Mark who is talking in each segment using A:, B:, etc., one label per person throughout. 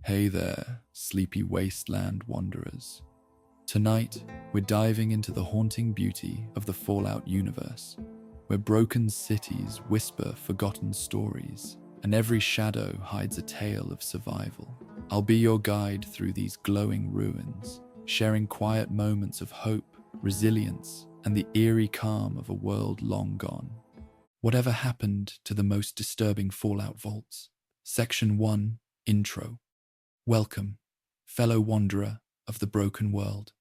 A: Hey there, sleepy wasteland wanderers. Tonight, we're diving into the haunting beauty of the Fallout universe, where broken cities whisper forgotten stories, and every shadow hides a tale of survival. I'll be your guide through these glowing ruins, sharing quiet moments of hope, resilience, and the eerie calm of a world long gone. Whatever happened to the most disturbing Fallout vaults? Section 1, Intro. Welcome, fellow wanderer of the broken world,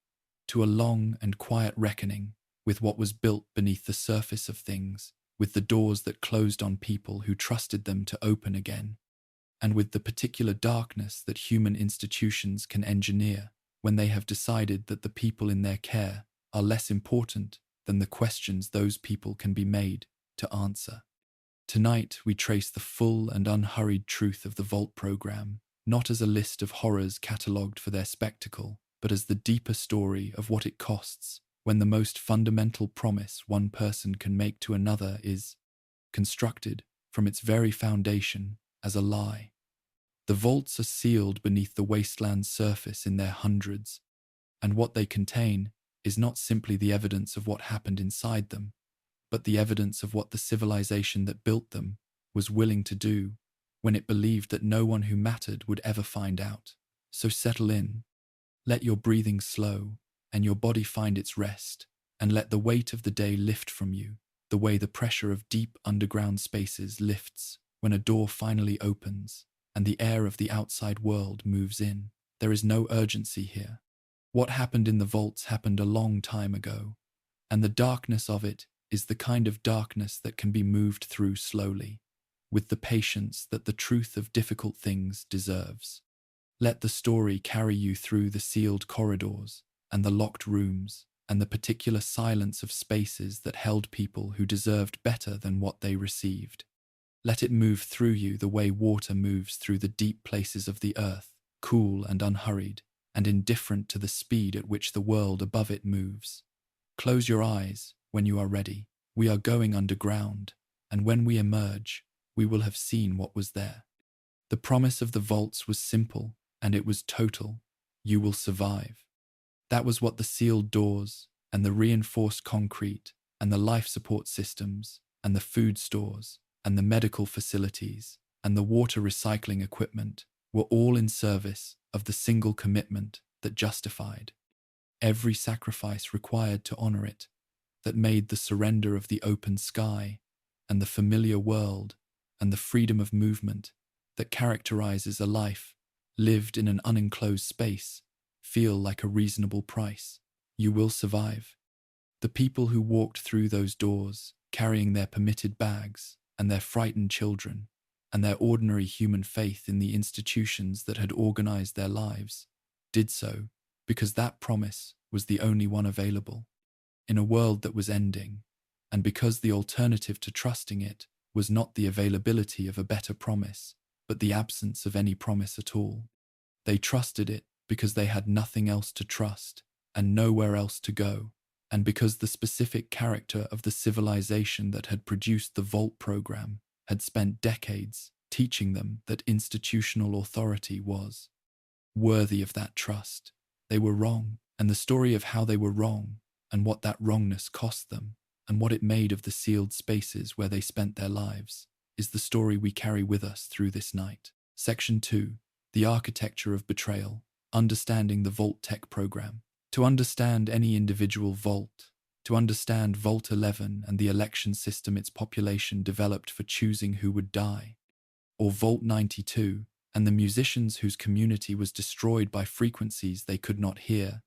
A: to a long and quiet reckoning with what was built beneath the surface of things, with the doors that closed on people who trusted them to open again, and with the particular darkness that human institutions can engineer when they have decided that the people in their care are less important than the questions those people can be made to answer. Tonight, we trace the full and unhurried truth of the Vault program, not as a list of horrors catalogued for their spectacle, but as the deeper story of what it costs when the most fundamental promise one person can make to another is constructed from its very foundation as a lie. The vaults are sealed beneath the wasteland's surface in their hundreds, and what they contain is not simply the evidence of what happened inside them, but the evidence of what the civilization that built them was willing to do when it believed that no one who mattered would ever find out. So settle in, let your breathing slow, and your body find its rest, and let the weight of the day lift from you, the way the pressure of deep underground spaces lifts when a door finally opens, and the air of the outside world moves in. There is no urgency here. What happened in the vaults happened a long time ago, and the darkness of it is the kind of darkness that can be moved through slowly, with the patience that the truth of difficult things deserves. Let the story carry you through the sealed corridors and the locked rooms and the particular silence of spaces that held people who deserved better than what they received. Let it move through you the way water moves through the deep places of the earth, cool and unhurried, and indifferent to the speed at which the world above it moves. Close your eyes when you are ready. We are going underground, and when we emerge, we will have seen what was there. The promise of the vaults was simple, and it was total. You will survive. That was what the sealed doors, and the reinforced concrete, and the life support systems, and the food stores, and the medical facilities, and the water recycling equipment were all in service of the single commitment that justified every sacrifice required to honor it, that made the surrender of the open sky, and the familiar world, and the freedom of movement that characterizes a life lived in an unenclosed space feel like a reasonable price. You will survive. The people who walked through those doors, carrying their permitted bags, and their frightened children, and their ordinary human faith in the institutions that had organized their lives, did so because that promise was the only one available in a world that was ending, and because the alternative to trusting it was not the availability of a better promise, but the absence of any promise at all. They trusted it because they had nothing else to trust and nowhere else to go, and because the specific character of the civilization that had produced the Vault program had spent decades teaching them that institutional authority was worthy of that trust. They were wrong, and the story of how they were wrong, and what that wrongness cost them, and what it made of the sealed spaces where they spent their lives, is the story we carry with us through this night. Section 2. The Architecture of Betrayal. Understanding the Vault Tech Program. To understand any individual vault, to understand Vault 11 and the election system its population developed for choosing who would die, or Vault 92 and the musicians whose community was destroyed by frequencies they could not hear,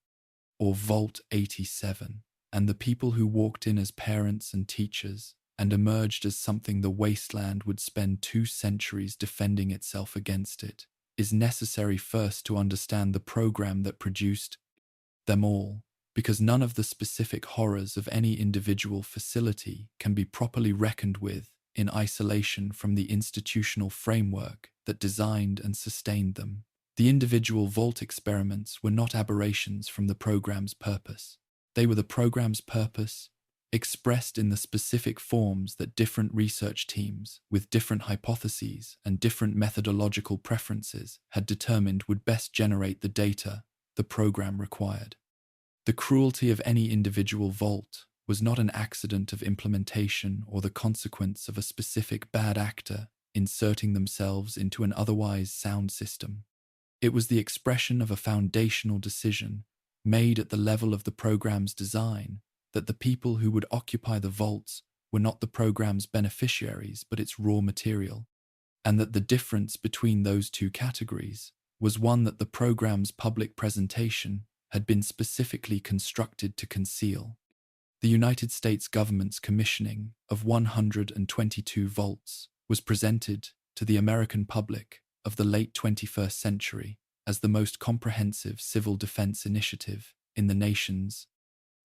A: or Vault 87 and the people who walked in as parents and teachers and emerged as something the wasteland would spend 2 centuries defending itself against it, is necessary first to understand the program that produced them all, because none of the specific horrors of any individual facility can be properly reckoned with in isolation from the institutional framework that designed and sustained them. The individual vault experiments were not aberrations from the program's purpose. They were the program's purpose, expressed in the specific forms that different research teams, with different hypotheses and different methodological preferences, had determined would best generate the data the program required. The cruelty of any individual vault was not an accident of implementation or the consequence of a specific bad actor inserting themselves into an otherwise sound system. It was the expression of a foundational decision made at the level of the program's design that the people who would occupy the vaults were not the program's beneficiaries but its raw material, and that the difference between those two categories was one that the program's public presentation had been specifically constructed to conceal. The United States government's commissioning of 122 vaults was presented to the American public of the late 21st century as the most comprehensive civil defense initiative in the nation's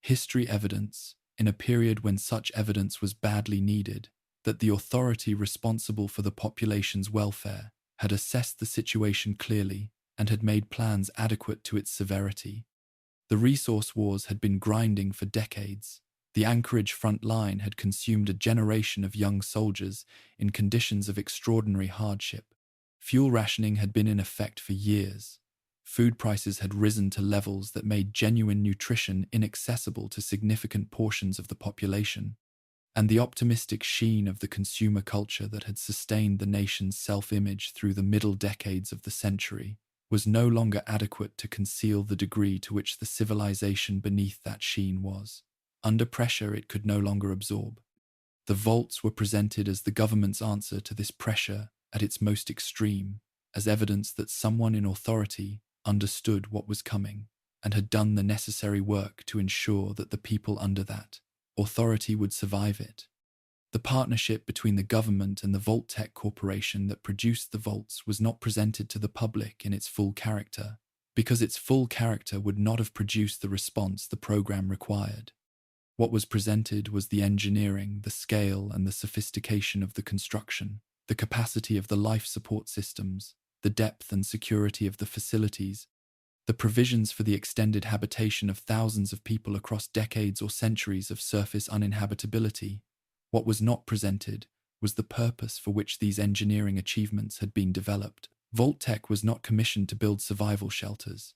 A: history, evidence, in a period when such evidence was badly needed, that the authority responsible for the population's welfare had assessed the situation clearly and had made plans adequate to its severity. The resource wars had been grinding for decades. The Anchorage front line had consumed a generation of young soldiers in conditions of extraordinary hardship. Fuel rationing had been in effect for years. Food prices had risen to levels that made genuine nutrition inaccessible to significant portions of the population, and the optimistic sheen of the consumer culture that had sustained the nation's self-image through the middle decades of the century was no longer adequate to conceal the degree to which the civilization beneath that sheen was. Under pressure, it could no longer absorb. The vaults were presented as the government's answer to this pressure at its most extreme, as evidence that someone in authority understood what was coming and had done the necessary work to ensure that the people under that authority would survive it. The partnership between the government and the Vault Tech Corporation that produced the vaults was not presented to the public in its full character, because its full character would not have produced the response the program required. What was presented was the engineering, the scale, and the sophistication of the construction, the capacity of the life support systems, the depth and security of the facilities, the provisions for the extended habitation of thousands of people across decades or centuries of surface uninhabitability. What was not presented was the purpose for which these engineering achievements had been developed. Vault Tech was not commissioned to build survival shelters.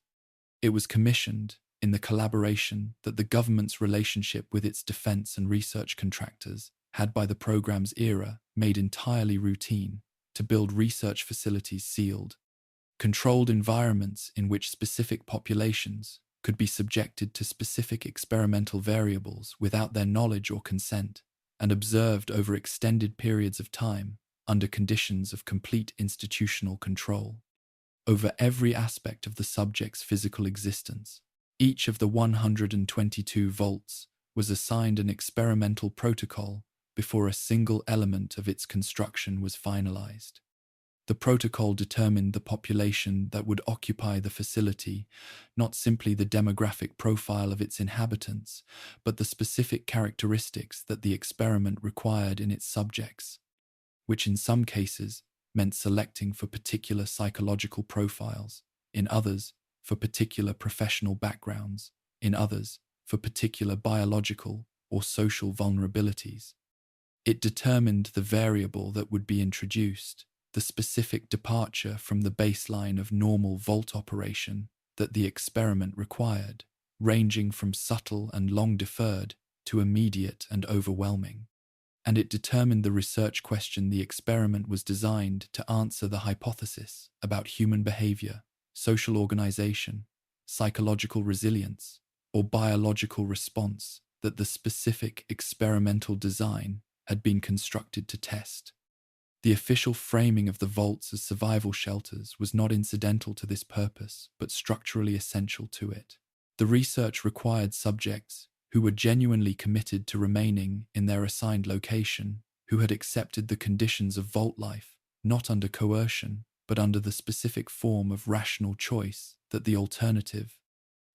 A: It was commissioned, in the collaboration that the government's relationship with its defense and research contractors had by the program's era made entirely routine, to build research facilities sealed, controlled environments in which specific populations could be subjected to specific experimental variables without their knowledge or consent, and observed over extended periods of time under conditions of complete institutional control over every aspect of the subject's physical existence. Each of the 122 vaults was assigned an experimental protocol before a single element of its construction was finalized. The protocol determined the population that would occupy the facility, not simply the demographic profile of its inhabitants, but the specific characteristics that the experiment required in its subjects, which in some cases meant selecting for particular psychological profiles, in others for particular professional backgrounds, in others for particular biological or social vulnerabilities. It determined the variable that would be introduced, the specific departure from the baseline of normal vault operation that the experiment required, ranging from subtle and long deferred to immediate and overwhelming. And it determined the research question the experiment was designed to answer: the hypothesis about human behavior, social organization, psychological resilience, or biological response that the specific experimental design had been constructed to test. The official framing of the vaults as survival shelters was not incidental to this purpose, but structurally essential to it. The research required subjects who were genuinely committed to remaining in their assigned location, who had accepted the conditions of vault life, not under coercion, but under the specific form of rational choice that the alternative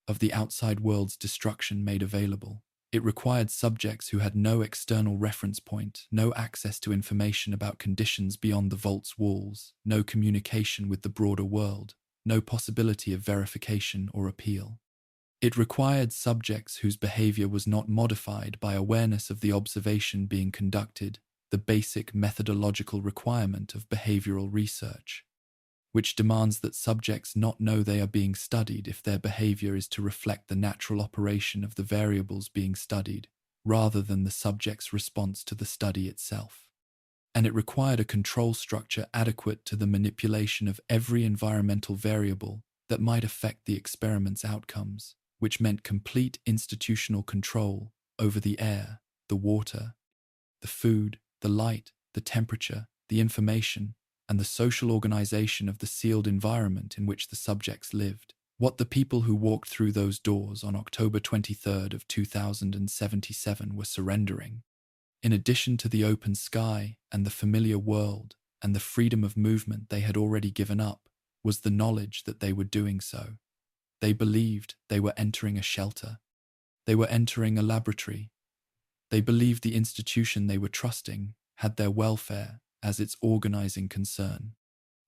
A: of the outside world's destruction made available. It required subjects who had no external reference point, no access to information about conditions beyond the vault's walls, no communication with the broader world, no possibility of verification or appeal. It required subjects whose behavior was not modified by awareness of the observation being conducted, the basic methodological requirement of behavioral research, which demands that subjects not know they are being studied if their behavior is to reflect the natural operation of the variables being studied, rather than the subject's response to the study itself. And it required a control structure adequate to the manipulation of every environmental variable that might affect the experiment's outcomes, which meant complete institutional control over the air, the water, the food, the light, the temperature, the information, and the social organization of the sealed environment in which the subjects lived. What the people who walked through those doors on October 23rd of 2077 were surrendering, in addition to the open sky and the familiar world and the freedom of movement they had already given up, was the knowledge that they were doing so. They believed they were entering a shelter. They were entering a laboratory. They believed the institution they were trusting had their welfare as its organizing concern.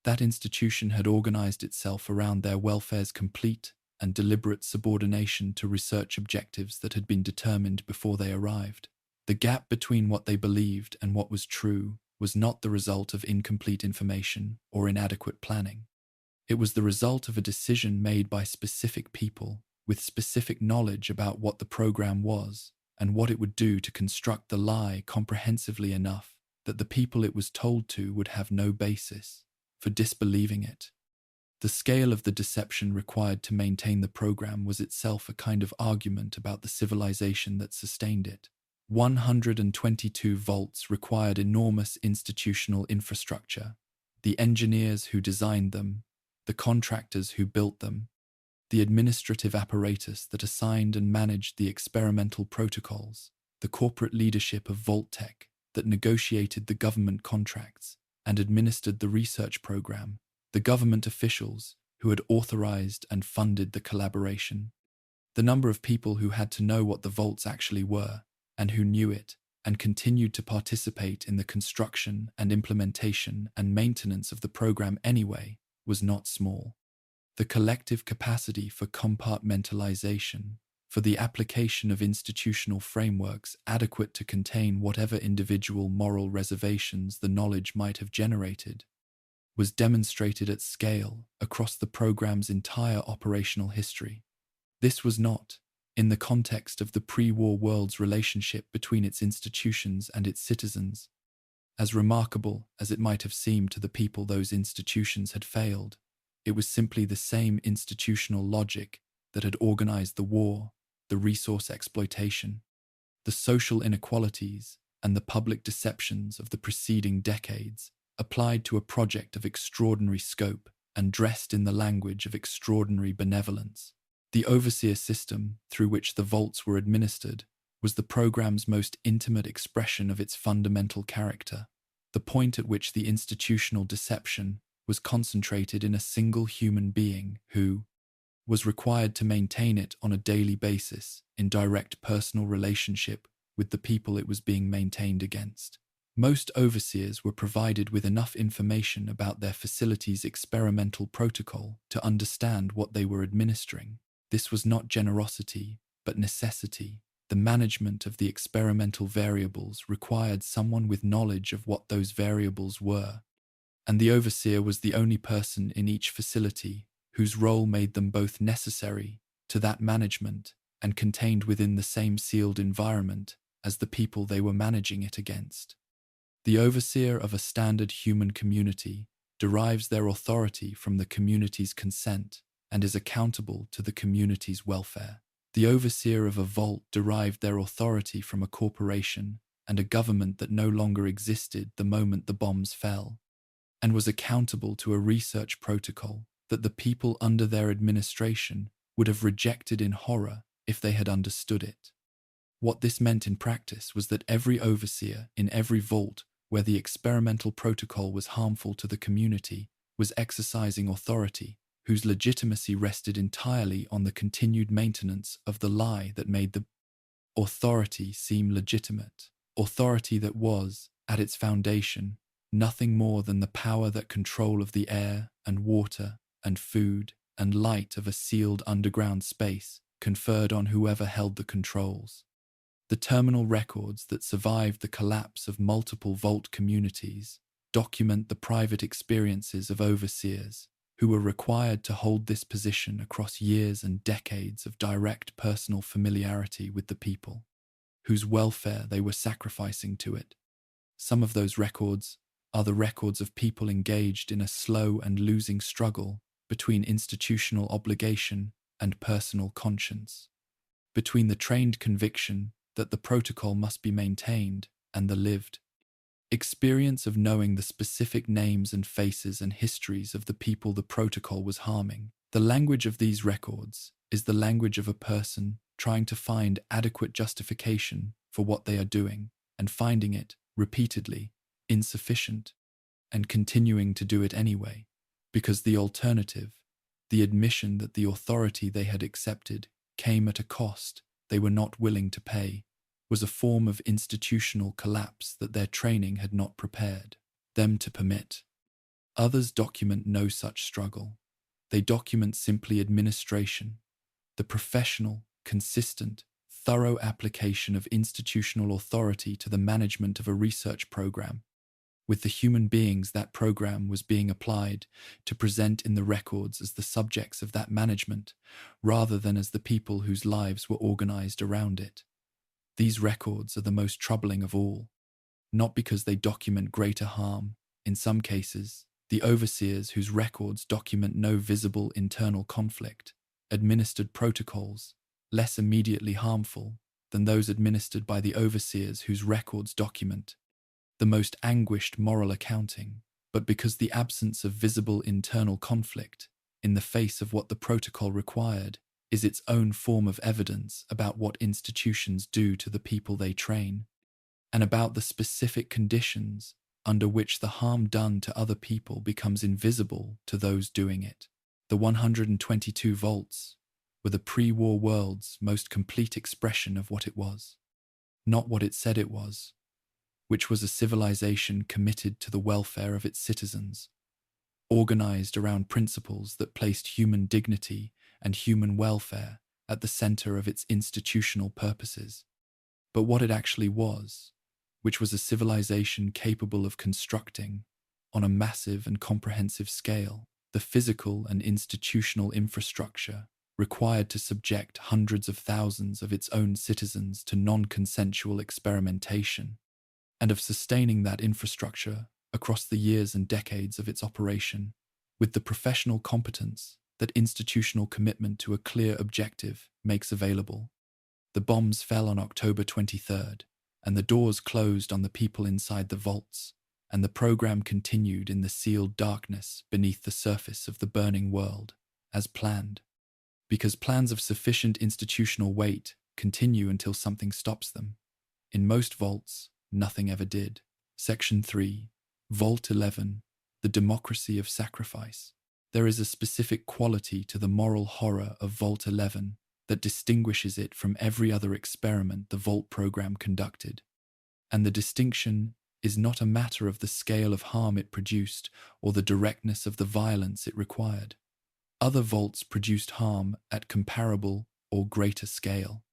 A: That institution had organized itself around their welfare's complete and deliberate subordination to research objectives that had been determined before they arrived. The gap between what they believed and what was true was not the result of incomplete information or inadequate planning. It was the result of a decision made by specific people with specific knowledge about what the program was and what it would do to construct the lie comprehensively enough that the people it was told to would have no basis for disbelieving it. The scale of the deception required to maintain the program was itself a kind of argument about the civilization that sustained it. 122 vaults required enormous institutional infrastructure. The engineers who designed them, the contractors who built them, the administrative apparatus that assigned and managed the experimental protocols, the corporate leadership of Vault Tech that negotiated the government contracts and administered the research program, the government officials who had authorized and funded the collaboration, the number of people who had to know what the vaults actually were and who knew it and continued to participate in the construction and implementation and maintenance of the program anyway was not small. The collective capacity for compartmentalization, for the application of institutional frameworks adequate to contain whatever individual moral reservations the knowledge might have generated, was demonstrated at scale across the program's entire operational history. This was not, in the context of the pre-war world's relationship between its institutions and its citizens, as remarkable as it might have seemed to the people those institutions had failed. It was simply the same institutional logic that had organized the war, the resource exploitation, the social inequalities, and the public deceptions of the preceding decades, applied to a project of extraordinary scope and dressed in the language of extraordinary benevolence. The overseer system through which the vaults were administered was the program's most intimate expression of its fundamental character, the point at which the institutional deception was concentrated in a single human being who was required to maintain it on a daily basis in direct personal relationship with the people it was being maintained against. Most overseers were provided with enough information about their facility's experimental protocol to understand what they were administering. This was not generosity, but necessity. The management of the experimental variables required someone with knowledge of what those variables were, and the overseer was the only person in each facility whose role made them both necessary to that management and contained within the same sealed environment as the people they were managing it against. The overseer of a standard human community derives their authority from the community's consent and is accountable to the community's welfare. The overseer of a vault derived their authority from a corporation and a government that no longer existed the moment the bombs fell, and was accountable to a research protocol that the people under their administration would have rejected in horror if they had understood it. What this meant in practice was that every overseer in every vault where the experimental protocol was harmful to the community was exercising authority whose legitimacy rested entirely on the continued maintenance of the lie that made the authority seem legitimate, authority that was, at its foundation, nothing more than the power that control of the air and water and food and light of a sealed underground space conferred on whoever held the controls. The terminal records that survived the collapse of multiple vault communities document the private experiences of overseers who were required to hold this position across years and decades of direct personal familiarity with the people, whose welfare they were sacrificing to it. Some of those records are the records of people engaged in a slow and losing struggle between institutional obligation and personal conscience, between the trained conviction that the protocol must be maintained and the lived experience of knowing the specific names and faces and histories of the people the protocol was harming. The language of these records is the language of a person trying to find adequate justification for what they are doing and finding it, repeatedly, insufficient, and continuing to do it anyway, because the alternative, the admission that the authority they had accepted came at a cost they were not willing to pay, was a form of institutional collapse that their training had not prepared them to permit. Others document no such struggle. They document simply administration, the professional, consistent, thorough application of institutional authority to the management of a research program, with the human beings that program was being applied to present in the records as the subjects of that management, rather than as the people whose lives were organized around it. These records are the most troubling of all, not because they document greater harm. In some cases, the overseers whose records document no visible internal conflict administered protocols less immediately harmful than those administered by the overseers whose records document the most anguished moral accounting, but because the absence of visible internal conflict in the face of what the protocol required is its own form of evidence about what institutions do to the people they train, and about the specific conditions under which the harm done to other people becomes invisible to those doing it. The 122 vaults were the pre-war world's most complete expression of what it was, not what it said it was, which was a civilization committed to the welfare of its citizens, organized around principles that placed human dignity and human welfare at the center of its institutional purposes, but what it actually was, which was a civilization capable of constructing, on a massive and comprehensive scale, the physical and institutional infrastructure required to subject hundreds of thousands of its own citizens to non-consensual experimentation, and of sustaining that infrastructure across the years and decades of its operation, with the professional competence that institutional commitment to a clear objective makes available. The bombs fell on October 23rd, and the doors closed on the people inside the vaults, and the program continued in the sealed darkness beneath the surface of the burning world, as planned. Because plans of sufficient institutional weight continue until something stops them. In most vaults, nothing ever did. Section 3, Vault 11, the democracy of sacrifice. There is a specific quality to the moral horror of Vault 11 that distinguishes it from every other experiment the Vault program conducted. And the distinction is not a matter of the scale of harm it produced or the directness of the violence it required. Other vaults produced harm at comparable or greater scale.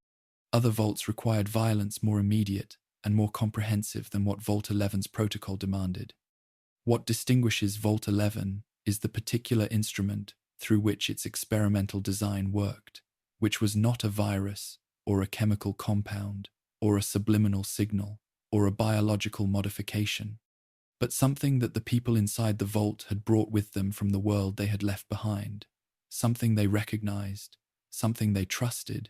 A: Other vaults required violence more immediate and more comprehensive than what Vault 11's protocol demanded. What distinguishes Vault 11 is the particular instrument through which its experimental design worked, which was not a virus or a chemical compound or a subliminal signal or a biological modification, but something that the people inside the vault had brought with them from the world they had left behind, something they recognized, something they trusted,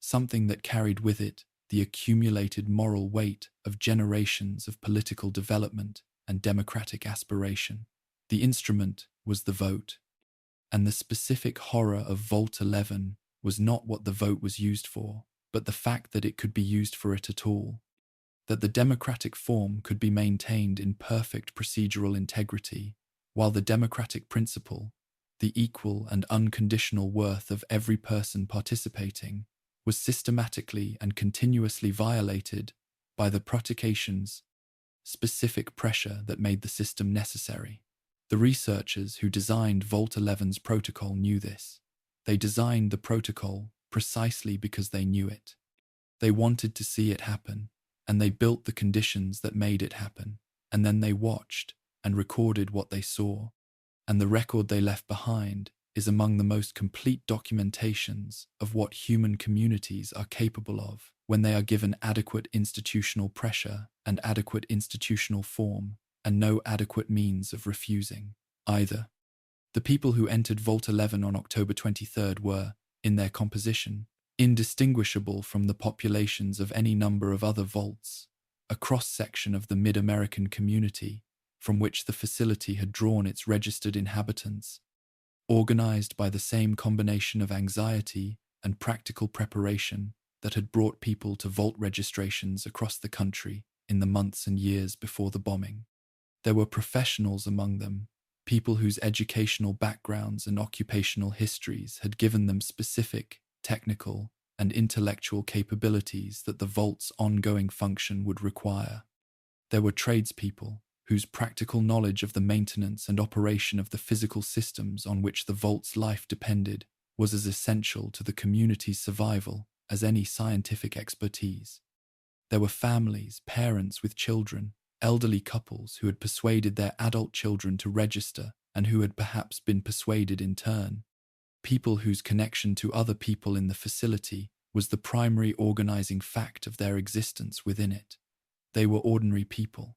A: something that carried with it the accumulated moral weight of generations of political development and democratic aspiration. The instrument was the vote, and the specific horror of Vault 11 was not what the vote was used for, but the fact that it could be used for it at all, that the democratic form could be maintained in perfect procedural integrity, while the democratic principle, the equal and unconditional worth of every person participating, was systematically and continuously violated by the provocations, specific pressure that made the system necessary. The researchers who designed Vault 11's protocol knew this. They designed the protocol precisely because they knew it. They wanted to see it happen, and they built the conditions that made it happen, and then they watched and recorded what they saw, and the record they left behind is among the most complete documentations of what human communities are capable of when they are given adequate institutional pressure and adequate institutional form, and no adequate means of refusing either. The people who entered Vault 11 on October 23rd were, in their composition, indistinguishable from the populations of any number of other vaults, a cross-section of the mid-American community from which the facility had drawn its registered inhabitants, organized by the same combination of anxiety and practical preparation that had brought people to vault registrations across the country in the months and years before the bombing. There were professionals among them, people whose educational backgrounds and occupational histories had given them specific, technical, and intellectual capabilities that the vault's ongoing function would require. There were tradespeople whose practical knowledge of the maintenance and operation of the physical systems on which the vault's life depended was as essential to the community's survival as any scientific expertise. There were families, parents with children, elderly couples who had persuaded their adult children to register and who had perhaps been persuaded in turn, people whose connection to other people in the facility was the primary organizing fact of their existence within it. They were ordinary people.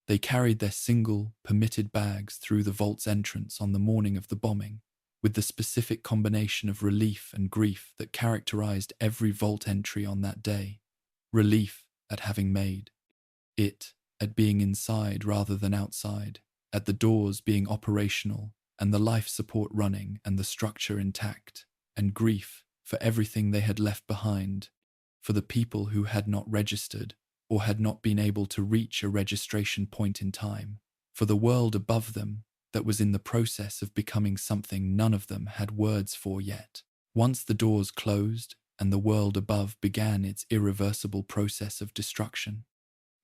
A: They carried their single, permitted bags through the vault's entrance on the morning of the bombing, with the specific combination of relief and grief that characterized every vault entry on that day. Relief at having made it, at being inside rather than outside, at the doors being operational and the life support running and the structure intact, and grief for everything they had left behind, for the people who had not registered or had not been able to reach a registration point in time, for the world above them that was in the process of becoming something none of them had words for yet. Once the doors closed and the world above began its irreversible process of destruction,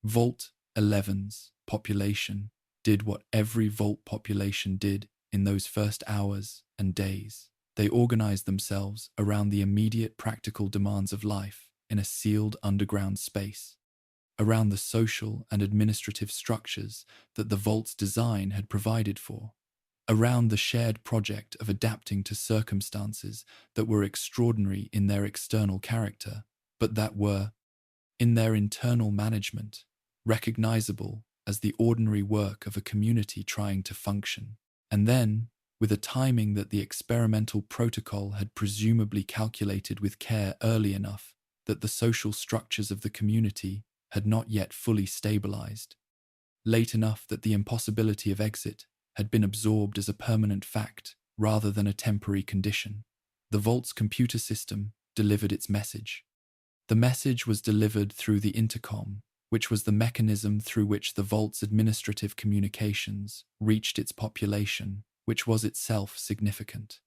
A: Vault 11's population did what every vault population did in those first hours and days. They organized themselves around the immediate practical demands of life in a sealed underground space, around the social and administrative structures that the vault's design had provided for, around the shared project of adapting to circumstances that were extraordinary in their external character, but that were, in their internal management, recognizable as the ordinary work of a community trying to function. And then, with a timing that the experimental protocol had presumably calculated with care early enough that the social structures of the community had not yet fully stabilized, late enough that the impossibility of exit had been absorbed as a permanent fact rather than a temporary condition, the vault's computer system delivered its message. The message was delivered through the intercom, which was the mechanism through which the vault's administrative communications reached its population, which was itself significant.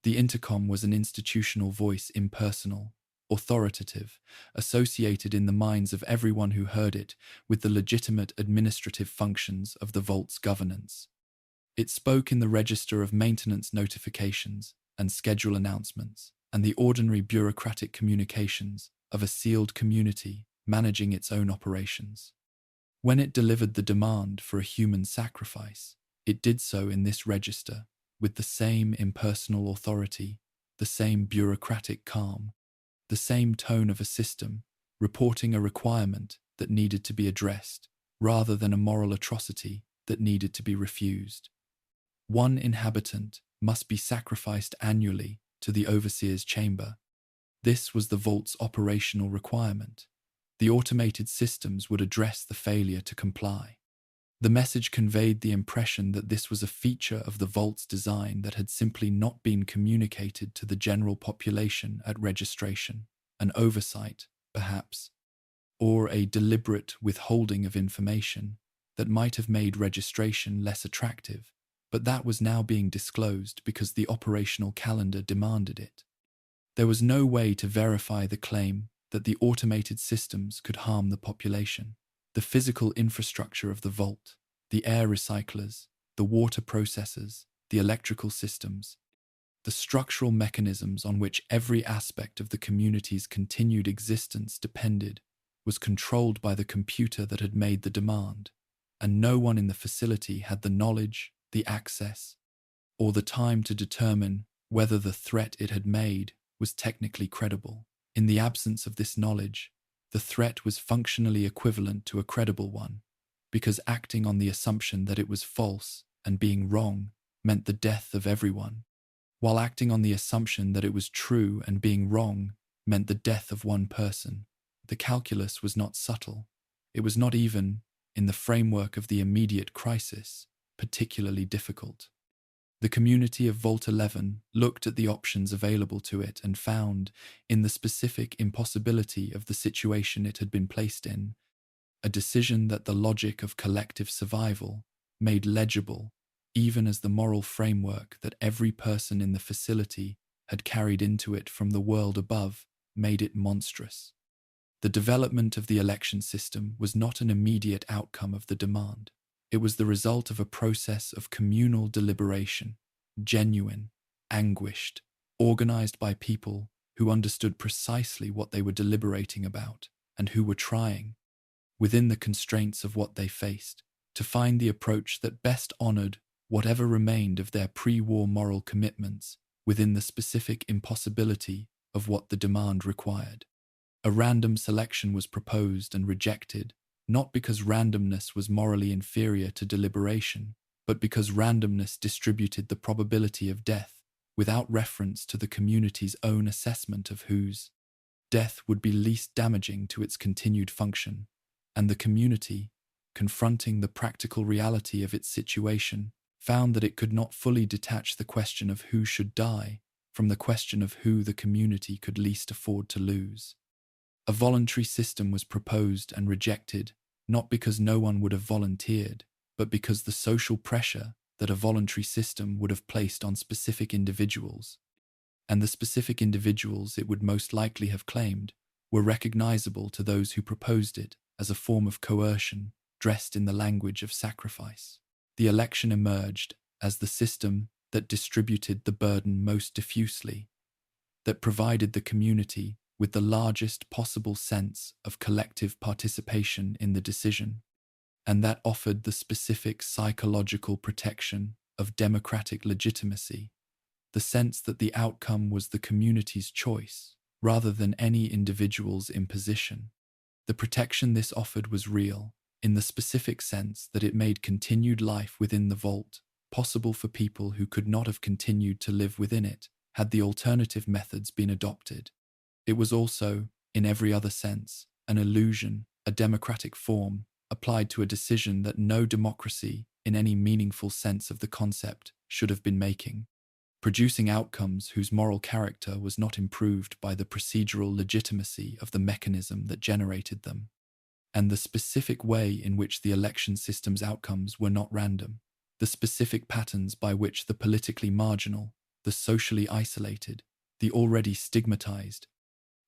A: The intercom was an institutional voice, impersonal, authoritative, associated in the minds of everyone who heard it with the legitimate administrative functions of the vault's governance. It spoke in the register of maintenance notifications and schedule announcements, and the ordinary bureaucratic communications of a sealed community managing its own operations. When it delivered the demand for a human sacrifice, it did so in this register with the same impersonal authority, the same bureaucratic calm, the same tone of a system reporting a requirement that needed to be addressed rather than a moral atrocity that needed to be refused. One inhabitant must be sacrificed annually to the overseer's chamber. This was the vault's operational requirement. The automated systems would address the failure to comply. The message conveyed the impression that this was a feature of the vault's design that had simply not been communicated to the general population at registration, an oversight, perhaps, or a deliberate withholding of information that might have made registration less attractive, but that was now being disclosed because the operational calendar demanded it. There was no way to verify the claim that the automated systems could harm the population. The physical infrastructure of the vault, the air recyclers, the water processors, the electrical systems, The structural mechanisms on which every aspect of the community's continued existence depended was controlled by the computer that had made the demand, and no one in the facility had the knowledge, the access, or the time to determine whether the threat it had made was technically credible. In the absence of this knowledge, the threat was functionally equivalent to a credible one, because acting on the assumption that it was false and being wrong meant the death of everyone, while acting on the assumption that it was true and being wrong meant the death of one person. The calculus was not subtle. It was not even, in the framework of the immediate crisis, particularly difficult. The community of Vault 11 looked at the options available to it and found, in the specific impossibility of the situation it had been placed in, a decision that the logic of collective survival made legible even as the moral framework that every person in the facility had carried into it from the world above made it monstrous. The development of the election system was not an immediate outcome of the demand. It was the result of a process of communal deliberation, genuine, anguished, organized by people who understood precisely what they were deliberating about and who were trying, within the constraints of what they faced, to find the approach that best honored whatever remained of their pre-war moral commitments within the specific impossibility of what the demand required. A random selection was proposed and rejected, not because randomness was morally inferior to deliberation, but because randomness distributed the probability of death without reference to the community's own assessment of whose death would be least damaging to its continued function, and the community, confronting the practical reality of its situation, found that it could not fully detach the question of who should die from the question of who the community could least afford to lose. A voluntary system was proposed and rejected, not because no one would have volunteered, but because the social pressure that a voluntary system would have placed on specific individuals, and the specific individuals it would most likely have claimed, were recognizable to those who proposed it as a form of coercion dressed in the language of sacrifice. The election emerged as the system that distributed the burden most diffusely, that provided the community with the largest possible sense of collective participation in the decision, and that offered the specific psychological protection of democratic legitimacy, the sense that the outcome was the community's choice rather than any individual's imposition. The protection this offered was real, in the specific sense that it made continued life within the vault possible for people who could not have continued to live within it had the alternative methods been adopted. It was also, in every other sense, an illusion, a democratic form, applied to a decision that no democracy, in any meaningful sense of the concept, should have been making, producing outcomes whose moral character was not improved by the procedural legitimacy of the mechanism that generated them, and the specific way in which the election system's outcomes were not random, the specific patterns by which the politically marginal, the socially isolated, the already stigmatized,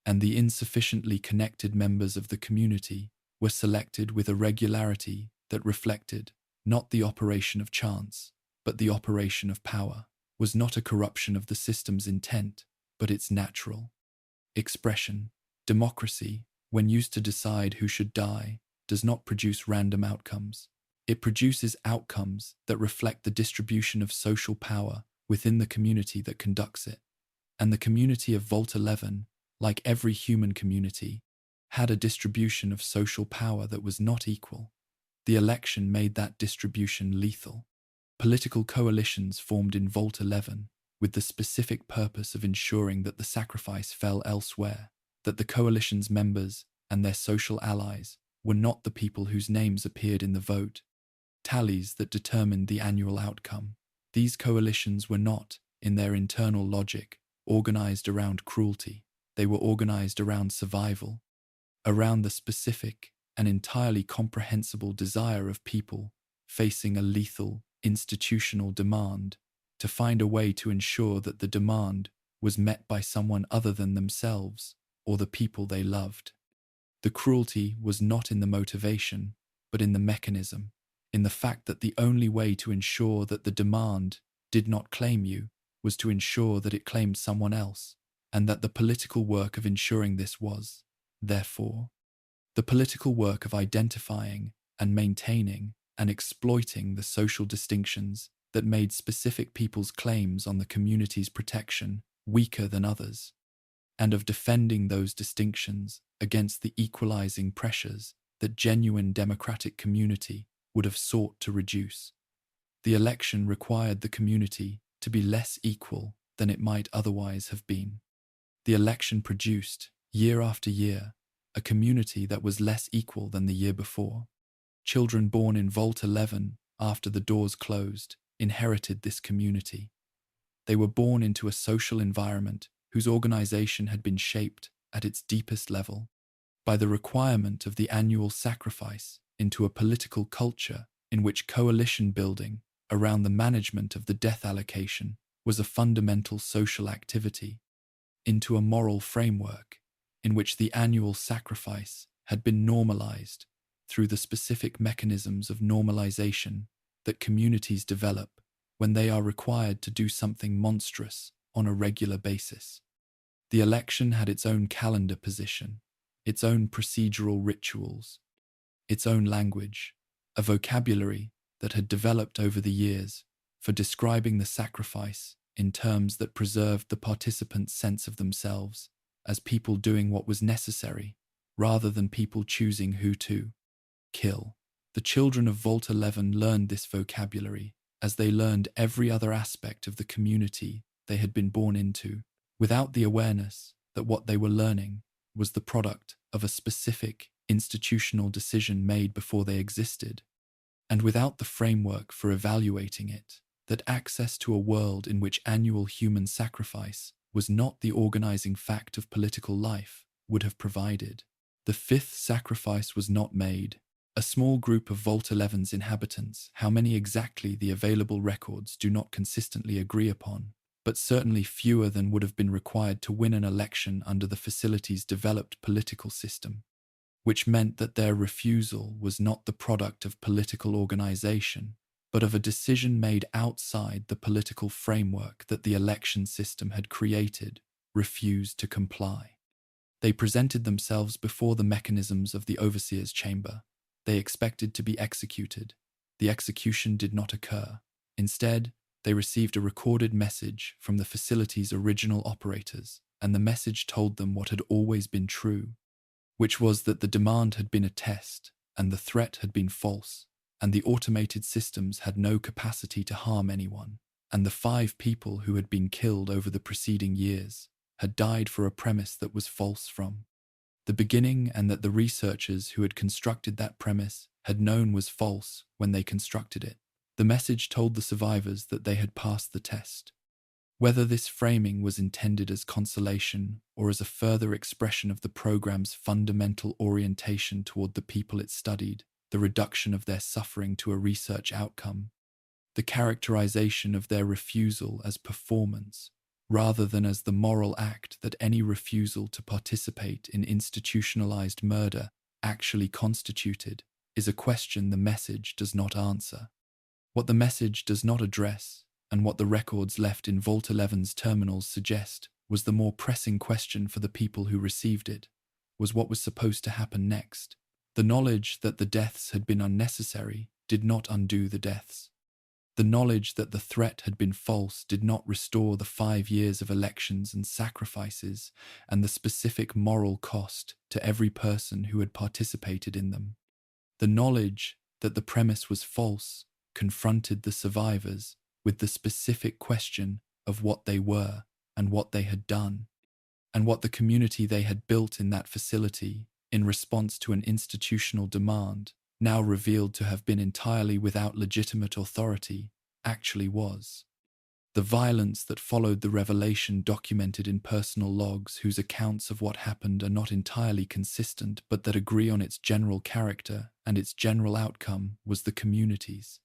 A: and the insufficiently connected members of the community were selected with a regularity that reflected not the operation of chance, but the operation of power, was not a corruption of the system's intent, but its natural expression. Democracy, when used to decide who should die, does not produce random outcomes. It produces outcomes that reflect the distribution of social power within the community that conducts it. And the community of Vault 11, like every human community, had a distribution of social power that was not equal. The election made that distribution lethal. Political coalitions formed in Vault 11 with the specific purpose of ensuring that the sacrifice fell elsewhere, that the coalition's members and their social allies were not the people whose names appeared in the vote tallies that determined the annual outcome. These coalitions were not, in their internal logic, organized around cruelty. They were organized around survival, around the specific and entirely comprehensible desire of people facing a lethal institutional demand to find a way to ensure that the demand was met by someone other than themselves or the people they loved. The cruelty was not in the motivation, but in the mechanism, in the fact that the only way to ensure that the demand did not claim you was to ensure that it claimed someone else, and that the political work of ensuring this was, therefore, the political work of identifying and maintaining and exploiting the social distinctions that made specific people's claims on the community's protection weaker than others, and of defending those distinctions against the equalizing pressures that genuine democratic community would have sought to reduce. The election required the community to be less equal than it might otherwise have been. The election produced, year after year, a community that was less equal than the year before. Children born in Vault 11 after the doors closed inherited this community. They were born into a social environment whose organization had been shaped at its deepest level by the requirement of the annual sacrifice into a political culture in which coalition building around the management of the death allocation was a fundamental social activity, into a moral framework in which the annual sacrifice had been normalized through the specific mechanisms of normalization that communities develop when they are required to do something monstrous on a regular basis. The election had its own calendar position, its own procedural rituals, its own language, a vocabulary that had developed over the years for describing the sacrifice in terms that preserved the participants' sense of themselves as people doing what was necessary, rather than people choosing who to kill. The children of Vault 11 learned this vocabulary as they learned every other aspect of the community they had been born into, without the awareness that what they were learning was the product of a specific institutional decision made before they existed, and without the framework for evaluating it, that access to a world in which annual human sacrifice was not the organizing fact of political life would have provided. The fifth sacrifice was not made. A small group of Vault 11's inhabitants, how many exactly the available records do not consistently agree upon, but certainly fewer than would have been required to win an election under the facility's developed political system, which meant that their refusal was not the product of political organization, but of a decision made outside the political framework that the election system had created, refused to comply. They presented themselves before the mechanisms of the overseer's chamber. They expected to be executed. The execution did not occur. Instead, they received a recorded message from the facility's original operators, and the message told them what had always been true, which was that the demand had been a test, and the threat had been false, and the automated systems had no capacity to harm anyone, and the 5 people who had been killed over the preceding years had died for a premise that was false from the beginning, and that the researchers who had constructed that premise had known was false when they constructed it. The message told the survivors that they had passed the test. Whether this framing was intended as consolation or as a further expression of the program's fundamental orientation toward the people it studied, the reduction of their suffering to a research outcome, the characterization of their refusal as performance, rather than as the moral act that any refusal to participate in institutionalized murder actually constituted, is a question the message does not answer. What the message does not address, and what the records left in Vault 11's terminals suggest, was the more pressing question for the people who received it, was what was supposed to happen next. The knowledge that the deaths had been unnecessary did not undo the deaths. The knowledge that the threat had been false did not restore the 5 years of elections and sacrifices and the specific moral cost to every person who had participated in them. The knowledge that the premise was false confronted the survivors with the specific question of what they were and what they had done, and what the community they had built in that facility in response to an institutional demand, now revealed to have been entirely without legitimate authority, actually was. The violence that followed the revelation documented in personal logs whose accounts of what happened are not entirely consistent but that agree on its general character and its general outcome was the community's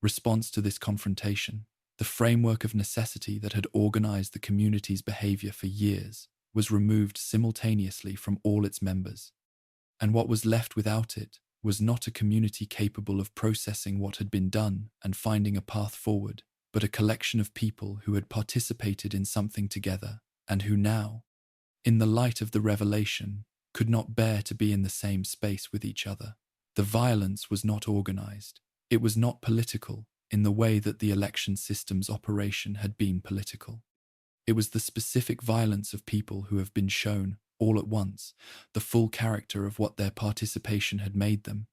A: response to this confrontation. The framework of necessity that had organized the community's behavior for years was removed simultaneously from all its members, and what was left without it was not a community capable of processing what had been done and finding a path forward, but a collection of people who had participated in something together and who now, in the light of the revelation, could not bear to be in the same space with each other. The violence was not organized. It was not political in the way that the election system's operation had been political. It was the specific violence of people who have been shown, all at once, the full character of what their participation had made them,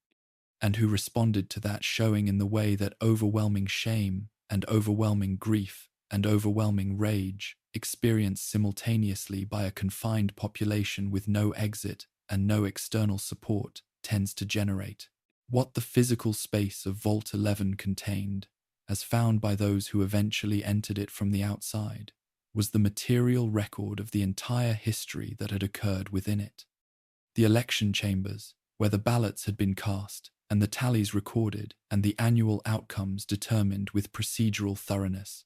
A: and who responded to that showing in the way that overwhelming shame and overwhelming grief and overwhelming rage, experienced simultaneously by a confined population with no exit and no external support, tends to generate. What the physical space of Vault 11 contained, as found by those who eventually entered it from the outside, was the material record of the entire history that had occurred within it. The election chambers, where the ballots had been cast, and the tallies recorded, and the annual outcomes determined with procedural thoroughness.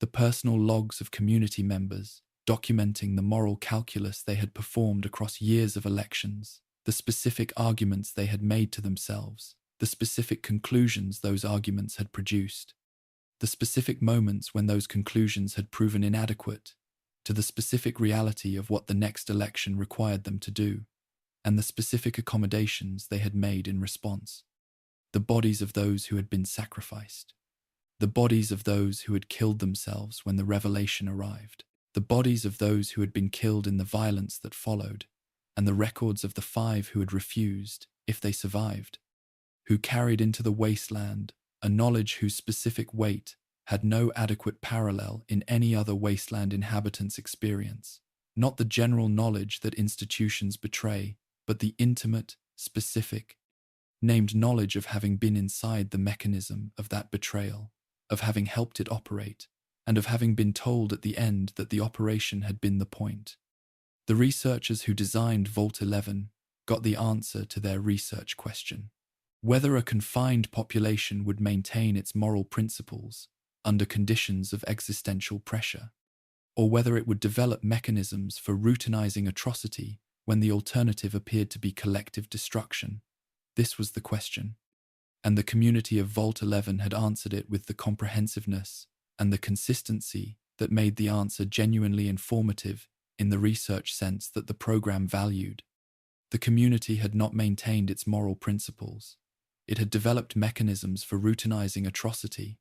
A: The personal logs of community members, documenting the moral calculus they had performed across years of elections, the specific arguments they had made to themselves, the specific conclusions those arguments had produced, the specific moments when those conclusions had proven inadequate to the specific reality of what the next election required them to do, and the specific accommodations they had made in response. The bodies of those who had been sacrificed. The bodies of those who had killed themselves when the revelation arrived. The bodies of those who had been killed in the violence that followed, and the records of the 5 who had refused, if they survived, who carried into the wasteland a knowledge whose specific weight had no adequate parallel in any other wasteland inhabitant's experience. Not the general knowledge that institutions betray, but the intimate, specific, named knowledge of having been inside the mechanism of that betrayal, of having helped it operate, and of having been told at the end that the operation had been the point. The researchers who designed Vault 11 got the answer to their research question: whether a confined population would maintain its moral principles under conditions of existential pressure, or whether it would develop mechanisms for routinizing atrocity when the alternative appeared to be collective destruction. This was the question, and the community of Vault 11 had answered it with the comprehensiveness and the consistency that made the answer genuinely informative in the research sense that the program valued. The community had not maintained its moral principles. It had developed mechanisms for routinizing atrocity.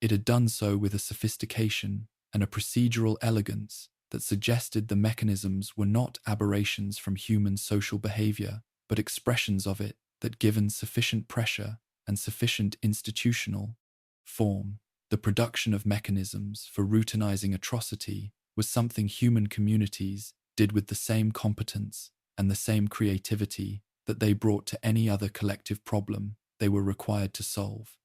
A: It had done so with a sophistication and a procedural elegance that suggested the mechanisms were not aberrations from human social behavior, but expressions of it that, given sufficient pressure and sufficient institutional form, the production of mechanisms for routinizing atrocity was something human communities did with the same competence and the same creativity that they brought to any other collective problem they were required to solve.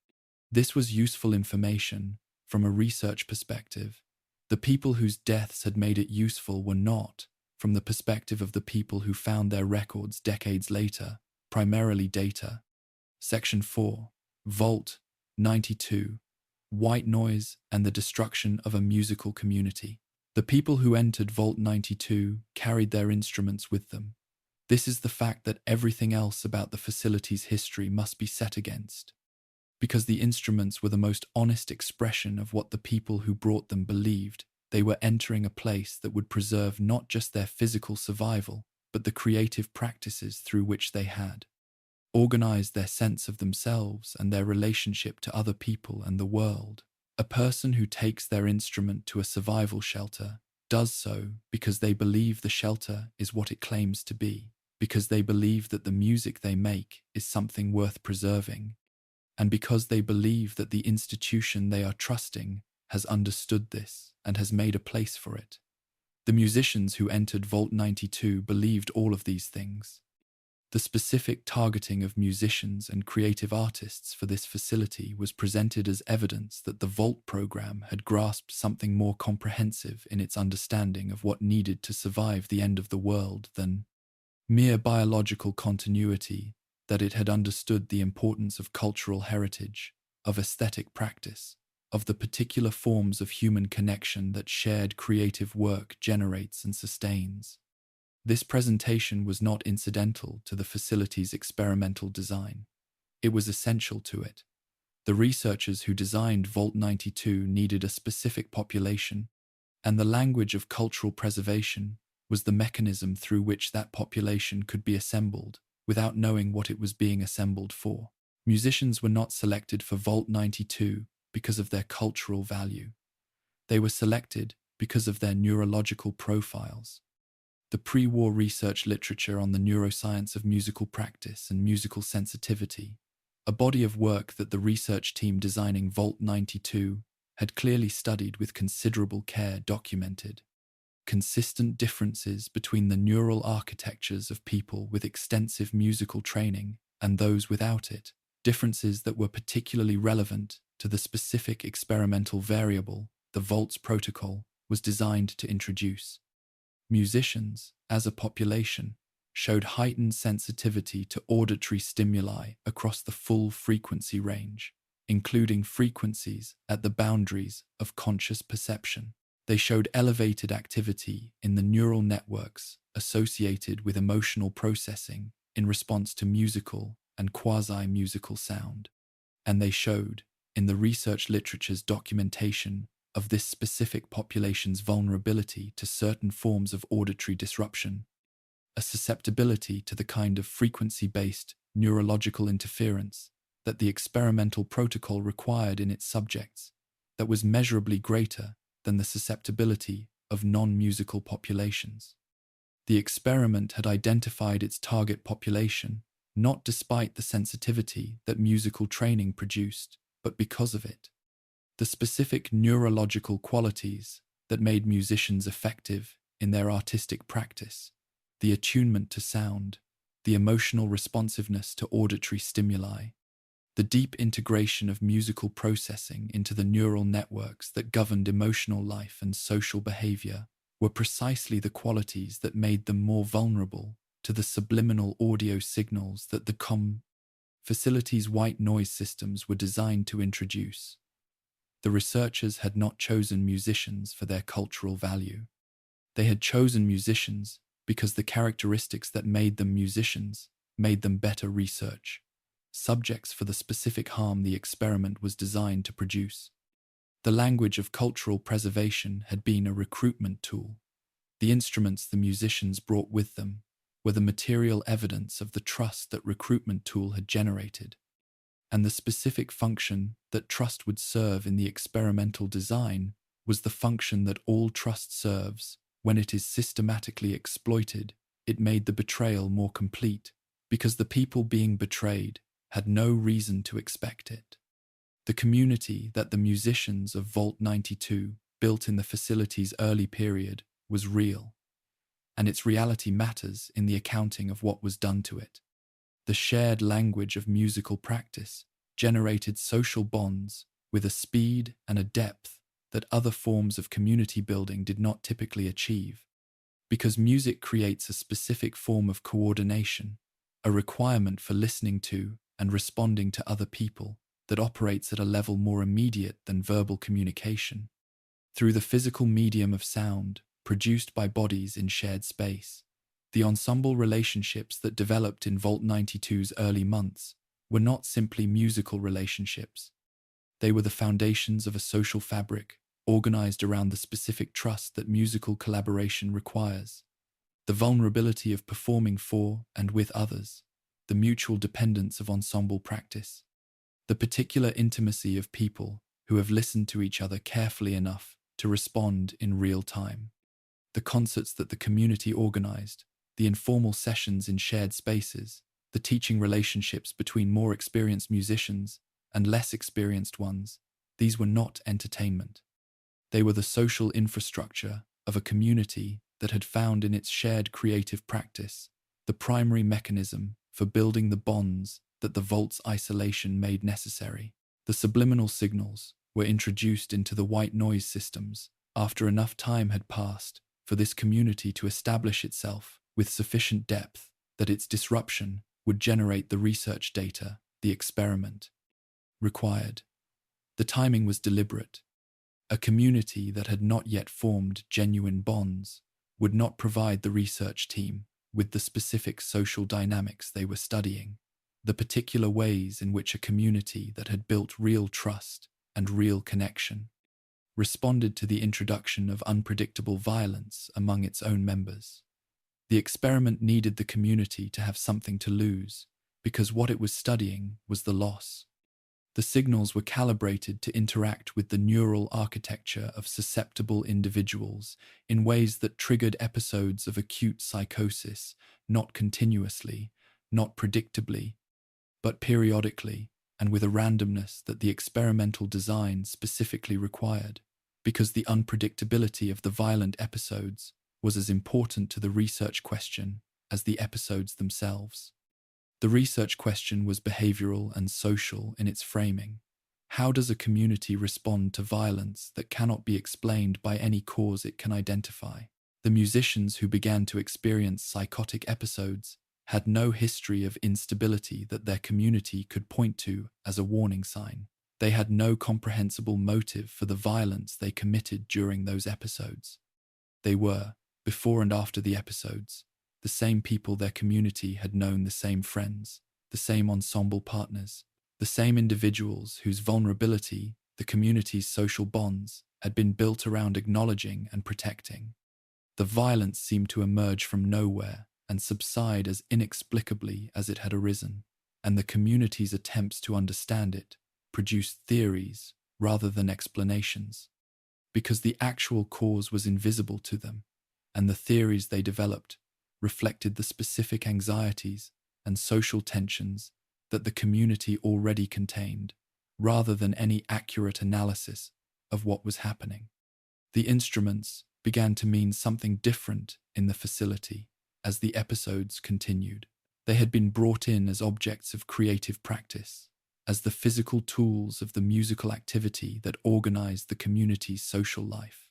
A: This was useful information from a research perspective. The people whose deaths had made it useful were not, from the perspective of the people who found their records decades later, primarily data. Section 4, Vault 92, White Noise and the Destruction of a Musical Community. The people who entered Vault 92 carried their instruments with them. This is the fact that everything else about the facility's history must be set against, because the instruments were the most honest expression of what the people who brought them believed. They were entering a place that would preserve not just their physical survival, but the creative practices through which they had organized their sense of themselves and their relationship to other people and the world. A person who takes their instrument to a survival shelter does so because they believe the shelter is what it claims to be, because they believe that the music they make is something worth preserving, and because they believe that the institution they are trusting has understood this and has made a place for it. The musicians who entered Vault 92 believed all of these things. The specific targeting of musicians and creative artists for this facility was presented as evidence that the Vault program had grasped something more comprehensive in its understanding of what needed to survive the end of the world than mere biological continuity, that it had understood the importance of cultural heritage, of aesthetic practice, of the particular forms of human connection that shared creative work generates and sustains. This presentation was not incidental to the facility's experimental design. It was essential to it. The The researchers who designed Vault 92 needed a specific population, and the language of cultural preservation was the mechanism through which that population could be assembled without knowing what it was being assembled for. Musicians were not selected for Vault 92 because of their cultural value. They were selected because of their neurological profiles. The pre-war research literature on the neuroscience of musical practice and musical sensitivity, a body of work that the research team designing Vault 92 had clearly studied with considerable care, documented consistent differences between the neural architectures of people with extensive musical training and those without it, differences that were particularly relevant to the specific experimental variable the Vault's protocol was designed to introduce. Musicians, as a population, showed heightened sensitivity to auditory stimuli across the full frequency range, including frequencies at the boundaries of conscious perception. They showed elevated activity in the neural networks associated with emotional processing in response to musical and quasi-musical sound. And they showed, in the research literature's documentation of this specific population's vulnerability to certain forms of auditory disruption, a susceptibility to the kind of frequency-based neurological interference that the experimental protocol required in its subjects that was measurably greater than the susceptibility of non-musical populations. The experiment had identified its target population not despite the sensitivity that musical training produced, but because of it. The specific neurological qualities that made musicians effective in their artistic practice, the attunement to sound, the emotional responsiveness to auditory stimuli, the deep integration of musical processing into the neural networks that governed emotional life and social behavior were precisely the qualities that made them more vulnerable to the subliminal audio signals that the facility's white noise systems were designed to introduce. The researchers had not chosen musicians for their cultural value. They had chosen musicians because the characteristics that made them musicians made them better research subjects for the specific harm the experiment was designed to produce. The language of cultural preservation had been a recruitment tool. The instruments the musicians brought with them were the material evidence of the trust that recruitment tool had generated, and the specific function that trust would serve in the experimental design was the function that all trust serves when it is systematically exploited. It made the betrayal more complete, because the people being betrayed had no reason to expect it. The community that the musicians of Vault 92 built in the facility's early period was real, and its reality matters in the accounting of what was done to it. The shared language of musical practice generated social bonds with a speed and a depth that other forms of community building did not typically achieve, because music creates a specific form of coordination, a requirement for listening to and responding to other people that operates at a level more immediate than verbal communication. Through the physical medium of sound, produced by bodies in shared space, the ensemble relationships that developed in Vault 92's early months were not simply musical relationships. They were the foundations of a social fabric organized around the specific trust that musical collaboration requires, the vulnerability of performing for and with others, the mutual dependence of ensemble practice, the particular intimacy of people who have listened to each other carefully enough to respond in real time. The concerts that the community organized, the informal sessions in shared spaces, the teaching relationships between more experienced musicians and less experienced ones, these were not entertainment. They were the social infrastructure of a community that had found in its shared creative practice the primary mechanism for building the bonds that the Vault's isolation made necessary. The subliminal signals were introduced into the white noise systems after enough time had passed for this community to establish itself with sufficient depth that its disruption would generate the research data the experiment required. The timing was deliberate. A community that had not yet formed genuine bonds would not provide the research team with the specific social dynamics they were studying. the particular ways in which a community that had built real trust and real connection responded to the introduction of unpredictable violence among its own members. The experiment needed the community to have something to lose, because what it was studying was the loss. The signals were calibrated to interact with the neural architecture of susceptible individuals in ways that triggered episodes of acute psychosis, not continuously, not predictably, but periodically, and with a randomness that the experimental design specifically required, because the unpredictability of the violent episodes was as important to the research question as the episodes themselves. The research question was behavioral and social in its framing. How does a community respond to violence that cannot be explained by any cause it can identify? The musicians who began to experience psychotic episodes had no history of instability that their community could point to as a warning sign. They had no comprehensible motive for the violence they committed during those episodes. They were, before and after the episodes, the same people their community had known, the same friends, the same ensemble partners, the same individuals whose vulnerability, the community's social bonds, had been built around acknowledging and protecting. The violence seemed to emerge from nowhere and subside as inexplicably as it had arisen, and the community's attempts to understand it produced theories rather than explanations, because the actual cause was invisible to them, and the theories they developed reflected the specific anxieties and social tensions that the community already contained, rather than any accurate analysis of what was happening. The instruments began to mean something different in the facility as the episodes continued. They had been brought in as objects of creative practice, as the physical tools of the musical activity that organized the community's social life.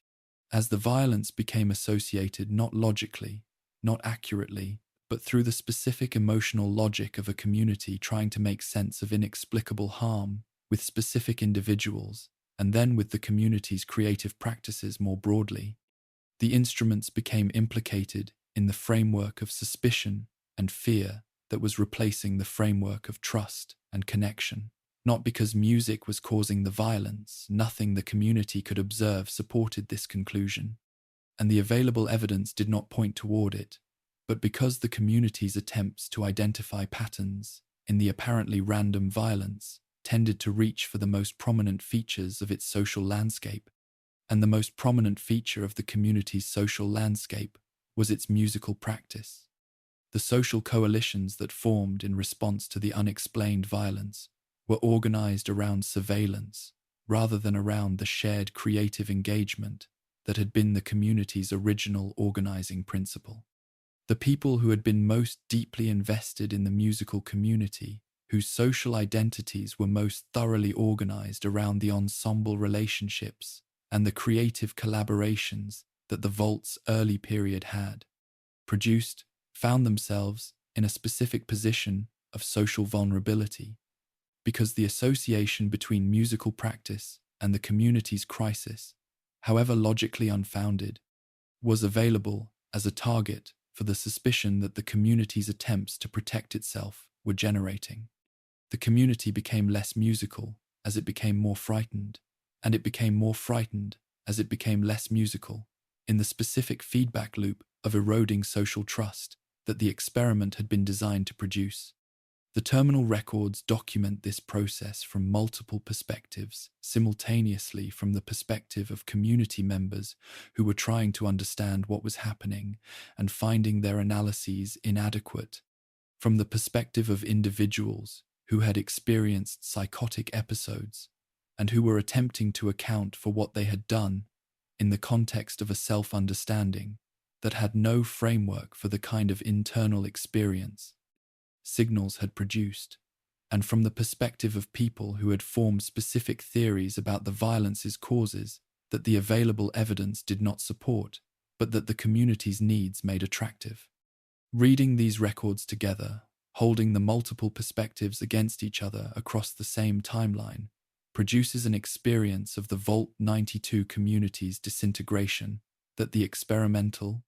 A: As the violence became associated not logically, not accurately, but through the specific emotional logic of a community trying to make sense of inexplicable harm with specific individuals, and then with the community's creative practices more broadly, the instruments became implicated in the framework of suspicion and fear that was replacing the framework of trust and connection. Not because music was causing the violence, nothing the community could observe supported this conclusion, and the available evidence did not point toward it, but because the community's attempts to identify patterns in the apparently random violence tended to reach for the most prominent features of its social landscape, and the most prominent feature of the community's social landscape was its musical practice. The social coalitions that formed in response to the unexplained violence were organized around surveillance rather than around the shared creative engagement that had been the community's original organizing principle. The people who had been most deeply invested in the musical community, whose social identities were most thoroughly organized around the ensemble relationships and the creative collaborations that the Vault's early period had produced, found themselves in a specific position of social vulnerability, because the association between musical practice and the community's crisis, however logically unfounded, was available as a target for the suspicion that the community's attempts to protect itself were generating. The community became less musical as it became more frightened, and it became more frightened as it became less musical, in the specific feedback loop of eroding social trust that the experiment had been designed to produce. The terminal records document this process from multiple perspectives, simultaneously from the perspective of community members who were trying to understand what was happening and finding their analyses inadequate, from the perspective of individuals who had experienced psychotic episodes and who were attempting to account for what they had done in the context of a self-understanding that had no framework for the kind of internal experience signals had produced, and from the perspective of people who had formed specific theories about the violence's causes that the available evidence did not support, but that the community's needs made attractive. Reading these records together, holding the multiple perspectives against each other across the same timeline, produces an experience of the Vault 92 community's disintegration that the experimental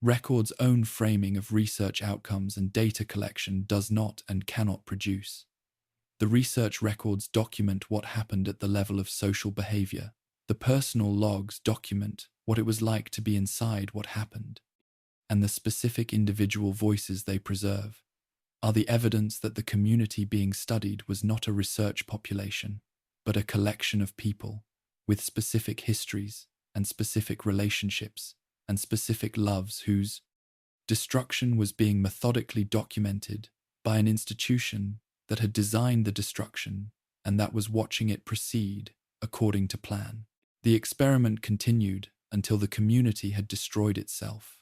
A: Record's own framing of research outcomes and data collection does not and cannot produce. The research records document what happened at the level of social behavior. The personal logs document what it was like to be inside what happened, and the specific individual voices they preserve are the evidence that the community being studied was not a research population, but a collection of people with specific histories and specific relationships and specific loves whose destruction was being methodically documented by an institution that had designed the destruction and that was watching it proceed according to plan. The experiment continued until the community had destroyed itself.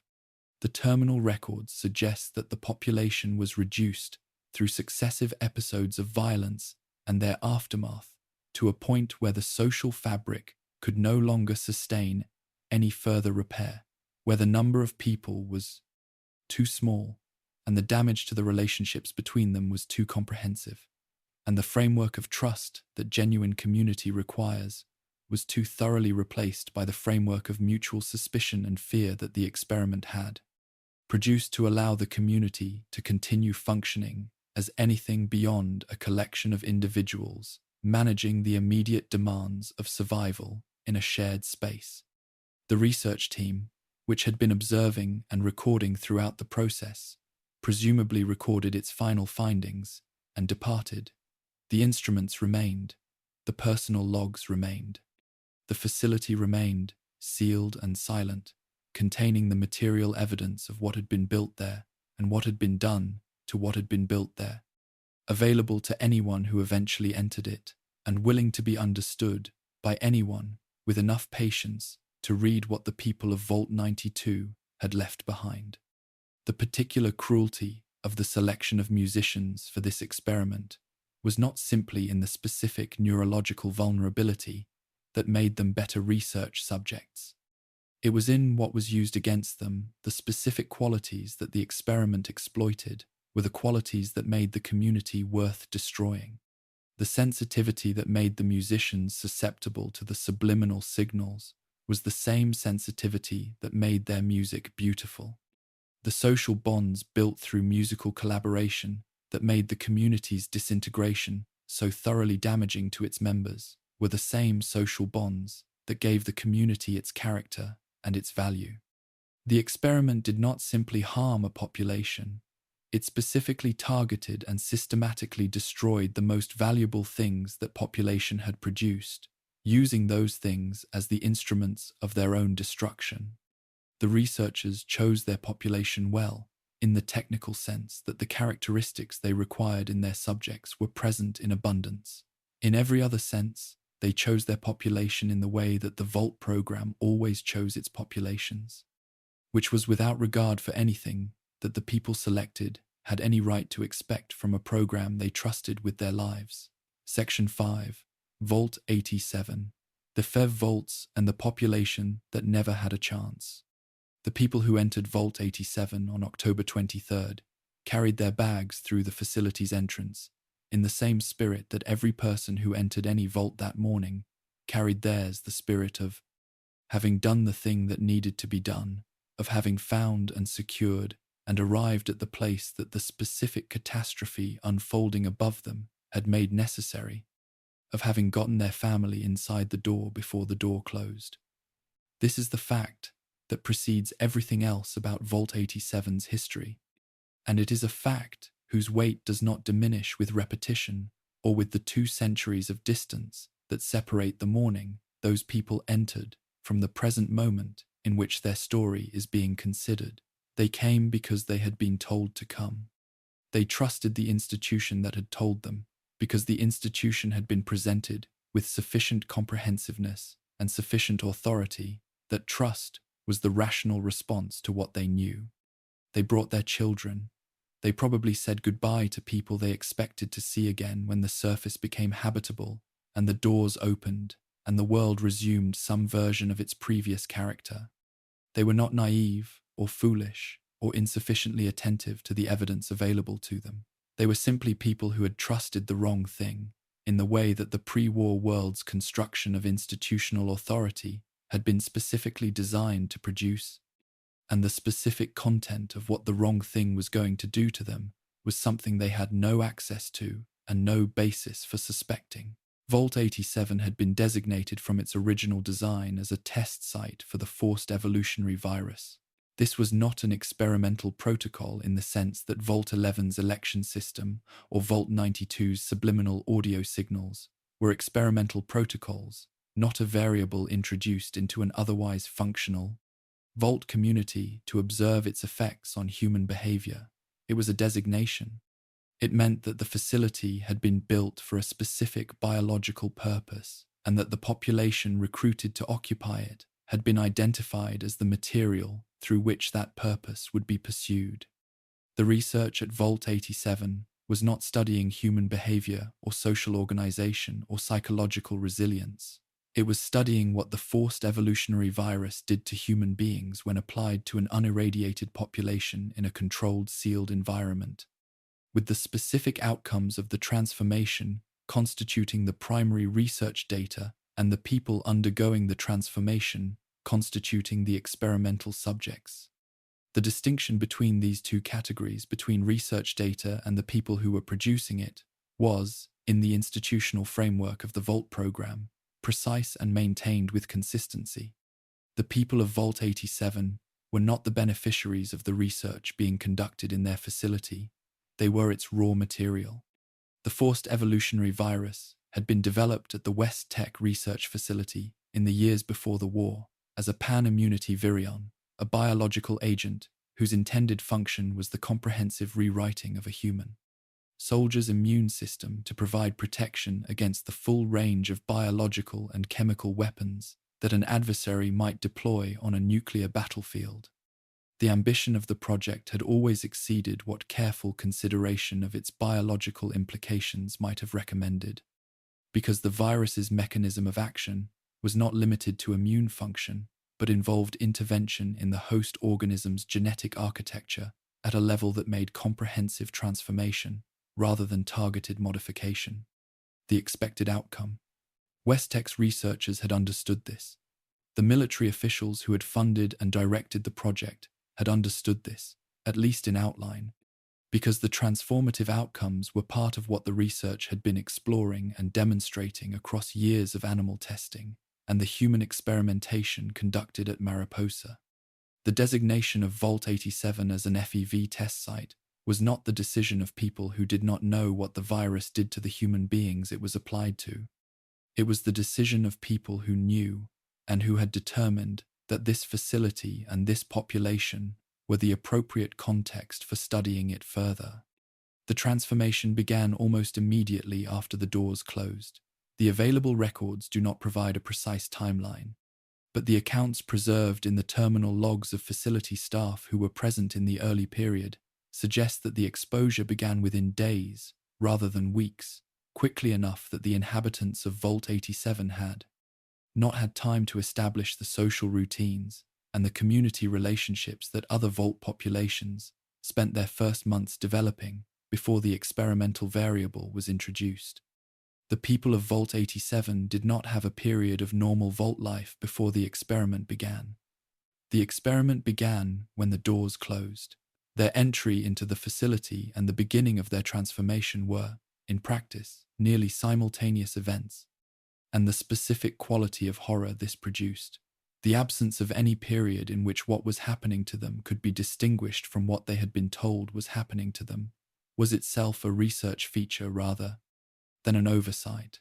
A: The terminal records suggest that the population was reduced through successive episodes of violence and their aftermath to a point where the social fabric could no longer sustain any further repair, where the number of people was too small and the damage to the relationships between them was too comprehensive, and the framework of trust that genuine community requires was too thoroughly replaced by the framework of mutual suspicion and fear that the experiment had produced to allow the community to continue functioning as anything beyond a collection of individuals managing the immediate demands of survival in a shared space. The research team, which had been observing and recording throughout the process, presumably recorded its final findings and departed. The instruments remained, the personal logs remained. The facility remained, sealed and silent, containing the material evidence of what had been built there and what had been done to what had been built there, available to anyone who eventually entered it, and willing to be understood by anyone with enough patience to read what the people of Vault 92 had left behind. The particular cruelty of the selection of musicians for this experiment was not simply in the specific neurological vulnerability that made them better research subjects. It was in what was used against them. The specific qualities that the experiment exploited were the qualities that made the community worth destroying. The sensitivity that made the musicians susceptible to the subliminal signals was the same sensitivity that made their music beautiful. The social bonds built through musical collaboration that made the community's disintegration so thoroughly damaging to its members were the same social bonds that gave the community its character and its value. The experiment did not simply harm a population, it specifically targeted and systematically destroyed the most valuable things that population had produced, using those things as the instruments of their own destruction. The researchers chose their population well, in the technical sense that the characteristics they required in their subjects were present in abundance. In every other sense, they chose their population in the way that the Vault program always chose its populations, which was without regard for anything that the people selected had any right to expect from a program they trusted with their lives. Section 5, Vault 87, the FEV Vaults and the population that never had a chance. The people who entered Vault 87 on October 23rd carried their bags through the facility's entrance, in the same spirit that every person who entered any vault that morning carried theirs, the spirit of having done the thing that needed to be done, of having found and secured and arrived at the place that the specific catastrophe unfolding above them had made necessary, of having gotten their family inside the door before the door closed. This is the fact that precedes everything else about Vault 87's history, and it is a fact whose weight does not diminish with repetition or with the 2 centuries of distance that separate the morning those people entered from the present moment in which their story is being considered. They came because they had been told to come. They trusted the institution that had told them, because the institution had been presented with sufficient comprehensiveness and sufficient authority that trust was the rational response to what they knew. They brought their children. They probably said goodbye to people they expected to see again when the surface became habitable and the doors opened and the world resumed some version of its previous character. They were not naive or foolish or insufficiently attentive to the evidence available to them. They were simply people who had trusted the wrong thing, in the way that the pre-war world's construction of institutional authority had been specifically designed to produce. and the specific content of what the wrong thing was going to do to them was something they had no access to and no basis for suspecting. Vault 87 had been designated from its original design as a test site for the forced evolutionary virus. This was not an experimental protocol in the sense that Vault 11's election system or Vault 92's subliminal audio signals were experimental protocols, not a variable introduced into an otherwise functional Vault community to observe its effects on human behavior. It was a designation. It meant that the facility had been built for a specific biological purpose and that the population recruited to occupy it had been identified as the material through which that purpose would be pursued. The research at Vault 87 was not studying human behavior or social organization or psychological resilience. It was studying what the forced evolutionary virus did to human beings when applied to an unirradiated population in a controlled, sealed environment, with the specific outcomes of the transformation constituting the primary research data and the people undergoing the transformation constituting the experimental subjects. The distinction between these two categories, between research data and the people who were producing it, was, in the institutional framework of the Vault program, precise and maintained with consistency. The people of Vault 87 were not the beneficiaries of the research being conducted in their facility. They were its raw material. The forced evolutionary virus had been developed at the West Tech Research Facility in the years before the war as a pan-immunity virion, a biological agent whose intended function was the comprehensive rewriting of a human soldier's immune system to provide protection against the full range of biological and chemical weapons that an adversary might deploy on a nuclear battlefield. The ambition of the project had always exceeded what careful consideration of its biological implications might have recommended, because the virus's mechanism of action was not limited to immune function, but involved intervention in the host organism's genetic architecture at a level that made comprehensive transformation rather than targeted modification the expected outcome. Westech's researchers had understood this. The military officials who had funded and directed the project had understood this, at least in outline, because the transformative outcomes were part of what the research had been exploring and demonstrating across years of animal testing and the human experimentation conducted at Mariposa. The designation of Vault 87 as an FEV test site was not the decision of people who did not know what the virus did to the human beings it was applied to. It was the decision of people who knew and who had determined that this facility and this population were the appropriate context for studying it further. The transformation began almost immediately after the doors closed. The available records do not provide a precise timeline, but the accounts preserved in the terminal logs of facility staff who were present in the early period suggest that the exposure began within days rather than weeks, quickly enough that the inhabitants of Vault 87 had not had time to establish the social routines and the community relationships that other Vault populations spent their first months developing before the experimental variable was introduced. The people of Vault 87 did not have a period of normal Vault life before the experiment began. The experiment began when the doors closed. Their entry into the facility and the beginning of their transformation were, in practice, nearly simultaneous events, and the specific quality of horror this produced, the absence of any period in which what was happening to them could be distinguished from what they had been told was happening to them, was itself a research feature rather than an oversight.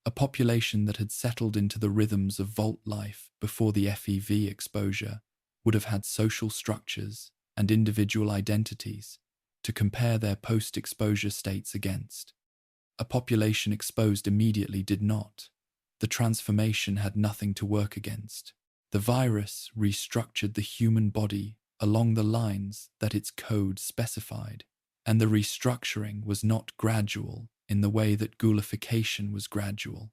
A: A population that had settled into the rhythms of Vault life before the FEV exposure would have had social structures and individual identities to compare their post-exposure states against. A population exposed immediately did not. The transformation had nothing to work against. The virus restructured the human body along the lines that its code specified, and the restructuring was not gradual in the way that ghoulification was gradual,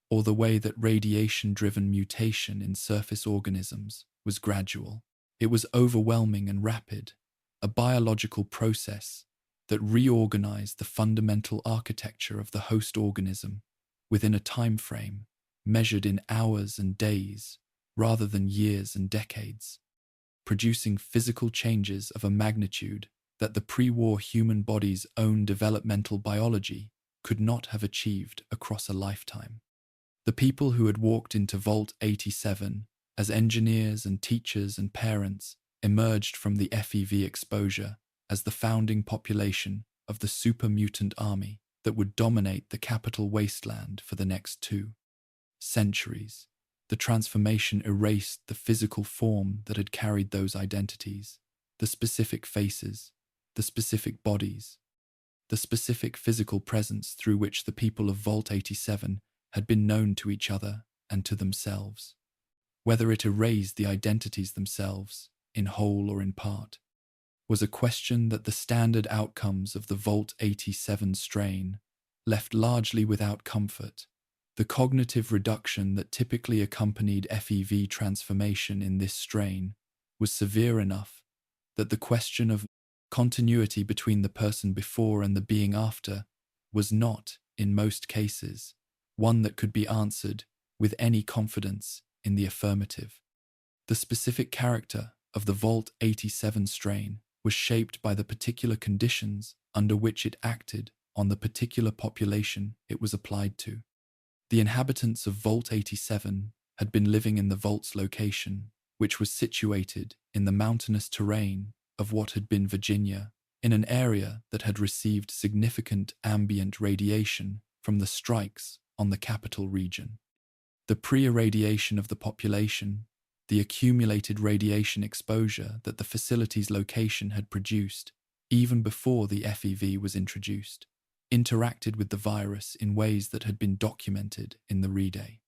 A: or the way that radiation-driven mutation in surface organisms was gradual. It was overwhelming and rapid, a biological process that reorganized the fundamental architecture of the host organism within a time frame measured in hours and days rather than years and decades. producing physical changes of a magnitude that the pre-war human body's own developmental biology could not have achieved across a lifetime. The people who had walked into Vault 87 as engineers and teachers and parents emerged from the FEV exposure as the founding population of the super mutant army that would dominate the capital wasteland for the next 2 centuries. The transformation erased the physical form that had carried those identities, the specific faces, the specific bodies, the specific physical presence through which the people of Vault 87 had been known to each other and to themselves. Whether it erased the identities themselves, in whole or in part, was a question that the standard outcomes of the Vault 87 strain left largely without comfort. The cognitive reduction that typically accompanied FEV transformation in this strain was severe enough that the question of continuity between the person before and the being after was not, in most cases, one that could be answered with any confidence in the affirmative. The specific character of the Vault 87 strain was shaped by the particular conditions under which it acted on the particular population it was applied to. The inhabitants of Vault 87 had been living in the vault's location, which was situated in the mountainous terrain of what had been Virginia, in an area that had received significant ambient radiation from the strikes on the capital region. The pre-irradiation of the population, the accumulated radiation exposure that the facility's location had produced, even before the FEV was introduced, interacted with the virus in ways that had been documented in the REDAY.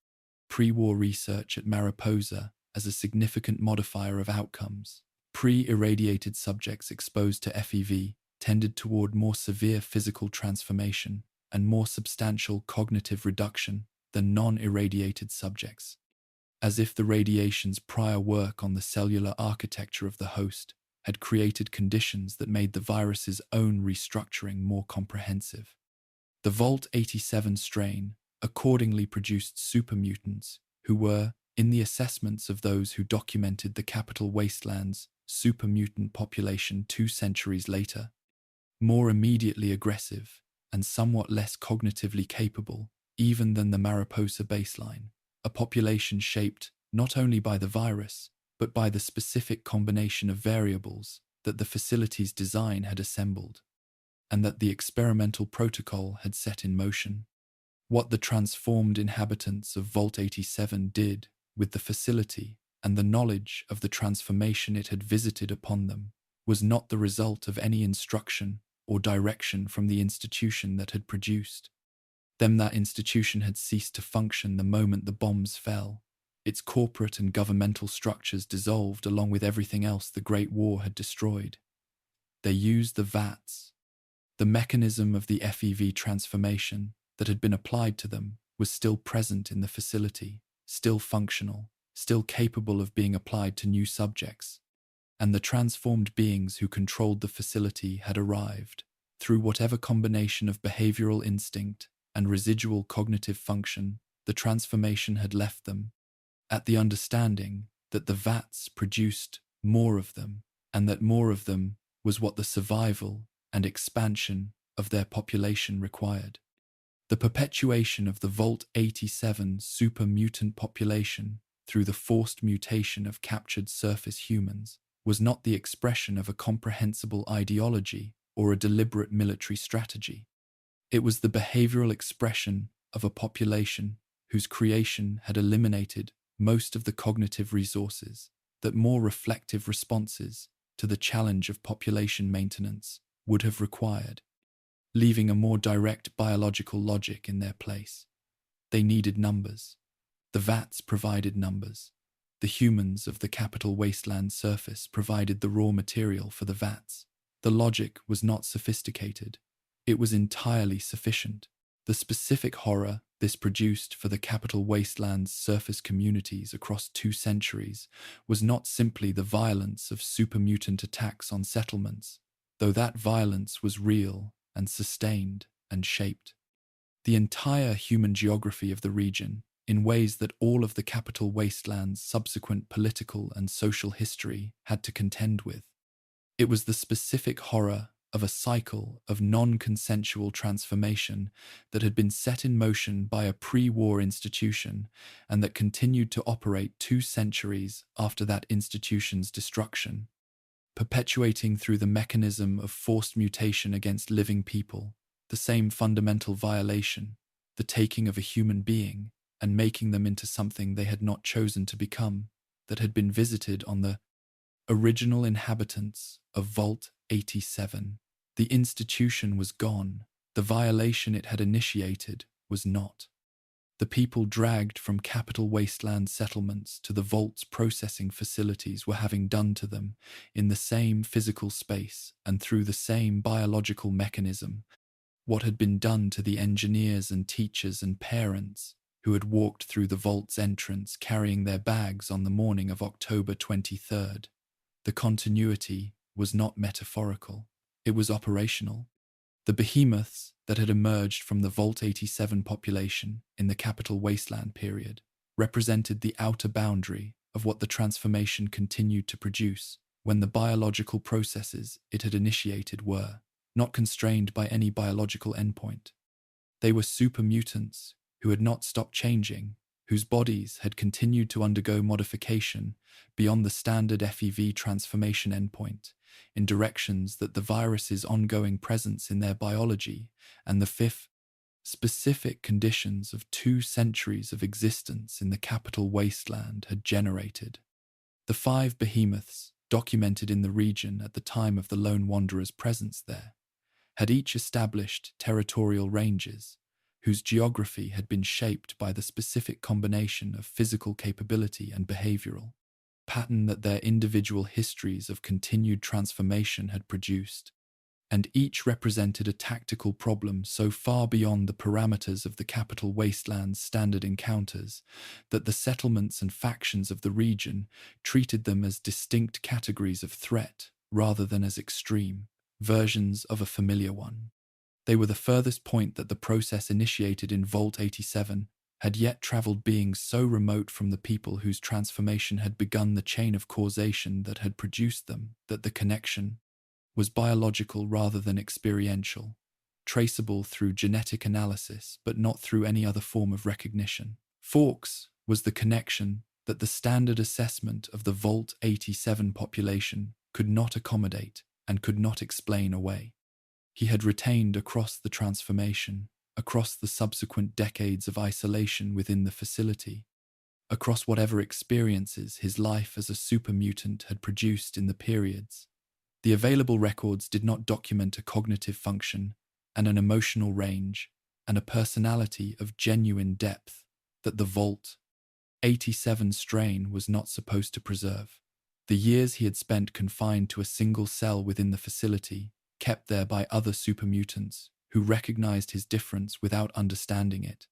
A: Pre-war research at Mariposa as a significant modifier of outcomes. Pre-irradiated subjects exposed to FEV tended toward more severe physical transformation and more substantial cognitive reduction than non-irradiated subjects, as if the radiation's prior work on the cellular architecture of the host had created conditions that made the virus's own restructuring more comprehensive. The Vault 87 strain accordingly produced supermutants who were, in the assessments of those who documented the capital wasteland's supermutant population 2 centuries later, more immediately aggressive and somewhat less cognitively capable even than the Mariposa baseline, a population shaped not only by the virus, but by the specific combination of variables that the facility's design had assembled, and that the experimental protocol had set in motion. What the transformed inhabitants of Vault 87 did with the facility and the knowledge of the transformation it had visited upon them was not the result of any instruction or direction from the institution that had produced them. That institution had ceased to function the moment the bombs fell. Its corporate and governmental structures dissolved along with everything else the Great War had destroyed. They used the VATS. The mechanism of the FEV transformation that had been applied to them was still present in the facility, still functional, still capable of being applied to new subjects. And the transformed beings who controlled the facility had arrived, through whatever combination of behavioral instinct and residual cognitive function the transformation had left them, at the understanding that the VATS produced more of them, and that more of them was what the survival and expansion of their population required. The perpetuation of the Vault 87 super mutant population through the forced mutation of captured surface humans was not the expression of a comprehensible ideology or a deliberate military strategy. It was the behavioral expression of a population whose creation had eliminated most of the cognitive resources that more reflective responses to the challenge of population maintenance would have required, leaving a more direct biological logic in their place. They needed numbers. The VATS provided numbers. The humans of the capital wasteland surface provided the raw material for the VATS. The logic was not sophisticated. It was entirely sufficient. The specific horror this produced for the capital wasteland's surface communities across 2 centuries was not simply the violence of supermutant attacks on settlements, though that violence was real and sustained and shaped. The entire human geography of the region, in ways that all of the capital wasteland's subsequent political and social history had to contend with. It was the specific horror of a cycle of non-consensual transformation that had been set in motion by a pre-war institution and that continued to operate 2 centuries after that institution's destruction, perpetuating through the mechanism of forced mutation against living people, the same fundamental violation, the taking of a human being and making them into something they had not chosen to become, that had been visited on the original inhabitants of Vault 87. The institution was gone. The violation it had initiated was not. The people dragged from capital wasteland settlements to the Vault's processing facilities were having done to them, in the same physical space and through the same biological mechanism, what had been done to the engineers and teachers and parents who had walked through the Vault's entrance carrying their bags on the morning of October 23rd. The continuity was not metaphorical, it was operational. The behemoths that had emerged from the Vault 87 population in the capital wasteland period represented the outer boundary of what the transformation continued to produce when the biological processes it had initiated were not constrained by any biological endpoint. They were super mutants who had not stopped changing, whose bodies had continued to undergo modification beyond the standard FEV transformation endpoint, in directions that the virus's ongoing presence in their biology and the fifth specific conditions of 2 centuries of existence in the capital wasteland had generated. The 5 behemoths documented in the region at the time of the Lone Wanderer's presence there had each established territorial ranges whose geography had been shaped by the specific combination of physical capability and behavioral pattern that their individual histories of continued transformation had produced, and each represented a tactical problem so far beyond the parameters of the capital wasteland's standard encounters that the settlements and factions of the region treated them as distinct categories of threat rather than as extreme versions of a familiar one. They were the furthest point that the process initiated in Vault 87 had yet travelled, being so remote from the people whose transformation had begun the chain of causation that had produced them that the connection was biological rather than experiential, traceable through genetic analysis but not through any other form of recognition. Fawkes was the connection that the standard assessment of the Vault 87 population could not accommodate and could not explain away. He had retained across the transformation, across the subsequent decades of isolation within the facility, across whatever experiences his life as a super mutant had produced in the periods. The available records did not document a cognitive function and an emotional range and a personality of genuine depth that the Vault 87 strain was not supposed to preserve. The years he had spent confined to a single cell within the facility, kept there by other super mutants who recognized his difference without understanding it,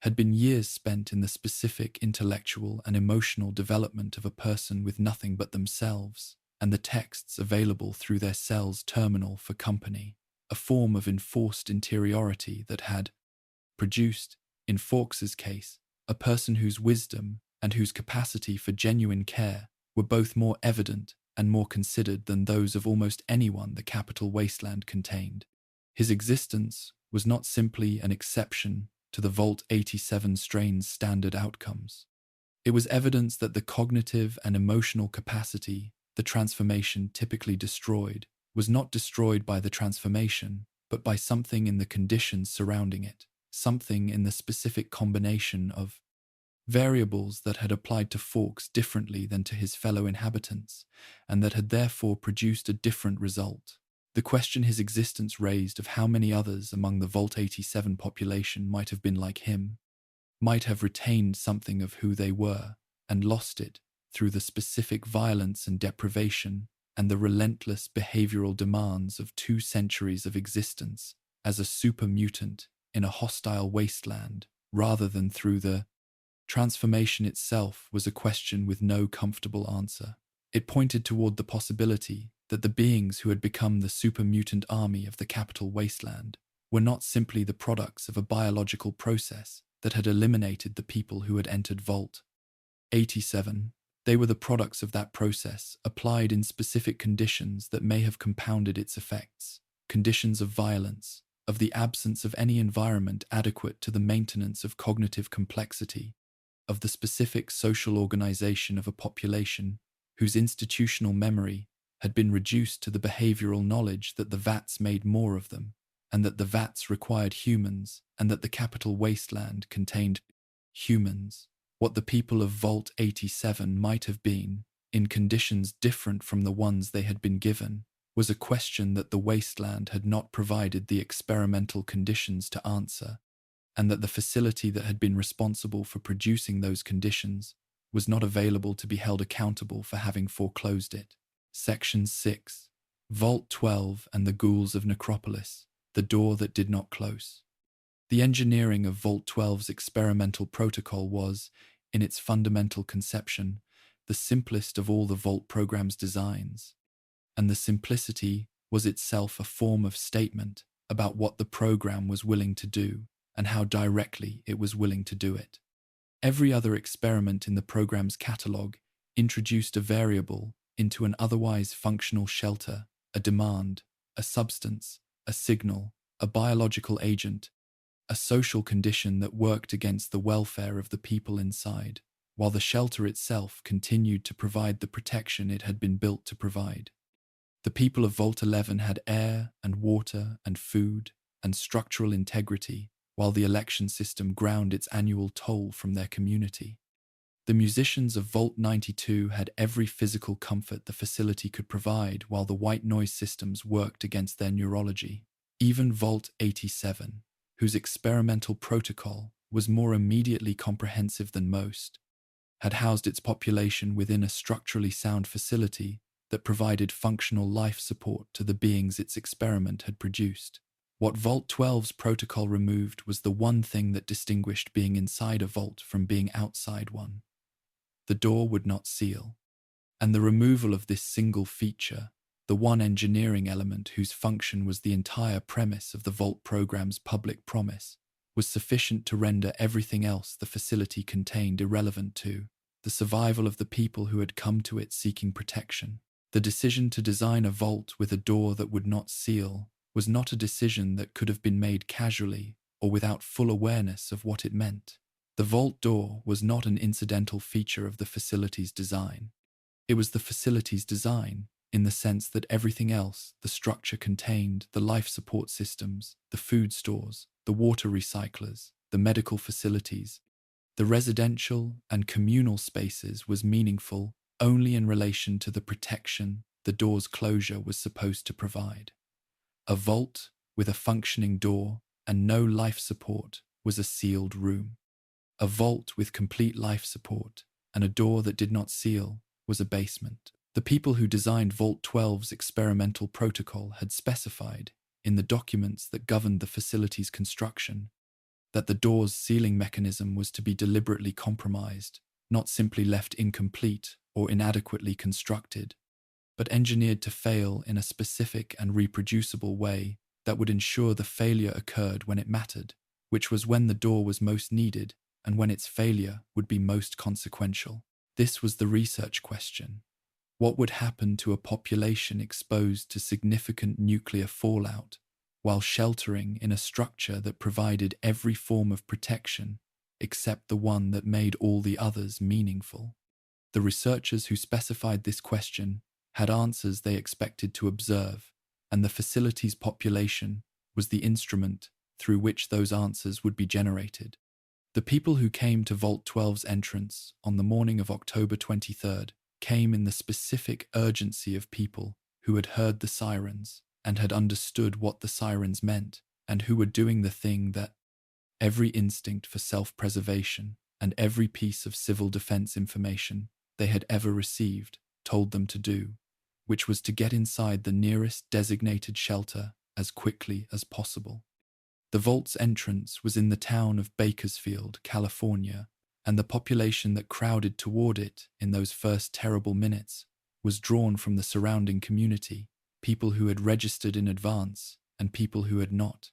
A: had been years spent in the specific intellectual and emotional development of a person with nothing but themselves and the texts available through their cell's terminal for company, a form of enforced interiority that had produced, in Fawkes's case, a person whose wisdom and whose capacity for genuine care were both more evident and more considered than those of almost anyone the capital wasteland contained. His existence was not simply an exception to the Vault 87 strain's standard outcomes. It was evidence that the cognitive and emotional capacity the transformation typically destroyed was not destroyed by the transformation, but by something in the conditions surrounding it, something in the specific combination of variables that had applied to Fawkes differently than to his fellow inhabitants, and that had therefore produced a different result. The question his existence raised of how many others among the Vault 87 population might have been like him, might have retained something of who they were and lost it through the specific violence and deprivation and the relentless behavioral demands of 2 centuries of existence as a super mutant in a hostile wasteland, rather than through the transformation itself, was a question with no comfortable answer. It pointed toward the possibility that the beings who had become the super mutant army of the capital wasteland were not simply the products of a biological process that had eliminated the people who had entered Vault 87. They were the products of that process, applied in specific conditions that may have compounded its effects. Conditions of violence, of the absence of any environment adequate to the maintenance of cognitive complexity, of the specific social organization of a population whose institutional memory had been reduced to the behavioral knowledge that the vats made more of them, and that the vats required humans, and that the capital wasteland contained humans. What the people of Vault 87 might have been, in conditions different from the ones they had been given, was a question that the wasteland had not provided the experimental conditions to answer, and that the facility that had been responsible for producing those conditions was not available to be held accountable for having foreclosed it. Section 6. Vault 12 and the Ghouls of Necropolis, the door that did not close. The engineering of Vault 12's experimental protocol was, in its fundamental conception, the simplest of all the Vault program's designs, and the simplicity was itself a form of statement about what the program was willing to do and how directly it was willing to do it. Every other experiment in the program's catalogue introduced a variable into an otherwise functional shelter, a demand, a substance, a signal, a biological agent, a social condition that worked against the welfare of the people inside, while the shelter itself continued to provide the protection it had been built to provide. The people of Vault 11 had air and water and food and structural integrity, while the election system ground its annual toll from their community. The musicians of Vault 92 had every physical comfort the facility could provide, while the white noise systems worked against their neurology. Even Vault 87, whose experimental protocol was more immediately comprehensive than most, had housed its population within a structurally sound facility that provided functional life support to the beings its experiment had produced. What Vault 12's protocol removed was the one thing that distinguished being inside a vault from being outside one. The door would not seal, and the removal of this single feature, the one engineering element whose function was the entire premise of the Vault program's public promise, was sufficient to render everything else the facility contained irrelevant to the survival of the people who had come to it seeking protection. The decision to design a vault with a door that would not seal was not a decision that could have been made casually or without full awareness of what it meant. The vault door was not an incidental feature of the facility's design. It was the facility's design, in the sense that everything else the structure contained, the life support systems, the food stores, the water recyclers, the medical facilities, the residential and communal spaces, was meaningful only in relation to the protection the door's closure was supposed to provide. A vault with a functioning door and no life support was a sealed room. A vault with complete life support and a door that did not seal was a basement. The people who designed Vault 12's experimental protocol had specified, in the documents that governed the facility's construction, that the door's sealing mechanism was to be deliberately compromised, not simply left incomplete or inadequately constructed, but engineered to fail in a specific and reproducible way that would ensure the failure occurred when it mattered, which was when the door was most needed and when its failure would be most consequential. This was the research question. What would happen to a population exposed to significant nuclear fallout while sheltering in a structure that provided every form of protection except the one that made all the others meaningful? The researchers who specified this question had answers they expected to observe, and the facility's population was the instrument through which those answers would be generated. The people who came to Vault 12's entrance on the morning of October 23rd came in the specific urgency of people who had heard the sirens and had understood what the sirens meant, and who were doing the thing that every instinct for self-preservation and every piece of civil defense information they had ever received told them to do, which was to get inside the nearest designated shelter as quickly as possible. The vault's entrance was in the town of Bakersfield, California, and the population that crowded toward it in those first terrible minutes was drawn from the surrounding community, people who had registered in advance and people who had not,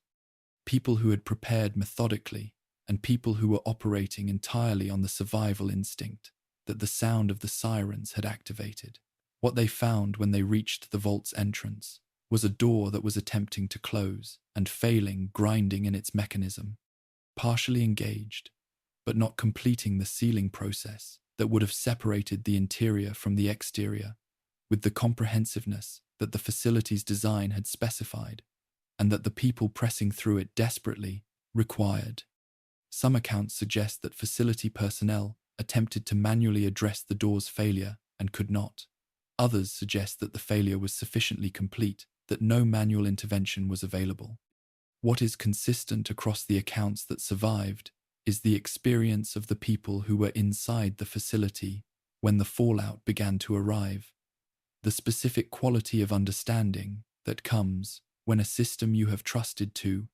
A: people who had prepared methodically and people who were operating entirely on the survival instinct that the sound of the sirens had activated. What they found when they reached the vault's entrance was a door that was attempting to close and failing, grinding in its mechanism, partially engaged, but not completing the sealing process that would have separated the interior from the exterior with the comprehensiveness that the facility's design had specified and that the people pressing through it desperately required. Some accounts suggest that facility personnel attempted to manually address the door's failure and could not. Others suggest that the failure was sufficiently complete that no manual intervention was available. What is consistent across the accounts that survived is the experience of the people who were inside the facility when the fallout began to arrive. The specific quality of understanding that comes when a system you have trusted to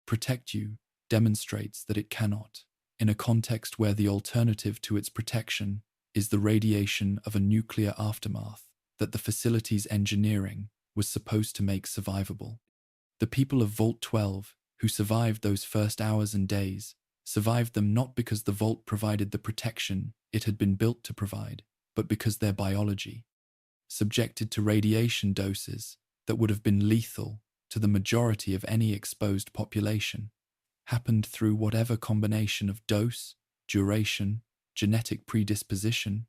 A: protect you demonstrates that it cannot, in a context where the alternative to its protection is the radiation of a nuclear aftermath that the facility's engineering was supposed to make survivable. The people of Vault 12 who survived those first hours and days survived them not because the vault provided the protection it had been built to provide, but because their biology, subjected to radiation doses that would have been lethal to the majority of any exposed population, happened through whatever combination of dose, duration, genetic predisposition,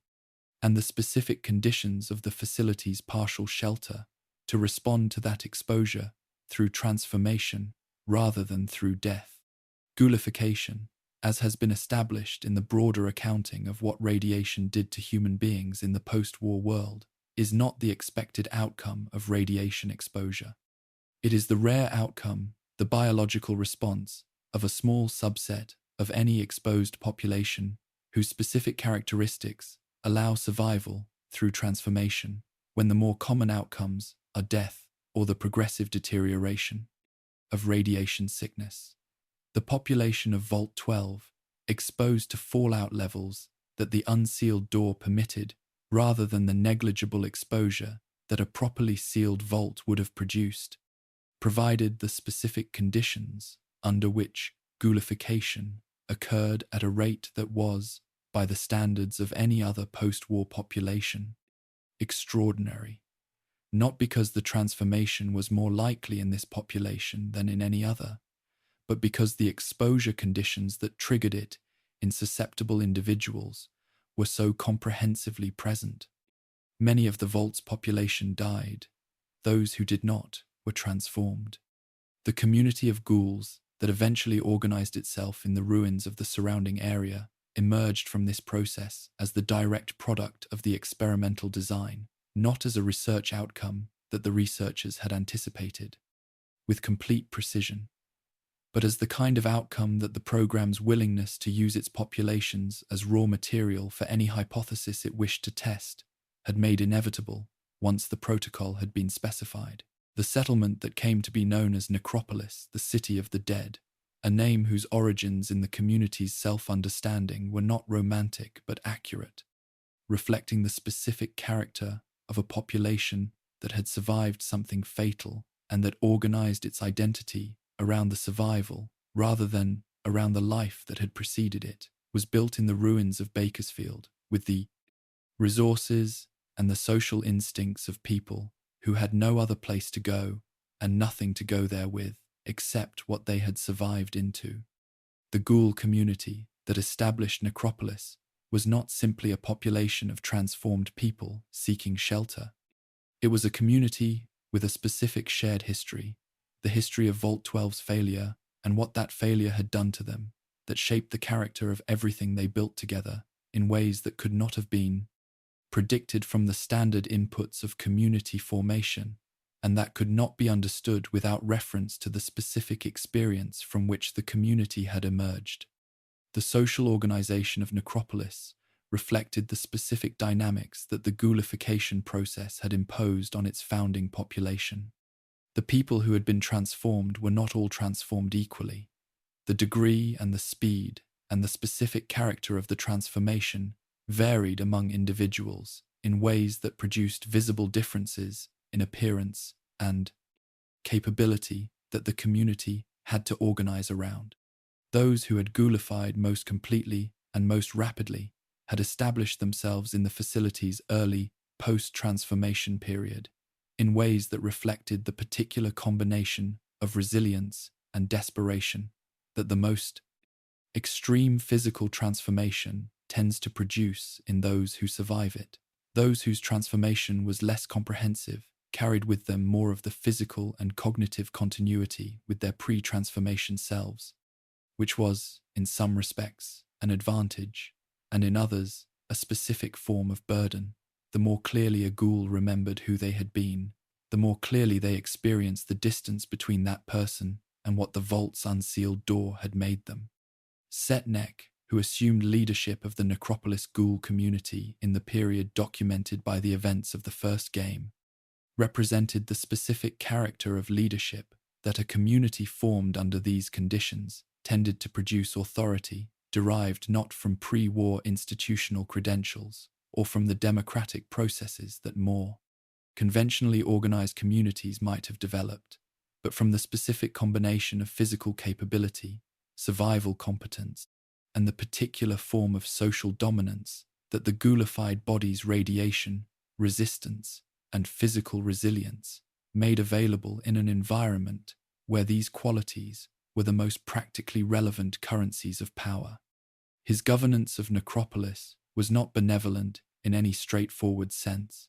A: and the specific conditions of the facility's partial shelter to respond to that exposure through transformation rather than through death. Ghoulification, as has been established in the broader accounting of what radiation did to human beings in the post-war world, is not the expected outcome of radiation exposure. It is the rare outcome, the biological response, of a small subset of any exposed population whose specific characteristics allow survival through transformation, when the more common outcomes are death or the progressive deterioration of radiation sickness. The population of Vault 12, exposed to fallout levels that the unsealed door permitted, rather than the negligible exposure that a properly sealed vault would have produced, provided the specific conditions under which ghoulification occurred at a rate that was, by the standards of any other post-war population, extraordinary. Not because the transformation was more likely in this population than in any other, but because the exposure conditions that triggered it in susceptible individuals were so comprehensively present. Many of the vault's population died. Those who did not were transformed. The community of ghouls that eventually organized itself in the ruins of the surrounding area emerged from this process as the direct product of the experimental design, not as a research outcome that the researchers had anticipated with complete precision, but as the kind of outcome that the program's willingness to use its populations as raw material for any hypothesis it wished to test had made inevitable once the protocol had been specified. The settlement that came to be known as Necropolis, the City of the Dead, a name whose origins in the community's self-understanding were not romantic but accurate, reflecting the specific character of a population that had survived something fatal and that organized its identity around the survival rather than around the life that had preceded it, was built in the ruins of Bakersfield with the resources and the social instincts of people who had no other place to go and nothing to go there with except what they had survived into. The ghoul community that established Necropolis was not simply a population of transformed people seeking shelter. It was a community with a specific shared history, the history of Vault 12's failure and what that failure had done to them, that shaped the character of everything they built together in ways that could not have been predicted from the standard inputs of community formation, and that could not be understood without reference to the specific experience from which the community had emerged. The social organization of Necropolis reflected the specific dynamics that the ghoulification process had imposed on its founding population. The people who had been transformed were not all transformed equally. The degree and the speed and the specific character of the transformation varied among individuals in ways that produced visible differences in appearance and capability that the community had to organize around. Those who had ghoulified most completely and most rapidly had established themselves in the facility's early post-transformation period in ways that reflected the particular combination of resilience and desperation that the most extreme physical transformation tends to produce in those who survive it. Those whose transformation was less comprehensive carried with them more of the physical and cognitive continuity with their pre-transformation selves, which was, in some respects, an advantage, and in others, a specific form of burden. The more clearly a ghoul remembered who they had been, the more clearly they experienced the distance between that person and what the vault's unsealed door had made them. Setnek, who assumed leadership of the necropolis ghoul community in the period documented by the events of the first game, represented the specific character of leadership that a community formed under these conditions tended to produce authority derived not from pre-war institutional credentials or from the democratic processes that more conventionally organized communities might have developed, but from the specific combination of physical capability, survival competence, and the particular form of social dominance that the ghoulified body's radiation, resistance, and physical resilience made available in an environment where these qualities were the most practically relevant currencies of power. His governance of Necropolis was not benevolent in any straightforward sense,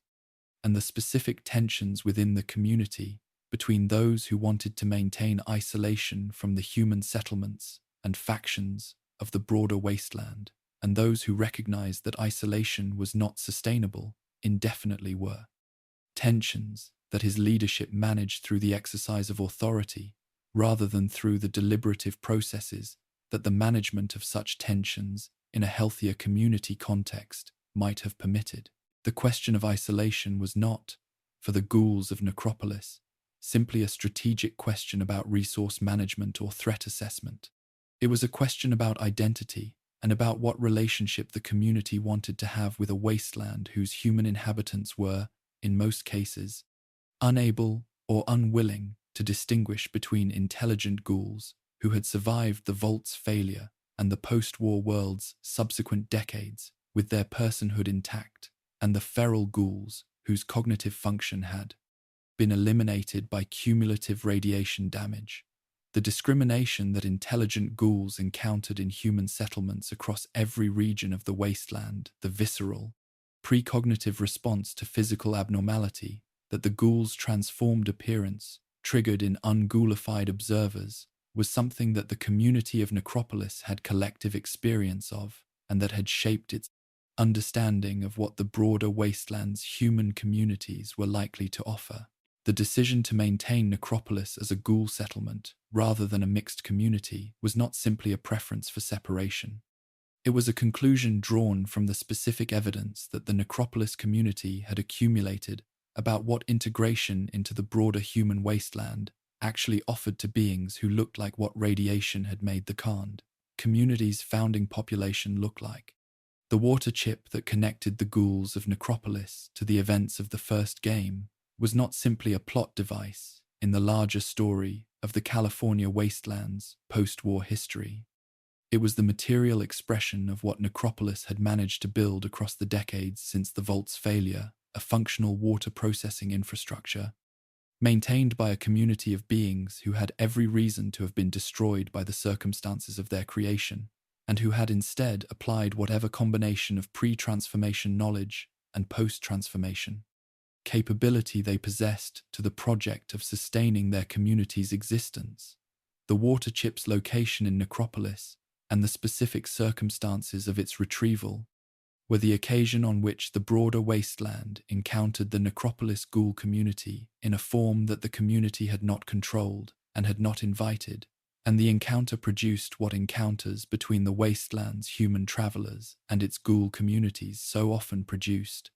A: and the specific tensions within the community between those who wanted to maintain isolation from the human settlements and factions of the broader wasteland, and those who recognized that isolation was not sustainable indefinitely were tensions that his leadership managed through the exercise of authority rather than through the deliberative processes that the management of such tensions in a healthier community context might have permitted. The question of isolation was not, for the ghouls of Necropolis, simply a strategic question about resource management or threat assessment. It was a question about identity and about what relationship the community wanted to have with a wasteland whose human inhabitants were, in most cases, unable or unwilling to distinguish between intelligent ghouls who had survived the vault's failure and the post-war world's subsequent decades with their personhood intact, and the feral ghouls whose cognitive function had been eliminated by cumulative radiation damage. The discrimination that intelligent ghouls encountered in human settlements across every region of the wasteland, the visceral, precognitive response to physical abnormality that the ghouls' transformed appearance triggered in unghoulified observers, was something that the community of Necropolis had collective experience of, and that had shaped its understanding of what the broader wasteland's human communities were likely to offer. The decision to maintain Necropolis as a ghoul settlement rather than a mixed community was not simply a preference for separation. It was a conclusion drawn from the specific evidence that the Necropolis community had accumulated about what integration into the broader human wasteland actually offered to beings who looked like what radiation had made the Khand community's founding population look like. The water chip that connected the ghouls of Necropolis to the events of the first game was not simply a plot device in the larger story of the California wasteland's post-war history. It was the material expression of what Necropolis had managed to build across the decades since the vault's failure, a functional water processing infrastructure, maintained by a community of beings who had every reason to have been destroyed by the circumstances of their creation, and who had instead applied whatever combination of pre-transformation knowledge and post-transformation capability they possessed to the project of sustaining their community's existence. The water chip's location in Necropolis and the specific circumstances of its retrieval were the occasion on which the broader wasteland encountered the Necropolis ghoul community in a form that the community had not controlled and had not invited, and the encounter produced what encounters between the wasteland's human travelers and its ghoul communities so often produced,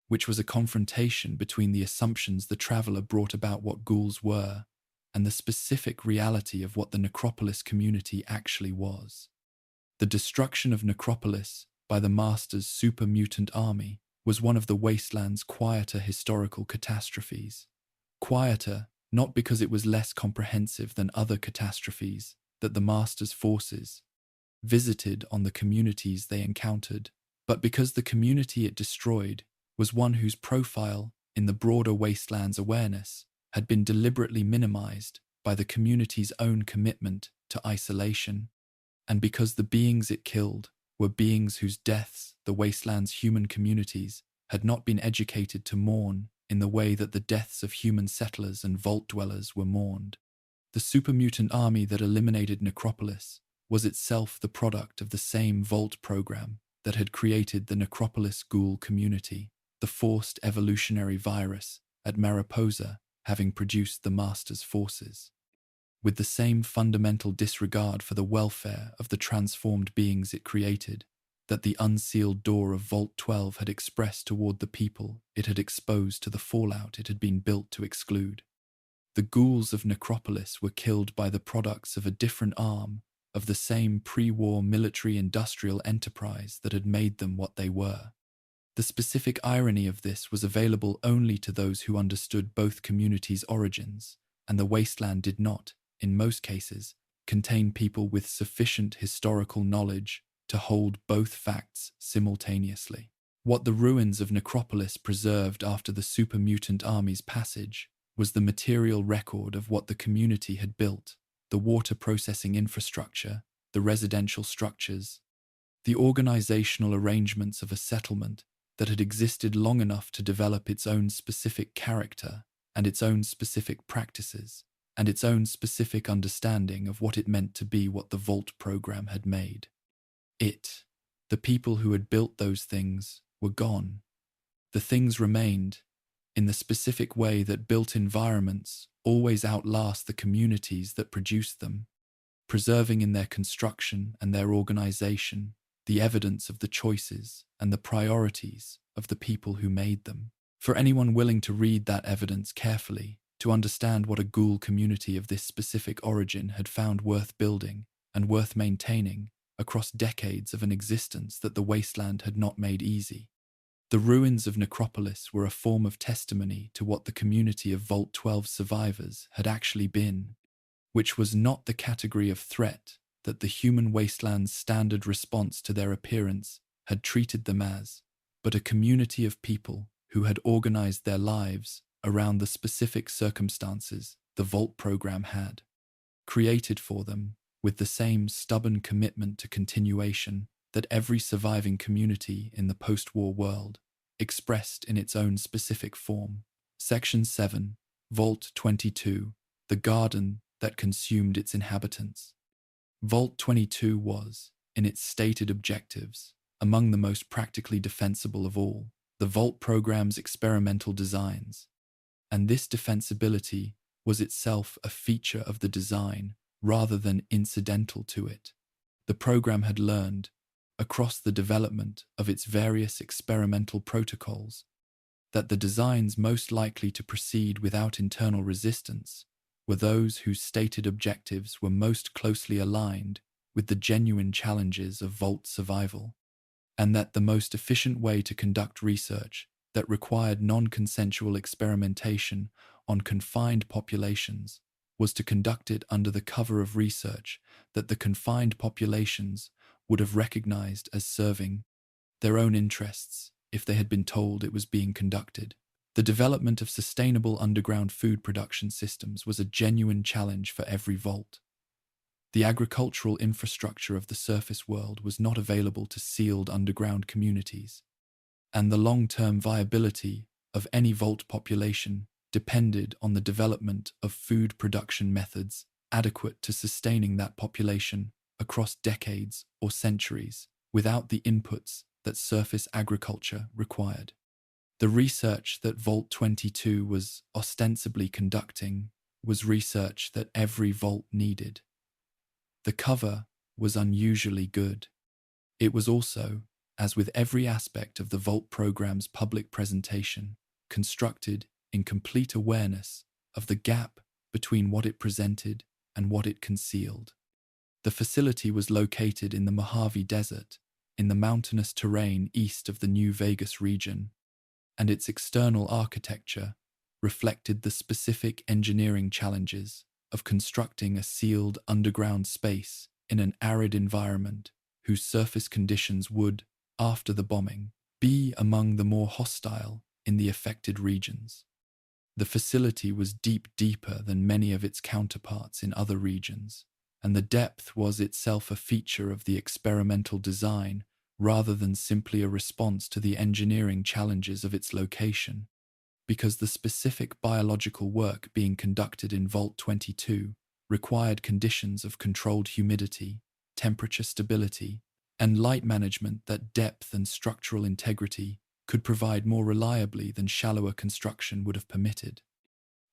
A: which was a confrontation between the assumptions the traveler brought about what ghouls were and the specific reality of what the Necropolis community actually was. The destruction of Necropolis by the Master's super mutant army was one of the wasteland's quieter historical catastrophes. Quieter, not because it was less comprehensive than other catastrophes, that the Master's forces visited on the communities they encountered, but because the community it destroyed was one whose profile in the broader wasteland's awareness had been deliberately minimized by the community's own commitment to isolation, and because the beings it killed were beings whose deaths the wasteland's human communities had not been educated to mourn in the way that the deaths of human settlers and vault dwellers were mourned. The supermutant army that eliminated Necropolis was itself the product of the same vault program that had created the Necropolis ghoul community, the forced evolutionary virus at Mariposa having produced the Master's forces. With the same fundamental disregard for the welfare of the transformed beings it created that the unsealed door of Vault 12 had expressed toward the people it had exposed to the fallout it had been built to exclude. The ghouls of Necropolis were killed by the products of a different arm of the same pre-war military-industrial enterprise that had made them what they were. The specific irony of this was available only to those who understood both communities' origins, and the wasteland did not, in most cases, contain people with sufficient historical knowledge to hold both facts simultaneously. What the ruins of Necropolis preserved after the supermutant army's passage was the material record of what the community had built, the water processing infrastructure, the residential structures, the organizational arrangements of a settlement that had existed long enough to develop its own specific character and its own specific practices, and its own specific understanding of what it meant to be what the Vault program had made. The people who had built those things, were gone. The things remained, in the specific way that built environments always outlast the communities that produced them, preserving in their construction and their organization the evidence of the choices and the priorities of the people who made them. For anyone willing to read that evidence carefully, to understand what a ghoul community of this specific origin had found worth building and worth maintaining across decades of an existence that the wasteland had not made easy. The ruins of Necropolis were a form of testimony to what the community of Vault 12 survivors had actually been, which was not the category of threat that the human wasteland's standard response to their appearance had treated them as, but a community of people who had organized their lives around the specific circumstances the Vault program had created for them, with the same stubborn commitment to continuation that every surviving community in the post-war world expressed in its own specific form. Section 7, Vault 22, the garden that consumed its inhabitants. Vault 22 was, in its stated objectives, among the most practically defensible of all the Vault program's experimental designs, and this defensibility was itself a feature of the design rather than incidental to it. The program had learned, across the development of its various experimental protocols, that the designs most likely to proceed without internal resistance were those whose stated objectives were most closely aligned with the genuine challenges of Vault survival, and that the most efficient way to conduct research that required non-consensual experimentation on confined populations was to conduct it under the cover of research that the confined populations would have recognized as serving their own interests if they had been told it was being conducted. The development of sustainable underground food production systems was a genuine challenge for every Vault. The agricultural infrastructure of the surface world was not available to sealed underground communities, and the long-term viability of any Vault population depended on the development of food production methods adequate to sustaining that population across decades or centuries without the inputs that surface agriculture required. The research that Vault 22 was ostensibly conducting was research that every Vault needed. The cover was unusually good. It was also, as with every aspect of the Vault program's public presentation, constructed in complete awareness of the gap between what it presented and what it concealed. The facility was located in the Mojave Desert, in the mountainous terrain east of the New Vegas region, and its external architecture reflected the specific engineering challenges of constructing a sealed underground space in an arid environment whose surface conditions would, after the bombing, be among the more hostile in the affected regions. The facility was deeper than many of its counterparts in other regions, and the depth was itself a feature of the experimental design rather than simply a response to the engineering challenges of its location, because the specific biological work being conducted in Vault 22 required conditions of controlled humidity, temperature stability, and light management that depth and structural integrity could provide more reliably than shallower construction would have permitted.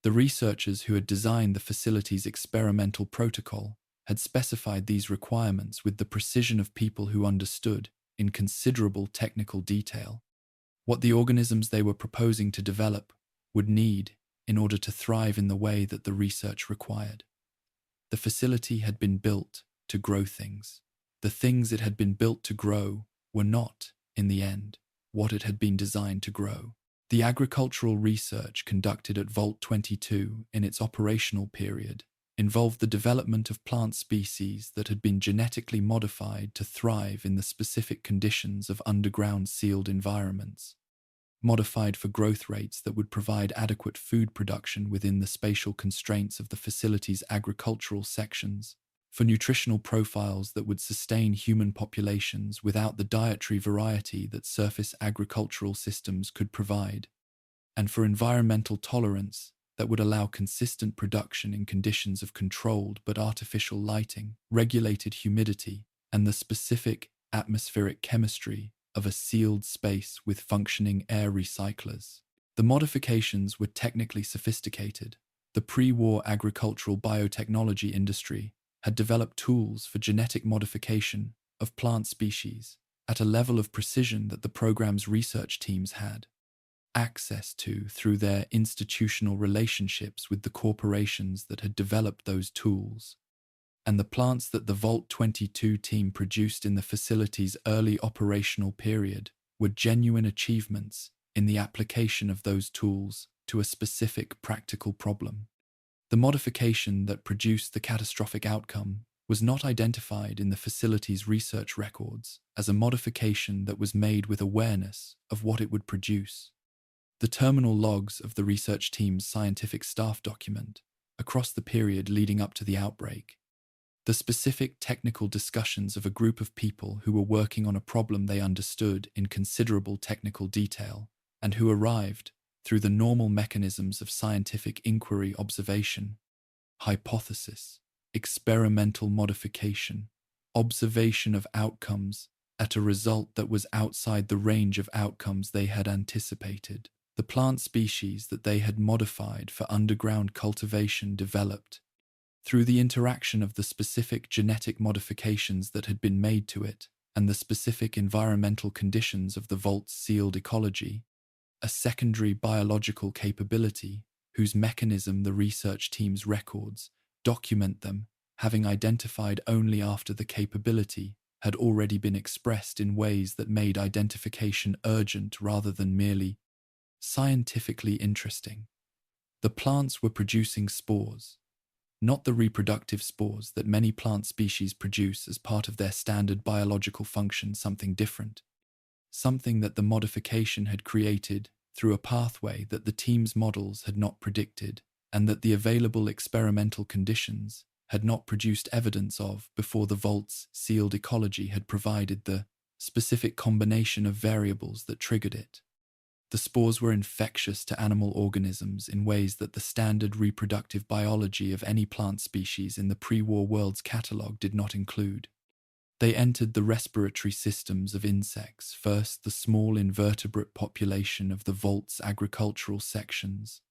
A: The researchers who had designed the facility's experimental protocol had specified these requirements with the precision of people who understood, in considerable technical detail, what the organisms they were proposing to develop would need in order to thrive in the way that the research required. The facility had been built to grow things. The things it had been built to grow were not, in the end, what it had been designed to grow. The agricultural research conducted at Vault 22 in its operational period involved the development of plant species that had been genetically modified to thrive in the specific conditions of underground sealed environments, modified for growth rates that would provide adequate food production within the spatial constraints of the facility's agricultural sections, for nutritional profiles that would sustain human populations without the dietary variety that surface agricultural systems could provide, and for environmental tolerance that would allow consistent production in conditions of controlled but artificial lighting, regulated humidity, and the specific atmospheric chemistry of a sealed space with functioning air recyclers. The modifications were technically sophisticated. The pre-war agricultural biotechnology industry had developed tools for genetic modification of plant species at a level of precision that the program's research teams had access to through their institutional relationships with the corporations that had developed those tools. And the plants that the Vault 22 team produced in the facility's early operational period were genuine achievements in the application of those tools to a specific practical problem. The modification that produced the catastrophic outcome was not identified in the facility's research records as a modification that was made with awareness of what it would produce. The terminal logs of the research team's scientific staff document, across the period leading up to the outbreak, the specific technical discussions of a group of people who were working on a problem they understood in considerable technical detail and who arrived, through the normal mechanisms of scientific inquiry, observation, hypothesis, experimental modification, observation of outcomes, at a result that was outside the range of outcomes they had anticipated. The plant species that they had modified for underground cultivation developed, through the interaction of the specific genetic modifications that had been made to it and the specific environmental conditions of the vault's sealed ecology, a secondary biological capability whose mechanism the research team's records document them, having identified only after the capability had already been expressed in ways that made identification urgent rather than merely scientifically interesting. The plants were producing spores, not the reproductive spores that many plant species produce as part of their standard biological function, something different, something that the modification had created through a pathway that the team's models had not predicted and that the available experimental conditions had not produced evidence of before the vault's sealed ecology had provided the specific combination of variables that triggered it. The spores were infectious to animal organisms in ways that the standard reproductive biology of any plant species in the pre-war world's catalogue did not include. They entered the respiratory systems of insects, first the small invertebrate population of the vault's agricultural sections,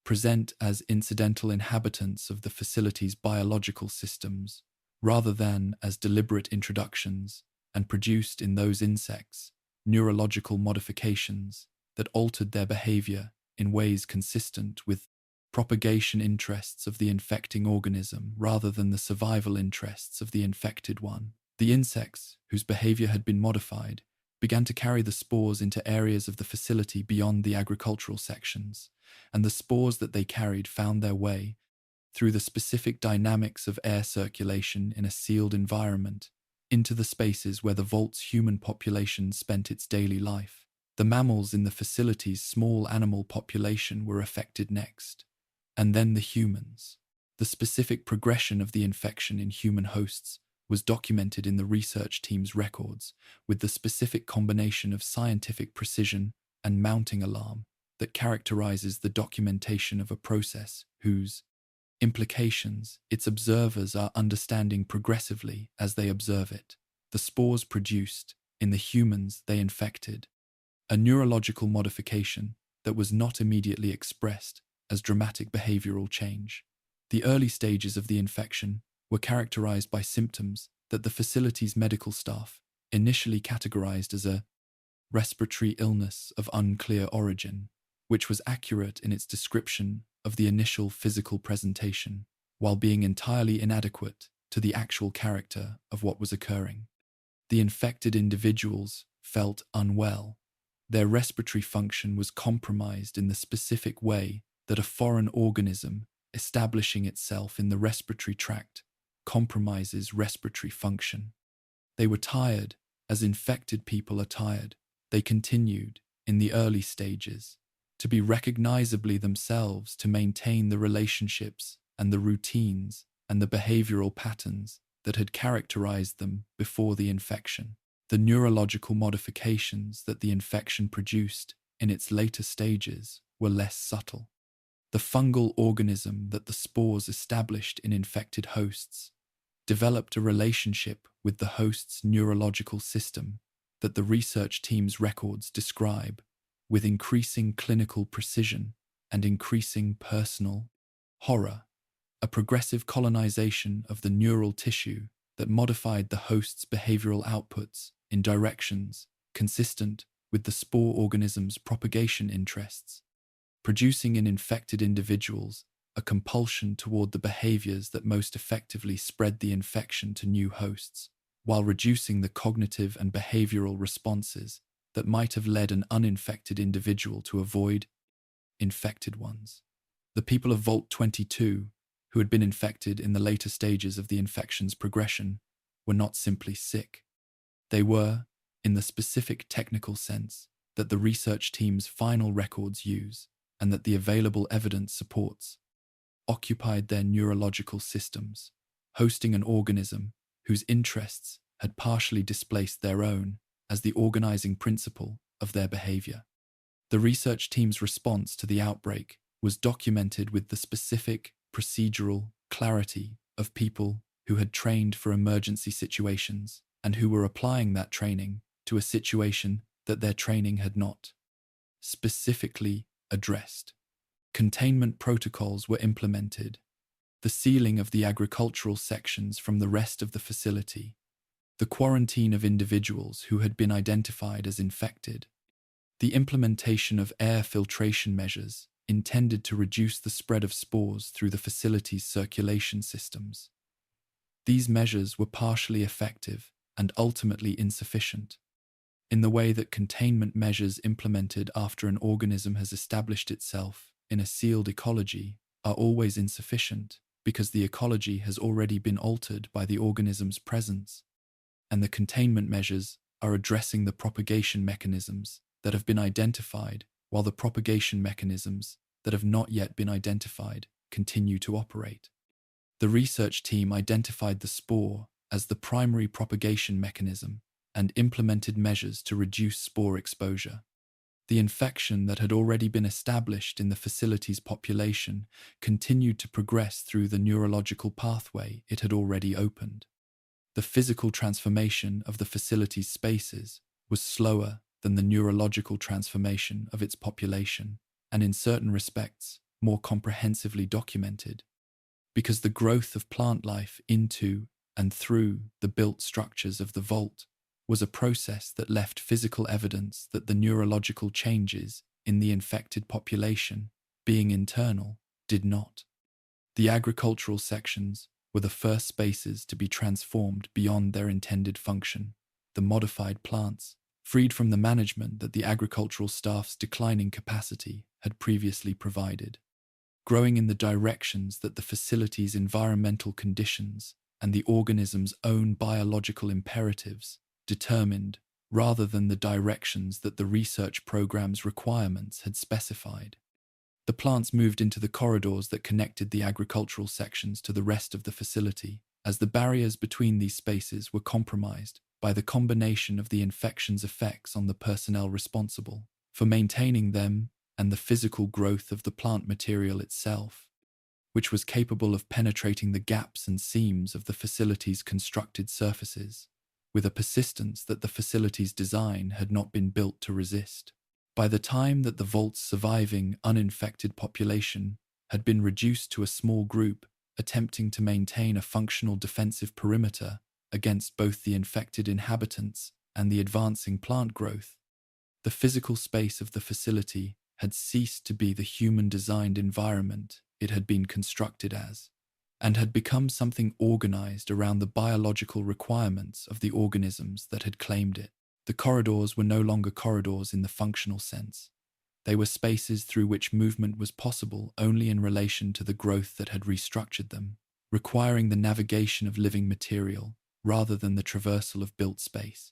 A: present as incidental inhabitants of the facility's biological systems, rather than as deliberate introductions, and produced in those insects neurological modifications that altered their behavior in ways consistent with propagation interests of the infecting organism rather than the survival interests of the infected one. The insects, whose behavior had been modified, began to carry the spores into areas of the facility beyond the agricultural sections, and the spores that they carried found their way through the specific dynamics of air circulation in a sealed environment into the spaces where the vault's human population spent its daily life. The mammals in the facility's small animal population were affected next, and then the humans. The specific progression of the infection in human hosts was documented in the research team's records with the specific combination of scientific precision and mounting alarm that characterizes the documentation of a process whose implications its observers are understanding progressively as they observe it. The spores produced in the humans they infected, a neurological modification that was not immediately expressed as dramatic behavioral change. The early stages of the infection were characterized by symptoms that the facility's medical staff initially categorized as a respiratory illness of unclear origin, which was accurate in its description of the initial physical presentation, while being entirely inadequate to the actual character of what was occurring. The infected individuals felt unwell. Their respiratory function was compromised in the specific way that a foreign organism establishing itself in the respiratory tract compromises respiratory function. They were tired, as infected people are tired. They continued, in the early stages, to be recognizably themselves, to maintain the relationships and the routines and the behavioral patterns that had characterized them before the infection. The neurological modifications that the infection produced in its later stages were less subtle. The fungal organism that the spores established in infected hosts developed a relationship with the host's neurological system that the research team's records describe with increasing clinical precision and increasing personal horror, a progressive colonization of the neural tissue that modified the host's behavioral outputs in directions consistent with the spore organism's propagation interests, producing in infected individuals a compulsion toward the behaviors that most effectively spread the infection to new hosts, while reducing the cognitive and behavioral responses that might have led an uninfected individual to avoid infected ones. The people of Vault 22, who had been infected in the later stages of the infection's progression, were not simply sick. They were, in the specific technical sense that the research team's final records use and that the available evidence supports, occupied their neurological systems, hosting an organism whose interests had partially displaced their own as the organizing principle of their behavior. The research team's response to the outbreak was documented with the specific procedural clarity of people who had trained for emergency situations and who were applying that training to a situation that their training had not specifically addressed. Containment protocols were implemented, the sealing of the agricultural sections from the rest of the facility, the quarantine of individuals who had been identified as infected, the implementation of air filtration measures intended to reduce the spread of spores through the facility's circulation systems. These measures were partially effective and ultimately insufficient, in the way that containment measures implemented after an organism has established itself in a sealed ecology are always insufficient because the ecology has already been altered by the organism's presence, and the containment measures are addressing the propagation mechanisms that have been identified, while the propagation mechanisms that have not yet been identified continue to operate. The research team identified the spore as the primary propagation mechanism and implemented measures to reduce spore exposure. The infection that had already been established in the facility's population continued to progress through the neurological pathway it had already opened. The physical transformation of the facility's spaces was slower than the neurological transformation of its population, and in certain respects more comprehensively documented, because the growth of plant life into and through the built structures of the vault was a process that left physical evidence that the neurological changes in the infected population, being internal, did not. The agricultural sections were the first spaces to be transformed beyond their intended function. The modified plants, freed from the management that the agricultural staff's declining capacity had previously provided, growing in the directions that the facility's environmental conditions and the organism's own biological imperatives determined, rather than the directions that the research program's requirements had specified. The plants moved into the corridors that connected the agricultural sections to the rest of the facility, as the barriers between these spaces were compromised by the combination of the infection's effects on the personnel responsible for maintaining them and the physical growth of the plant material itself, which was capable of penetrating the gaps and seams of the facility's constructed surfaces, with a persistence that the facility's design had not been built to resist. By the time that the vault's surviving, uninfected population had been reduced to a small group attempting to maintain a functional defensive perimeter against both the infected inhabitants and the advancing plant growth, the physical space of the facility had ceased to be the human-designed environment it had been constructed as, and had become something organized around the biological requirements of the organisms that had claimed it. The corridors were no longer corridors in the functional sense. They were spaces through which movement was possible only in relation to the growth that had restructured them, requiring the navigation of living material rather than the traversal of built space.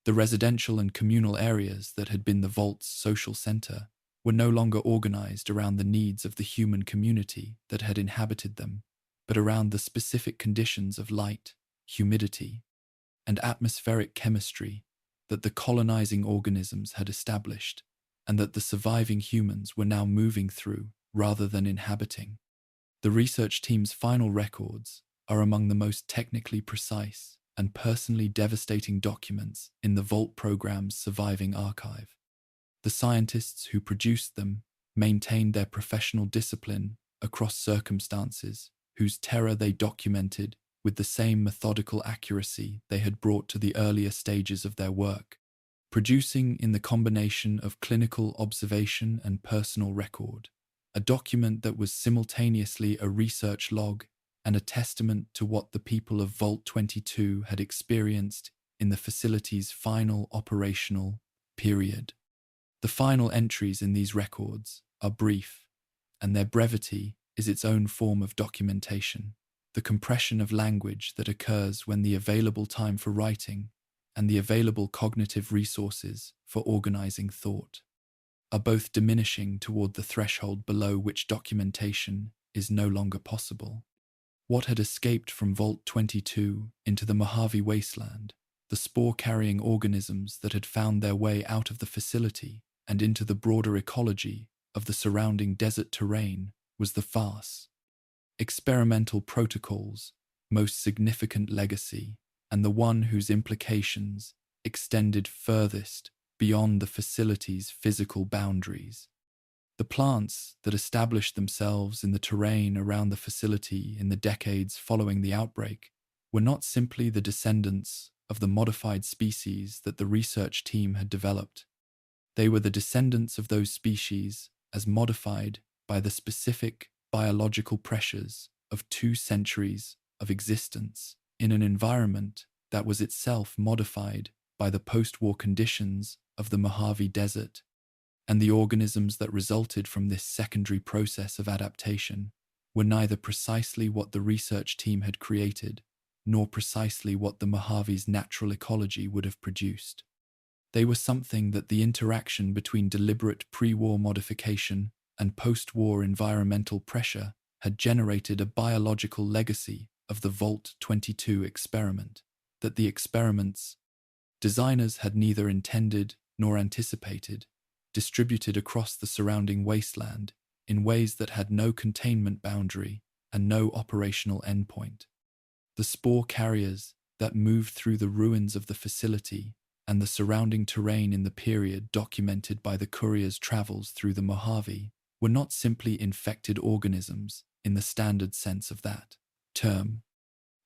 A: The residential and communal areas that had been the vault's social center were no longer organized around the needs of the human community that had inhabited them, but around the specific conditions of light, humidity, and atmospheric chemistry that the colonizing organisms had established, and that the surviving humans were now moving through rather than inhabiting. The research team's final records are among the most technically precise and personally devastating documents in the Vault program's surviving archive. The scientists who produced them maintained their professional discipline across circumstances whose terror they documented with the same methodical accuracy they had brought to the earlier stages of their work, producing in the combination of clinical observation and personal record, a document that was simultaneously a research log and a testament to what the people of Vault 22 had experienced in the facility's final operational period. The final entries in these records are brief, and their brevity is its own form of documentation, the compression of language that occurs when the available time for writing and the available cognitive resources for organizing thought are both diminishing toward the threshold below which documentation is no longer possible. What had escaped from Vault 22 into the Mojave wasteland, the spore-carrying organisms that had found their way out of the facility and into the broader ecology of the surrounding desert terrain, was the farce. Experimental protocol's most significant legacy, and the one whose implications extended furthest beyond the facility's physical boundaries. The plants that established themselves in the terrain around the facility in the decades following the outbreak were not simply the descendants of the modified species that the research team had developed. They were the descendants of those species as modified by the specific biological pressures of 2 centuries of existence in an environment that was itself modified by the post-war conditions of the Mojave Desert, and the organisms that resulted from this secondary process of adaptation were neither precisely what the research team had created, nor precisely what the Mojave's natural ecology would have produced. They were something that the interaction between deliberate pre-war modification and post-war environmental pressure had generated a biological legacy of the Vault 22 experiment, that the experiment's designers had neither intended nor anticipated, distributed across the surrounding wasteland in ways that had no containment boundary and no operational endpoint. The spore carriers that moved through the ruins of the facility and the surrounding terrain in the period documented by the courier's travels through the Mojave were not simply infected organisms in the standard sense of that term.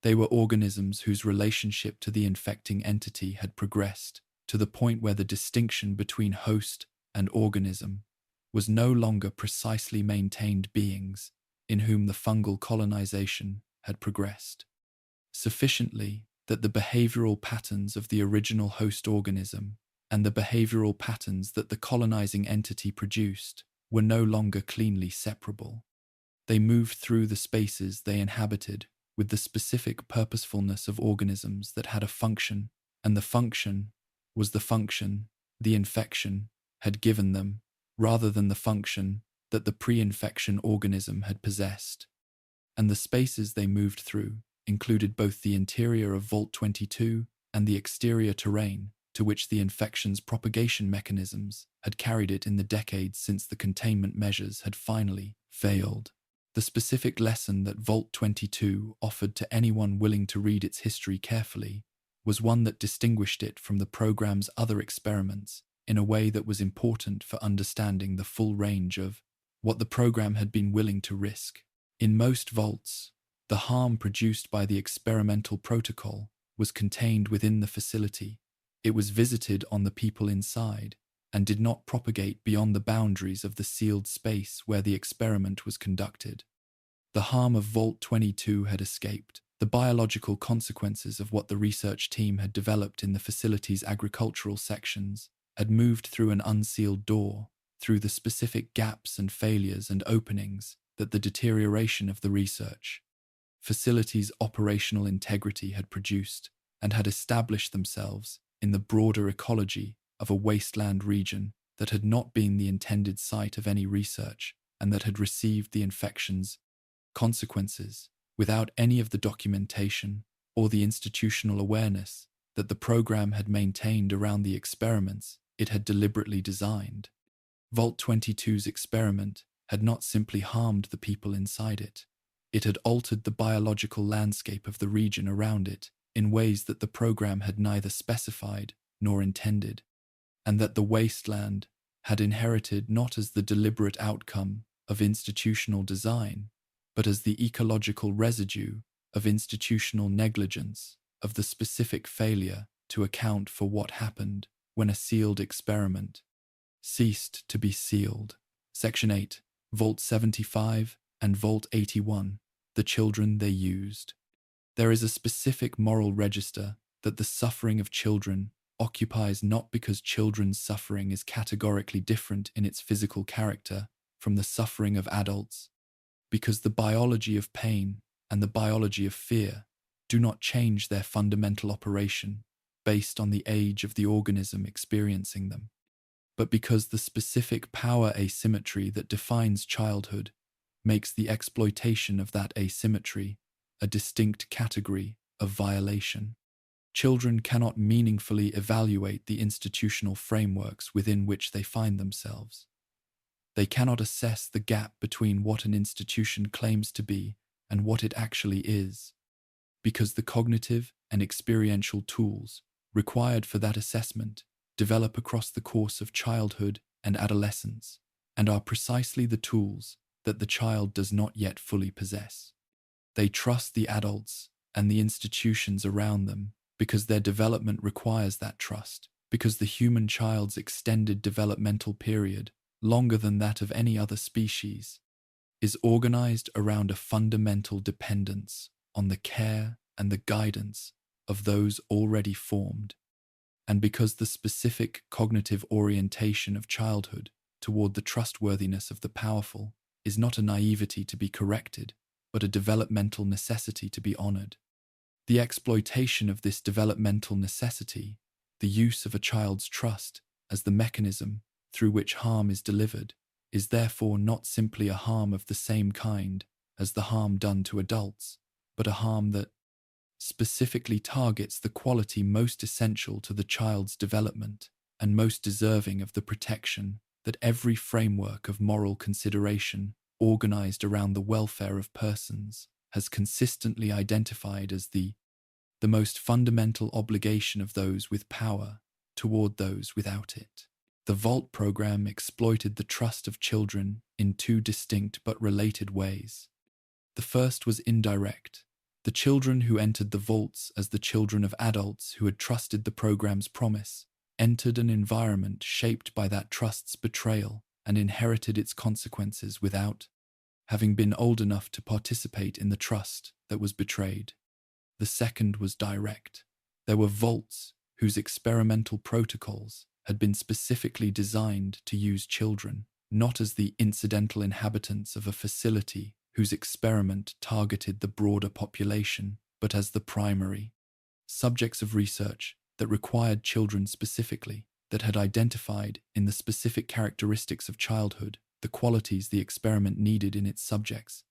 A: They were organisms whose relationship to the infecting entity had progressed to the point where the distinction between host and organism was no longer precisely maintained beings in whom the fungal colonization had progressed sufficiently that the behavioral patterns of the original host organism and the behavioral patterns that the colonizing entity produced were no longer cleanly separable. They moved through the spaces they inhabited with the specific purposefulness of organisms that had a function, and the function was the function the infection had given them, rather than the function that the pre-infection organism had possessed. And the spaces they moved through included both the interior of Vault 22 and the exterior terrain to which the infection's propagation mechanisms had carried it in the decades since the containment measures had finally failed. The specific lesson that Vault 22 offered to anyone willing to read its history carefully was one that distinguished it from the program's other experiments in a way that was important for understanding the full range of what the program had been willing to risk. In most vaults, the harm produced by the experimental protocol was contained within the facility. It was visited on the people inside and did not propagate beyond the boundaries of the sealed space where the experiment was conducted. The harm of Vault 22 had escaped. The biological consequences of what the research team had developed in the facility's agricultural sections had moved through an unsealed door, through the specific gaps and failures and openings that the deterioration of the research facility's operational integrity had produced, and had established themselves in the broader ecology of a wasteland region that had not been the intended site of any research and that had received the infection's consequences without any of the documentation or the institutional awareness that the program had maintained around the experiments it had deliberately designed. Vault 22's experiment had not simply harmed the people inside it. It had altered the biological landscape of the region around it in ways that the program had neither specified nor intended, and that the wasteland had inherited not as the deliberate outcome of institutional design, but as the ecological residue of institutional negligence, of the specific failure to account for what happened when a sealed experiment ceased to be sealed. Section 8, Vault 75 and Vault 81, the children they used. There is a specific moral register that the suffering of children occupies, not because children's suffering is categorically different in its physical character from the suffering of adults, because the biology of pain and the biology of fear do not change their fundamental operation based on the age of the organism experiencing them, but because the specific power asymmetry that defines childhood makes the exploitation of that asymmetry a distinct category of violation. Children cannot meaningfully evaluate the institutional frameworks within which they find themselves. They cannot assess the gap between what an institution claims to be and what it actually is, because the cognitive and experiential tools required for that assessment develop across the course of childhood and adolescence, and are precisely the tools that the child does not yet fully possess. They trust the adults and the institutions around them because their development requires that trust, because the human child's extended developmental period, longer than that of any other species, is organized around a fundamental dependence on the care and the guidance of those already formed, and because the specific cognitive orientation of childhood toward the trustworthiness of the powerful is not a naivety to be corrected, but a developmental necessity to be honored. The exploitation of this developmental necessity, the use of a child's trust as the mechanism through which harm is delivered, is therefore not simply a harm of the same kind as the harm done to adults, but a harm that specifically targets the quality most essential to the child's development and most deserving of the protection that every framework of moral consideration organized around the welfare of persons has consistently identified as the most fundamental obligation of those with power toward those without it. The Vault program exploited the trust of children in two distinct but related ways. The first was indirect. The children who entered the vaults as the children of adults who had trusted the program's promise entered an environment shaped by that trust's betrayal and inherited its consequences without having been old enough to participate in the trust that was betrayed. The second was direct. There were vaults whose experimental protocols had been specifically designed to use children, not as the incidental inhabitants of a facility whose experiment targeted the broader population, but as the primary subjects of research that required children specifically, that had identified in the specific characteristics of childhood the qualities the experiment needed in its subjects,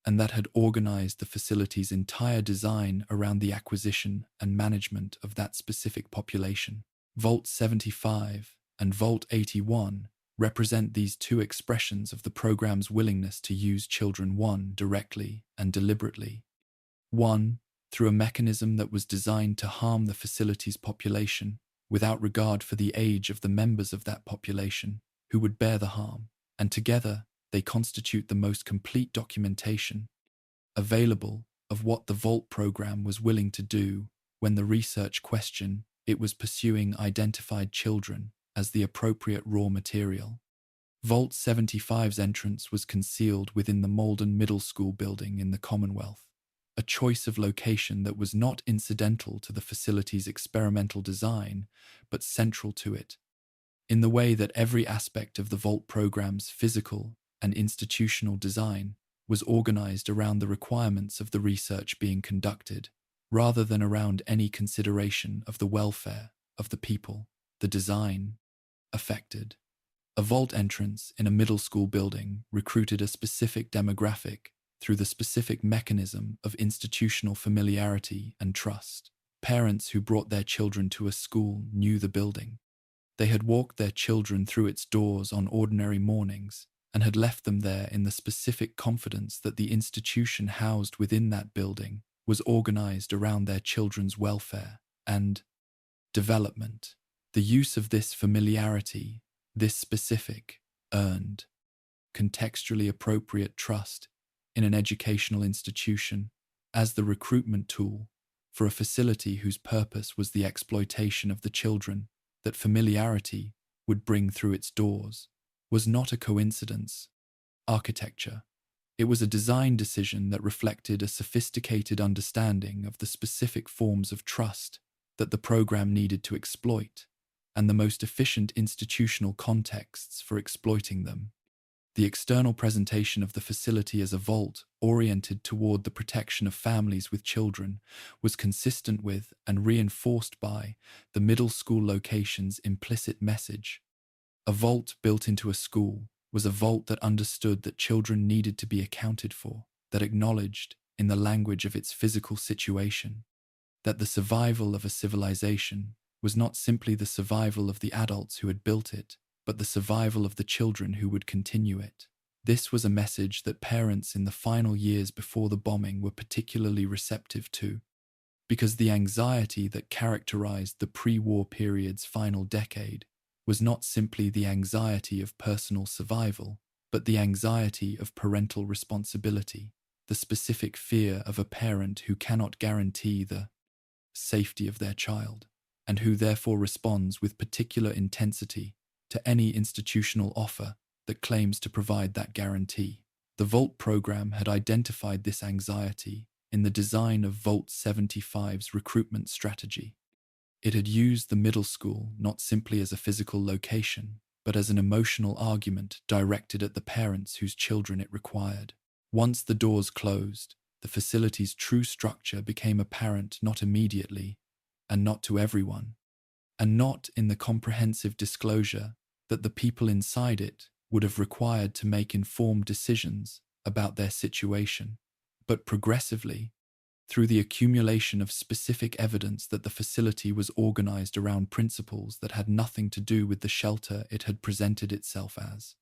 A: and that had organized the facility's entire design around the acquisition and management of that specific population. Vault 75 and Vault 81 represent these two expressions of the program's willingness to use children, one, directly and deliberately, one, through a mechanism that was designed to harm the facility's population without regard for the age of the members of that population who would bear the harm, and together they constitute the most complete documentation available of what the Vault program was willing to do when the research question it was pursuing identified children as the appropriate raw material. Vault 75's entrance was concealed within the Malden Middle School building in the Commonwealth, a choice of location that was not incidental to the facility's experimental design, but central to it, in the way that every aspect of the Vault program's physical and institutional design was organized around the requirements of the research being conducted, rather than around any consideration of the welfare of the people the design affected. A vault entrance in a middle school building recruited a specific demographic through the specific mechanism of institutional familiarity and trust. Parents who brought their children to a school knew the building. They had walked their children through its doors on ordinary mornings and had left them there in the specific confidence that the institution housed within that building was organized around their children's welfare and development. The use of this familiarity, this specific, earned, contextually appropriate trust in an educational institution as the recruitment tool for a facility whose purpose was the exploitation of the children that familiarity would bring through its doors, was not a coincidence. Architecture. It was a design decision that reflected a sophisticated understanding of the specific forms of trust that the program needed to exploit, and the most efficient institutional contexts for exploiting them. The external presentation of the facility as a vault oriented toward the protection of families with children was consistent with and reinforced by the middle school location's implicit message. A vault built into a school was a vault that understood that children needed to be accounted for, that acknowledged, in the language of its physical situation, that the survival of a civilization was not simply the survival of the adults who had built it, but the survival of the children who would continue it. This was a message that parents in the final years before the bombing were particularly receptive to, because the anxiety that characterized the pre-war period's final decade was not simply the anxiety of personal survival, but the anxiety of parental responsibility, the specific fear of a parent who cannot guarantee the safety of their child, and who therefore responds with particular intensity to any institutional offer that claims to provide that guarantee. The Vault program had identified this anxiety in the design of Vault 75's recruitment strategy. It had used the middle school not simply as a physical location, but as an emotional argument directed at the parents whose children it required. Once the doors closed, the facility's true structure became apparent not immediately, and not to everyone, and not in the comprehensive disclosure that the people inside it would have required to make informed decisions about their situation, but progressively, through the accumulation of specific evidence that the facility was organized around principles that had nothing to do with the shelter it had presented itself as.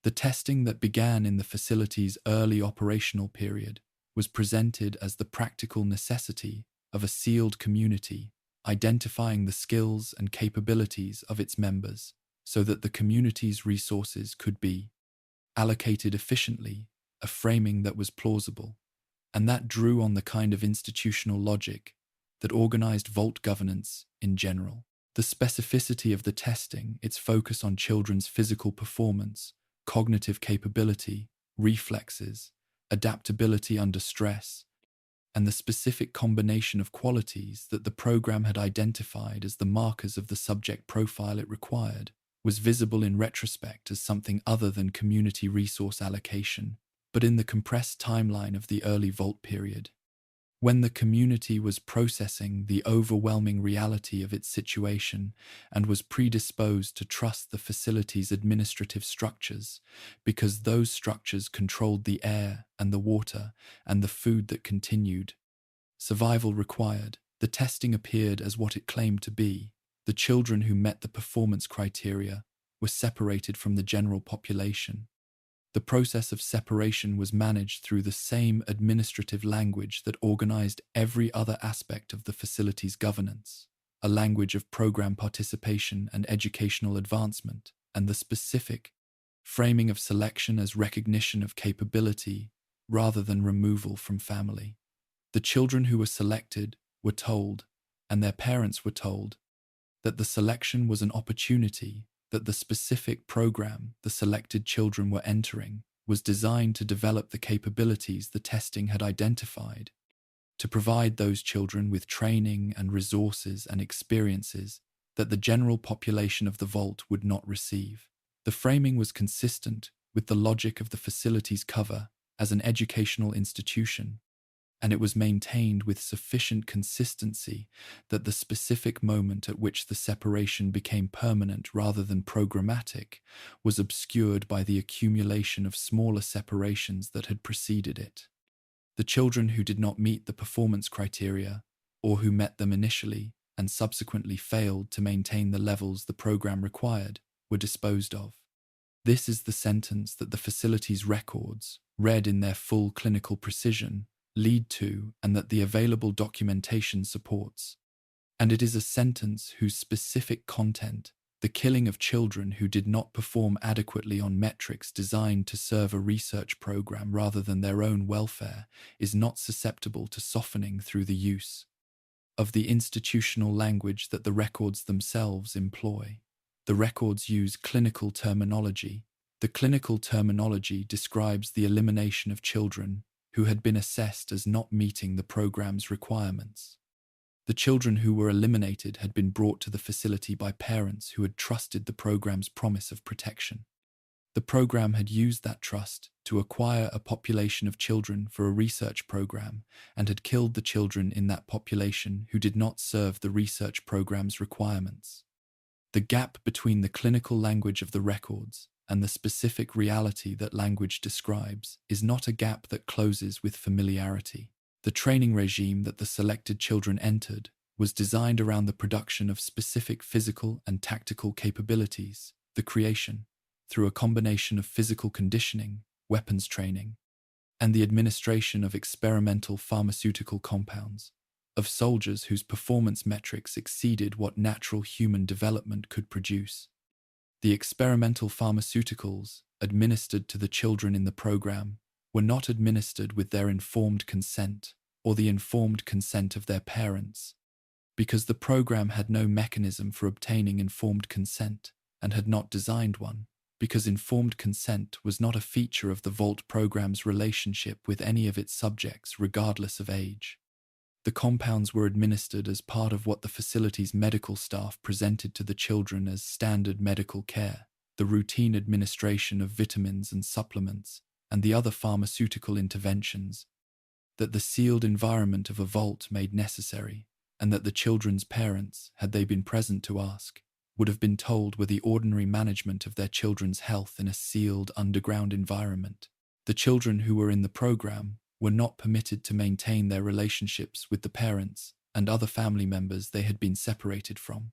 A: The testing that began in the facility's early operational period was presented as the practical necessity of a sealed community, identifying the skills and capabilities of its members so that the community's resources could be allocated efficiently, a framing that was plausible, and that drew on the kind of institutional logic that organized vault governance in general. The specificity of the testing, its focus on children's physical performance, cognitive capability, reflexes, adaptability under stress, and the specific combination of qualities that the program had identified as the markers of the subject profile it required, was visible in retrospect as something other than community resource allocation, but in the compressed timeline of the early Vault period, when the community was processing the overwhelming reality of its situation and was predisposed to trust the facility's administrative structures, because those structures controlled the air and the water and the food that continued. Survival required. The testing appeared as what it claimed to be. The children who met the performance criteria were separated from the general population. The process of separation was managed through the same administrative language that organized every other aspect of the facility's governance, a language of program participation and educational advancement, and the specific framing of selection as recognition of capability rather than removal from family. The children who were selected were told, and their parents were told, that the selection was an opportunity, that the specific program the selected children were entering was designed to develop the capabilities the testing had identified, to provide those children with training and resources and experiences that the general population of the Vault would not receive. The framing was consistent with the logic of the facility's cover as an educational institution, and it was maintained with sufficient consistency that the specific moment at which the separation became permanent rather than programmatic was obscured by the accumulation of smaller separations that had preceded it. The children who did not meet the performance criteria, or who met them initially and subsequently failed to maintain the levels the program required, were disposed of. This is the sentence that the facility's records, read in their full clinical precision, lead to and that the available documentation supports. And it is a sentence whose specific content, the killing of children who did not perform adequately on metrics designed to serve a research program rather than their own welfare, is not susceptible to softening through the use of the institutional language that the records themselves employ. The records use clinical terminology. The clinical terminology describes the elimination of children who had been assessed as not meeting the program's requirements. The children who were eliminated had been brought to the facility by parents who had trusted the program's promise of protection. The program had used that trust to acquire a population of children for a research program and had killed the children in that population who did not serve the research program's requirements. The gap between the clinical language of the records and the specific reality that language describes is not a gap that closes with familiarity. The training regime that the selected children entered was designed around the production of specific physical and tactical capabilities, the creation, through a combination of physical conditioning, weapons training, and the administration of experimental pharmaceutical compounds, of soldiers whose performance metrics exceeded what natural human development could produce. The experimental pharmaceuticals administered to the children in the program were not administered with their informed consent or the informed consent of their parents, because the program had no mechanism for obtaining informed consent and had not designed one, because informed consent was not a feature of the Vault program's relationship with any of its subjects regardless of age. The compounds were administered as part of what the facility's medical staff presented to the children as standard medical care, the routine administration of vitamins and supplements, and the other pharmaceutical interventions that the sealed environment of a vault made necessary, and that the children's parents, had they been present to ask, would have been told were the ordinary management of their children's health in a sealed underground environment. The children who were in the program were not permitted to maintain their relationships with the parents and other family members they had been separated from.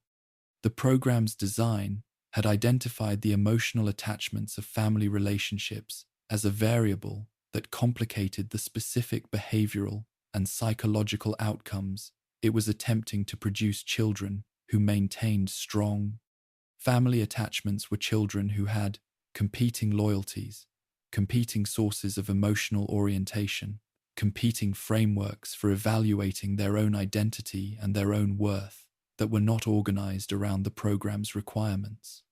A: The program's design had identified the emotional attachments of family relationships as a variable that complicated the specific behavioral and psychological outcomes it was attempting to produce. Children who maintained strong family attachments were children who had competing loyalties, competing sources of emotional orientation, competing frameworks for evaluating their own identity and their own worth that were not organized around the program's requirements.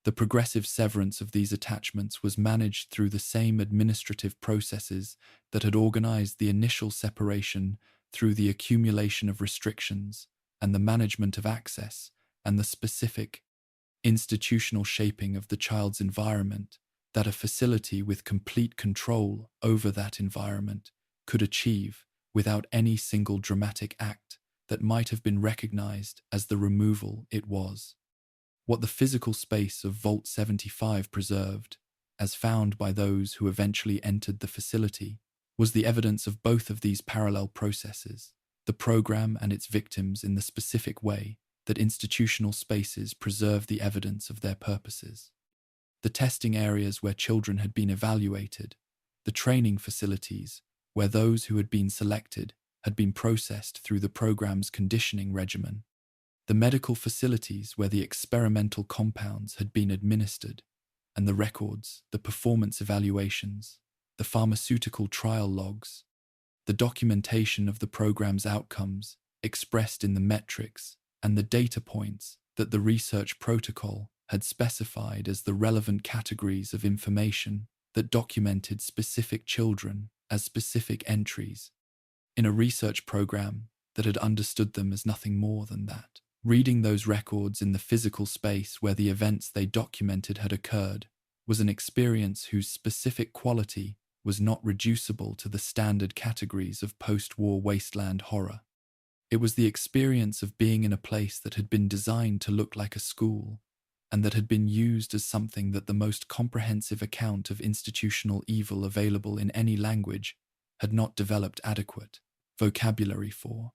A: The progressive severance of these attachments was managed through the same administrative processes that had organized the initial separation, through the accumulation of restrictions and the management of access and the specific institutional shaping of the child's environment that a facility with complete control over that environment could achieve without any single dramatic act that might have been recognized as the removal it was. What the physical space of Vault 75 preserved, as found by those who eventually entered the facility, was the evidence of both of these parallel processes, the program and its victims, in the specific way that institutional spaces preserve the evidence of their purposes. The testing areas where children had been evaluated, the training facilities where those who had been selected had been processed through the program's conditioning regimen, the medical facilities where the experimental compounds had been administered, and the records, the performance evaluations, the pharmaceutical trial logs, the documentation of the program's outcomes expressed in the metrics and the data points that the research protocol had specified as the relevant categories of information that documented specific children as specific entries in a research program that had understood them as nothing more than that. Reading those records in the physical space where the events they documented had occurred was an experience whose specific quality was not reducible to the standard categories of post-war wasteland horror. It was the experience of being in a place that had been designed to look like a school, and that had been used as something that the most comprehensive account of institutional evil available in any language had not developed adequate vocabulary for.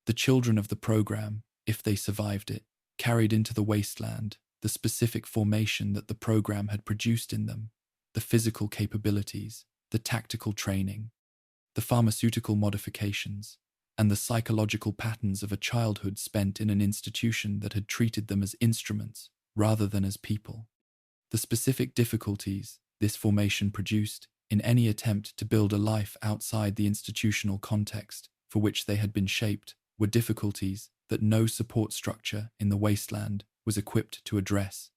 A: The children of the program, if they survived it, carried into the wasteland the specific formation that the program had produced in them, the physical capabilities, the tactical training, the pharmaceutical modifications, and the psychological patterns of a childhood spent in an institution that had treated them as instruments rather than as people. The specific difficulties this formation produced in any attempt to build a life outside the institutional context for which they had been shaped were difficulties that no support structure in the wasteland was equipped to address,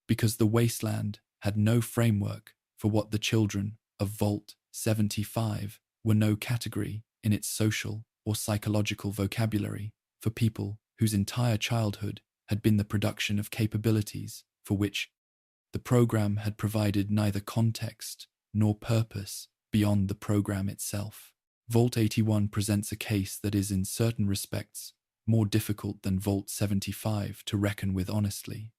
A: because the wasteland had no framework for what the children of Vault 75 were, no category in its social or psychological vocabulary for people whose entire childhood had been the production of capabilities for which the program had provided neither context nor purpose beyond the program itself. Vault 81 presents a case that is in certain respects more difficult than Vault 75 to reckon with honestly,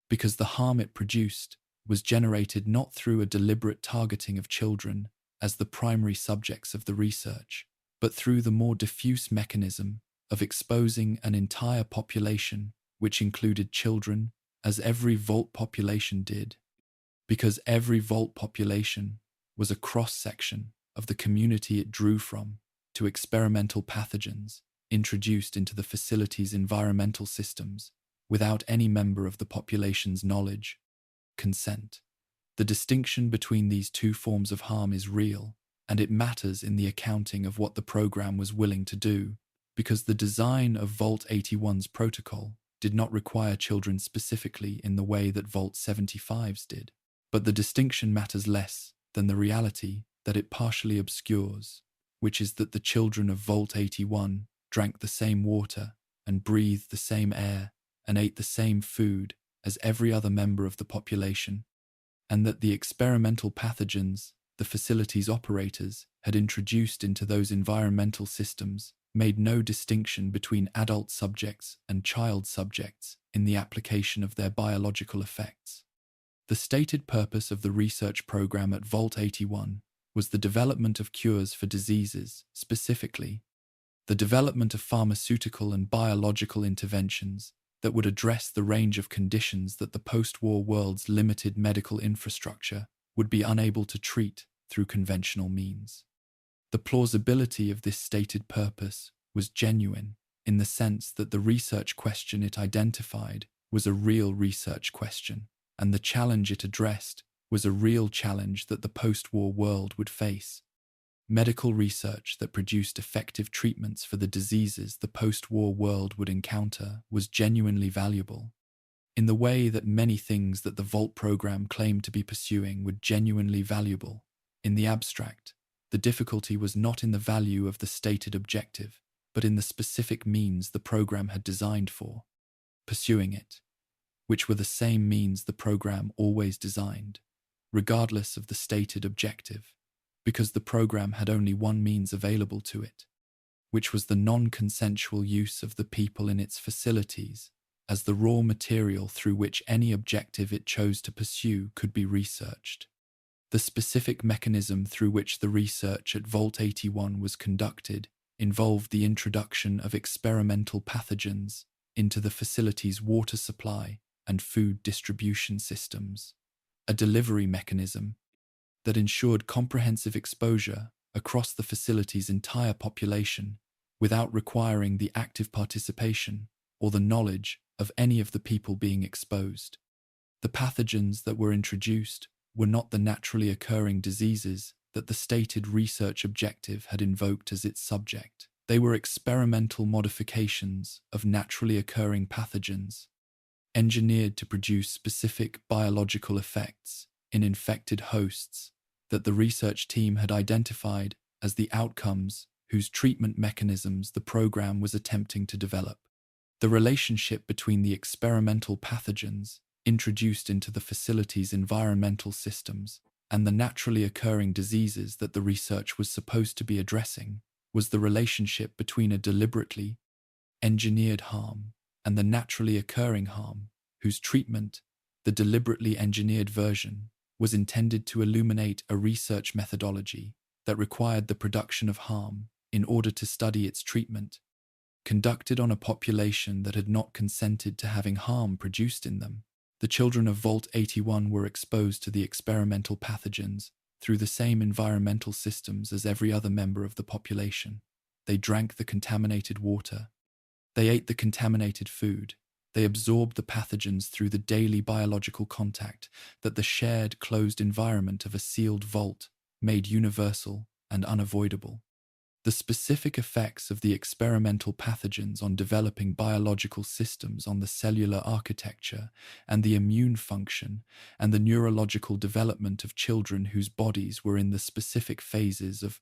A: because the harm it produced was generated not through a deliberate targeting of children as the primary subjects of the research, but through the more diffuse mechanism of exposing an entire population which included children, as every Vault population did, because every Vault population was a cross-section of the community it drew from, to experimental pathogens introduced into the facility's environmental systems without any member of the population's knowledge, consent. The distinction between these two forms of harm is real, and it matters in the accounting of what the program was willing to do, because the design of Vault 81's protocol did not require children specifically in the way that Vault 75's did. But the distinction matters less than the reality that it partially obscures, which is that the children of Vault 81 drank the same water and breathed the same air and ate the same food as every other member of the population, and that the experimental pathogens the facility's operators had introduced into those environmental systems made no distinction between adult subjects and child subjects in the application of their biological effects. The stated purpose of the research program at Vault 81 was the development of cures for diseases, specifically the development of pharmaceutical and biological interventions that would address the range of conditions that the post-war world's limited medical infrastructure would be unable to treat through conventional means. The plausibility of this stated purpose was genuine in the sense that the research question it identified was a real research question, and the challenge it addressed was a real challenge that the post-war world would face. Medical research that produced effective treatments for the diseases the post-war world would encounter was genuinely valuable, in the way that many things that the Vault program claimed to be pursuing were genuinely valuable. In the abstract, the difficulty was not in the value of the stated objective, but in the specific means the program had designed for pursuing it, which were the same means the program always designed. regardless of the stated objective, because the program had only one means available to it, which was the non-consensual use of the people in its facilities as the raw material through which any objective it chose to pursue could be researched. The specific mechanism through which the research at Vault 81 was conducted involved the introduction of experimental pathogens into the facility's water supply and food distribution systems, a delivery mechanism that ensured comprehensive exposure across the facility's entire population without requiring the active participation or the knowledge of any of the people being exposed. The pathogens that were introduced were not the naturally occurring diseases that the stated research objective had invoked as its subject. They were experimental modifications of naturally occurring pathogens, engineered to produce specific biological effects in infected hosts that the research team had identified as the outcomes whose treatment mechanisms the program was attempting to develop. The relationship between the experimental pathogens introduced into the facility's environmental systems and the naturally occurring diseases that the research was supposed to be addressing was the relationship between a deliberately engineered harm and the naturally occurring harm, whose treatment, the deliberately engineered version, was intended to illuminate a research methodology that required the production of harm in order to study its treatment, conducted on a population that had not consented to having harm produced in them. The children of Vault 81 were exposed to the experimental pathogens through the same environmental systems as every other member of the population. They drank the contaminated water. They ate the contaminated food. They absorbed the pathogens through the daily biological contact that the shared, closed environment of a sealed vault made universal and unavoidable. The specific effects of the experimental pathogens on developing biological systems on the cellular architecture and the immune function and the neurological development of children whose bodies were in the specific phases of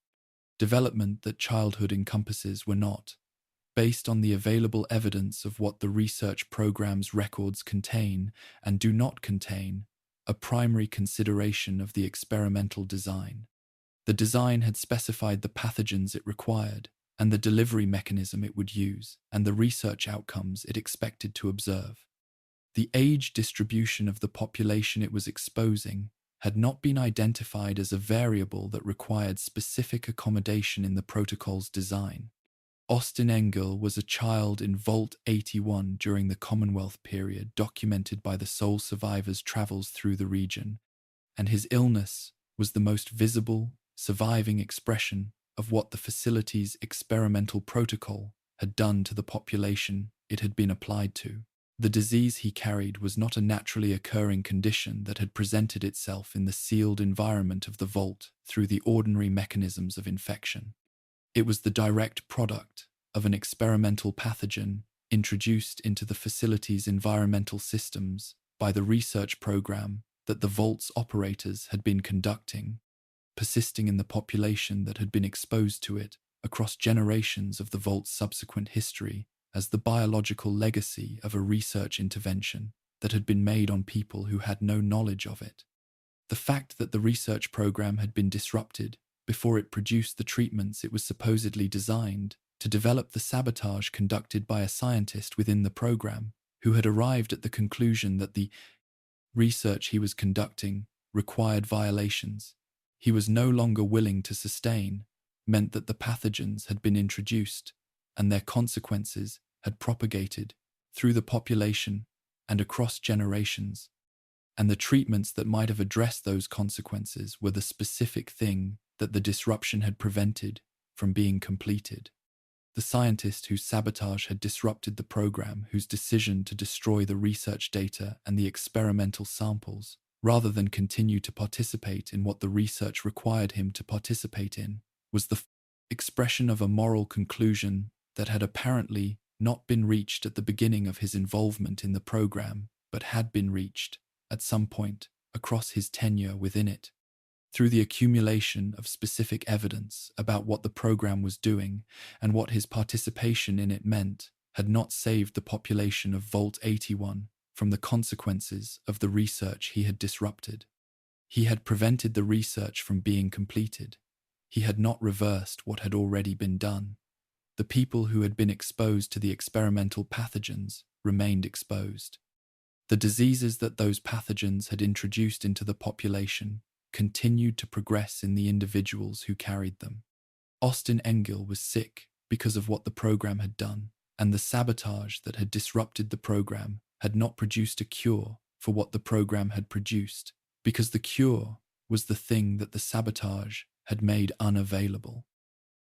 A: development that childhood encompasses were not, based on the available evidence of what the research program's records contain and do not contain, a primary consideration of the experimental design. The design had specified the pathogens it required and the delivery mechanism it would use and the research outcomes it expected to observe. The age distribution of the population it was exposing had not been identified as a variable that required specific accommodation in the protocol's design. Austin Engel was a child in Vault 81 during the Commonwealth period documented by the sole survivor's travels through the region, and his illness was the most visible, surviving expression of what the facility's experimental protocol had done to the population it had been applied to. The disease he carried was not a naturally occurring condition that had presented itself in the sealed environment of the vault through the ordinary mechanisms of infection. It was the direct product of an experimental pathogen introduced into the facility's environmental systems by the research program that the vault's operators had been conducting, persisting in the population that had been exposed to it across generations of the vault's subsequent history as the biological legacy of a research intervention that had been made on people who had no knowledge of it. The fact that the research program had been disrupted before it produced the treatments it was supposedly designed to develop the sabotage conducted by a scientist within the program who had arrived at the conclusion that the research he was conducting required violations he was no longer willing to sustain meant that the pathogens had been introduced and their consequences had propagated through the population and across generations, and the treatments that might have addressed those consequences were the specific thing that the disruption had prevented from being completed. The scientist whose sabotage had disrupted the program, whose decision to destroy the research data and the experimental samples, rather than continue to participate in what the research required him to participate in, was the expression of a moral conclusion that had apparently not been reached at the beginning of his involvement in the program, but had been reached at some point across his tenure within it. Through the accumulation of specific evidence about what the program was doing and what his participation in it meant, had not saved the population of Vault 81 from the consequences of the research he had disrupted. He had prevented the research from being completed. He had not reversed what had already been done. The people who had been exposed to the experimental pathogens remained exposed. The diseases that those pathogens had introduced into the population continued to progress in the individuals who carried them. Austin Engel was sick because of what the program had done, and the sabotage that had disrupted the program had not produced a cure for what the program had produced, because the cure was the thing that the sabotage had made unavailable.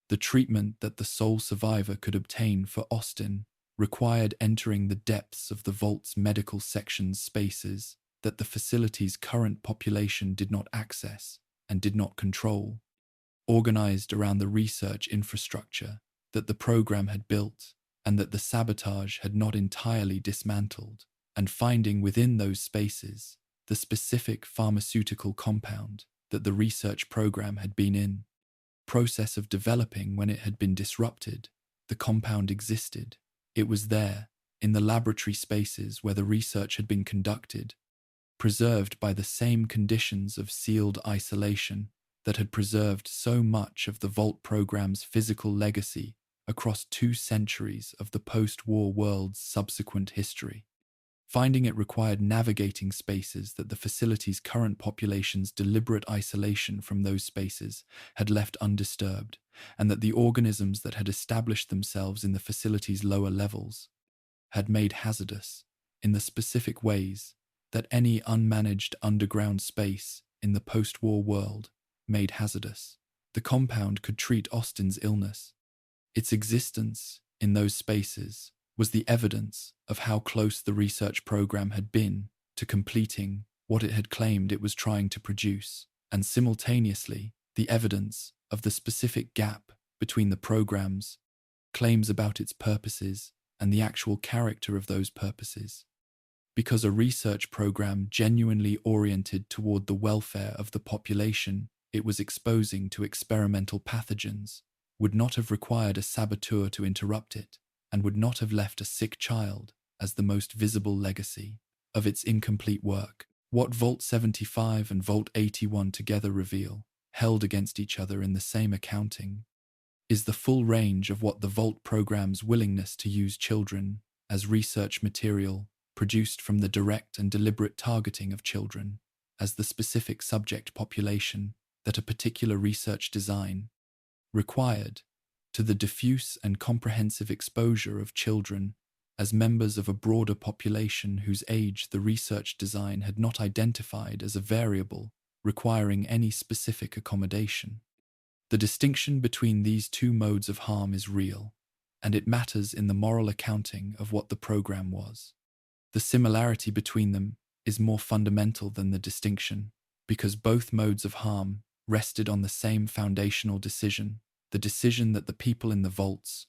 A: The treatment that the sole survivor could obtain for Austin required entering the depths of the vault's medical section's spaces that the facility's current population did not access and did not control, organized around the research infrastructure that the program had built and that the sabotage had not entirely dismantled, and finding within those spaces the specific pharmaceutical compound that the research program had been in. Process of developing when it had been disrupted, the compound existed. It was there, in the laboratory spaces where the research had been conducted, preserved by the same conditions of sealed isolation that had preserved so much of the Vault program's physical legacy across 2 centuries of the post-war world's subsequent history. Finding it required navigating spaces that the facility's current population's deliberate isolation from those spaces had left undisturbed, and that the organisms that had established themselves in the facility's lower levels had made hazardous in the specific ways that any unmanaged underground space in the post-war world made hazardous. The compound could treat Austin's illness. Its existence in those spaces was the evidence of how close the research program had been to completing what it had claimed it was trying to produce, and simultaneously the evidence of the specific gap between the program's claims about its purposes and the actual character of those purposes. Because a research program genuinely oriented toward the welfare of the population it was exposing to experimental pathogens would not have required a saboteur to interrupt it, and would not have left a sick child as the most visible legacy of its incomplete work. What Vault 75 and Vault 81 together reveal, held against each other in the same accounting, is the full range of what the Vault program's willingness to use children as research material produced from the direct and deliberate targeting of children as the specific subject population that a particular research design required, to the diffuse and comprehensive exposure of children as members of a broader population whose age the research design had not identified as a variable requiring any specific accommodation. The distinction between these 2 modes of harm is real, and it matters in the moral accounting of what the program was. The similarity between them is more fundamental than the distinction, because both modes of harm rested on the same foundational decision, the decision that the people in the vaults,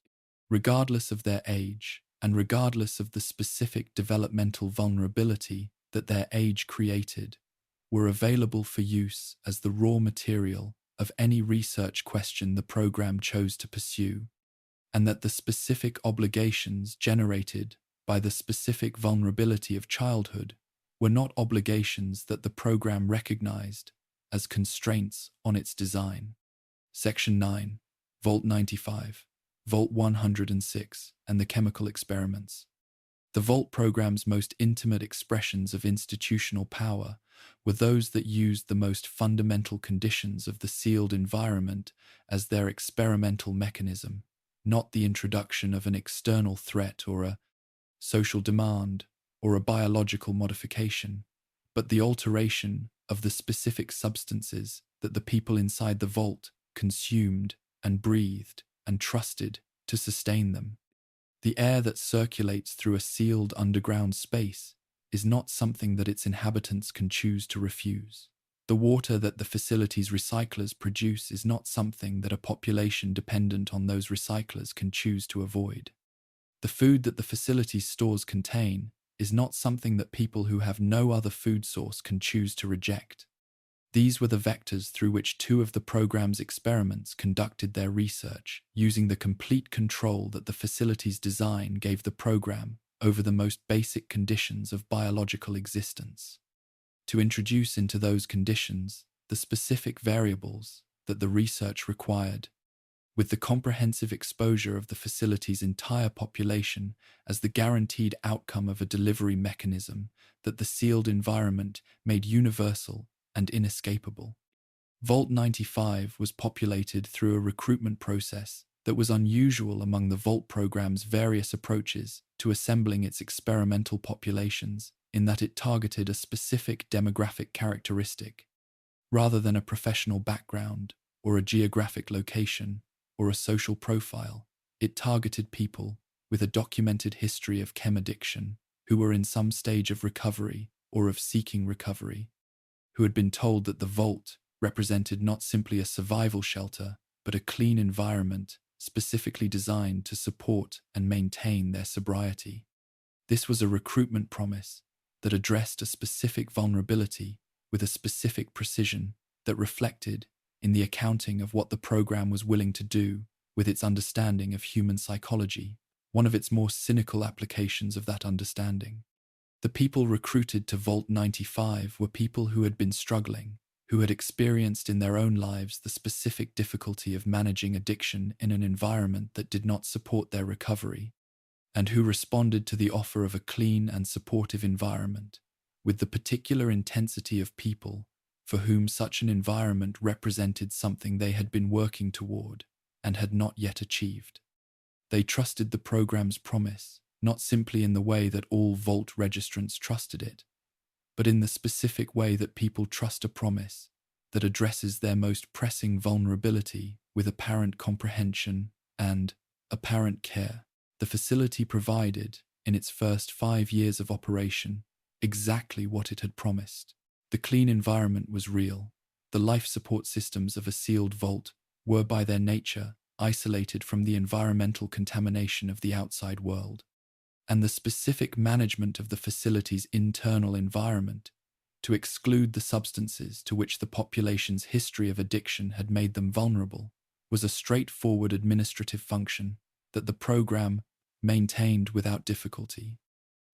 A: regardless of their age and regardless of the specific developmental vulnerability that their age created, were available for use as the raw material of any research question the program chose to pursue, and that the specific obligations generated by the specific vulnerability of childhood were not obligations that the program recognized as constraints on its design. Section 9, Vault 95, Vault 106, and the chemical experiments. The Vault program's most intimate expressions of institutional power were those that used the most fundamental conditions of the sealed environment as their experimental mechanism, not the introduction of an external threat or a social demand or a biological modification, but the alteration of the specific substances that the people inside the vault consumed and breathed and trusted to sustain them. The air that circulates through a sealed underground space is not something that its inhabitants can choose to refuse. The water that the facility's recyclers produce is not something that a population dependent on those recyclers can choose to avoid. The food that the facility's stores contain is not something that people who have no other food source can choose to reject. These were the vectors through which 2 of the program's experiments conducted their research, using the complete control that the facility's design gave the program over the most basic conditions of biological existence. to introduce into those conditions the specific variables that the research required, with the comprehensive exposure of the facility's entire population as the guaranteed outcome of a delivery mechanism that the sealed environment made universal and inescapable. Vault 95 was populated through a recruitment process that was unusual among the Vault program's various approaches to assembling its experimental populations, in that it targeted a specific demographic characteristic, rather than a professional background or a geographic location or a social profile. It targeted people with a documented history of chem addiction, who were in some stage of recovery or of seeking recovery, who had been told that the Vault represented not simply a survival shelter, but a clean environment specifically designed to support and maintain their sobriety. This was a recruitment promise that addressed a specific vulnerability with a specific precision that reflected in the accounting of what the program was willing to do with its understanding of human psychology, one of its more cynical applications of that understanding. The people recruited to Vault 95 were people who had been struggling, who had experienced in their own lives the specific difficulty of managing addiction in an environment that did not support their recovery, and who responded to the offer of a clean and supportive environment with the particular intensity of people for whom such an environment represented something they had been working toward and had not yet achieved. They trusted the program's promise, not simply in the way that all Vault registrants trusted it, but in the specific way that people trust a promise that addresses their most pressing vulnerability with apparent comprehension and apparent care. The facility provided, in its first 5 years of operation, exactly what it had promised. The clean environment was real. The life support systems of a sealed vault were by their nature isolated from the environmental contamination of the outside world, and the specific management of the facility's internal environment to exclude the substances to which the population's history of addiction had made them vulnerable was a straightforward administrative function that the program maintained without difficulty.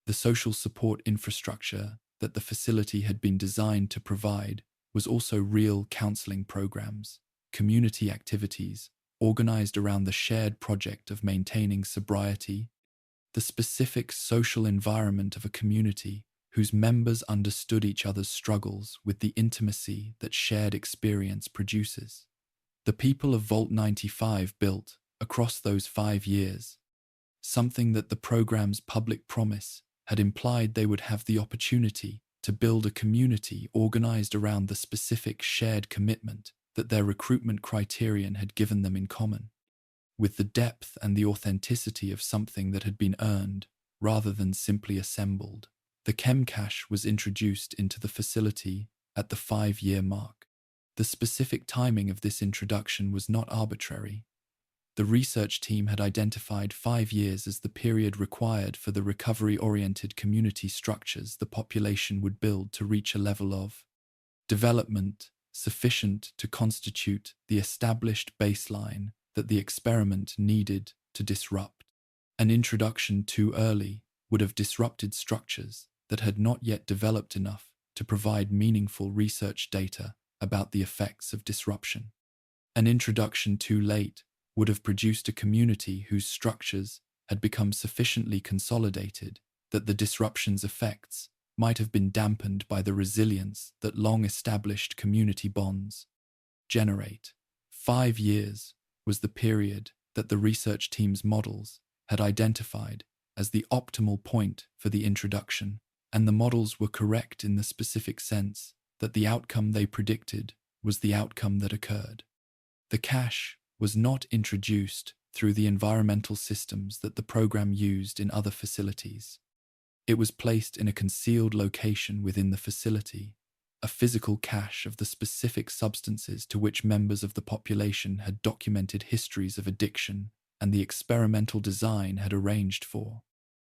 A: The social support infrastructure that the facility had been designed to provide was also real counseling programs, community activities organized around the shared project of maintaining sobriety, the specific social environment of a community whose members understood each other's struggles with the intimacy that shared experience produces. The people of Vault 95 built, across those 5 years, something that the program's public promise had implied they would have the opportunity to build a community organized around the specific shared commitment that their recruitment criterion had given them in common, with the depth and the authenticity of something that had been earned rather than simply assembled. The chem cache was introduced into the facility at the 5-year mark. The specific timing of this introduction was not arbitrary. The research team had identified 5 years as the period required for the recovery-oriented community structures the population would build to reach a level of development sufficient to constitute the established baseline that the experiment needed to disrupt. An introduction too early would have disrupted structures that had not yet developed enough to provide meaningful research data about the effects of disruption. An introduction too late would have produced a community whose structures had become sufficiently consolidated that the disruption's effects might have been dampened by the resilience that long-established community bonds generate. 5 years was the period that the research team's models had identified as the optimal point for the introduction, and the models were correct in the specific sense that the outcome they predicted was the outcome that occurred. The cache was not introduced through the environmental systems that the program used in other facilities. It was placed in a concealed location within the facility, a physical cache of the specific substances to which members of the population had documented histories of addiction and the experimental design had arranged for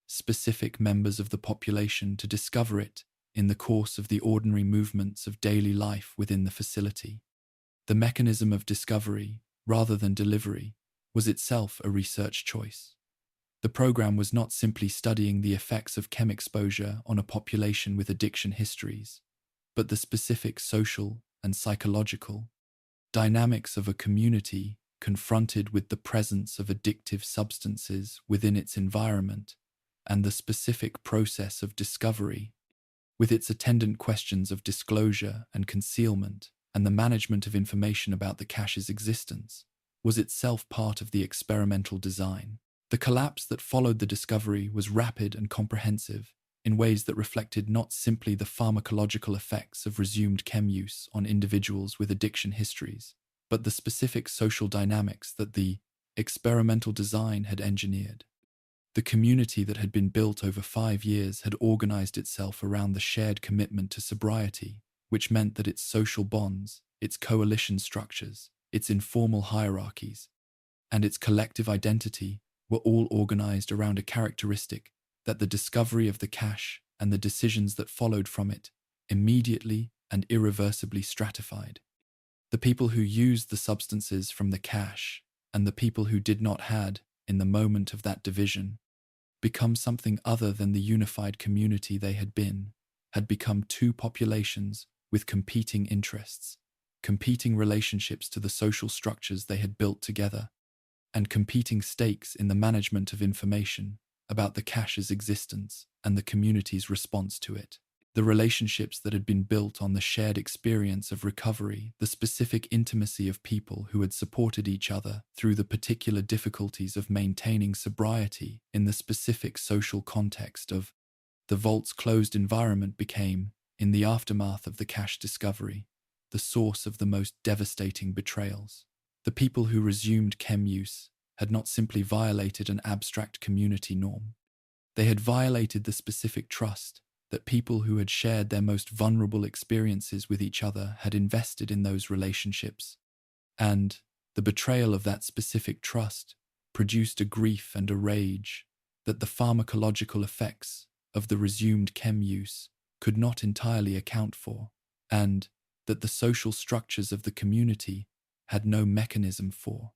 A: specific members of the population to discover it in the course of the ordinary movements of daily life within the facility. The mechanism of discovery, rather than delivery, was itself a research choice. The program was not simply studying the effects of chem exposure on a population with addiction histories. but the specific social and psychological dynamics of a community confronted with the presence of addictive substances within its environment, and the specific process of discovery, with its attendant questions of disclosure and concealment, and the management of information about the cache's existence, was itself part of the experimental design. The collapse that followed the discovery was rapid and comprehensive, in ways that reflected not simply the pharmacological effects of resumed chem use on individuals with addiction histories, but the specific social dynamics that the experimental design had engineered. The community that had been built over 5 years had organized itself around the shared commitment to sobriety, which meant that its social bonds, its coalition structures, its informal hierarchies, and its collective identity were all organized around a characteristic that the discovery of the cache and the decisions that followed from it immediately and irreversibly stratified. The people who used the substances from the cache and the people who did not had, in the moment of that division, become something other than the unified community they had become two populations with competing interests, competing relationships to the social structures they had built together, and competing stakes in the management of information about the cache's existence and the community's response to it. The relationships that had been built on the shared experience of recovery, the specific intimacy of people who had supported each other through the particular difficulties of maintaining sobriety in the specific social context of the vault's closed environment became, in the aftermath of the cache discovery, the source of the most devastating betrayals. The people who resumed chem use had not simply violated an abstract community norm. They had violated the specific trust that people who had shared their most vulnerable experiences with each other had invested in those relationships, and the betrayal of that specific trust produced a grief and a rage that the pharmacological effects of the resumed chem use could not entirely account for, and that the social structures of the community had no mechanism for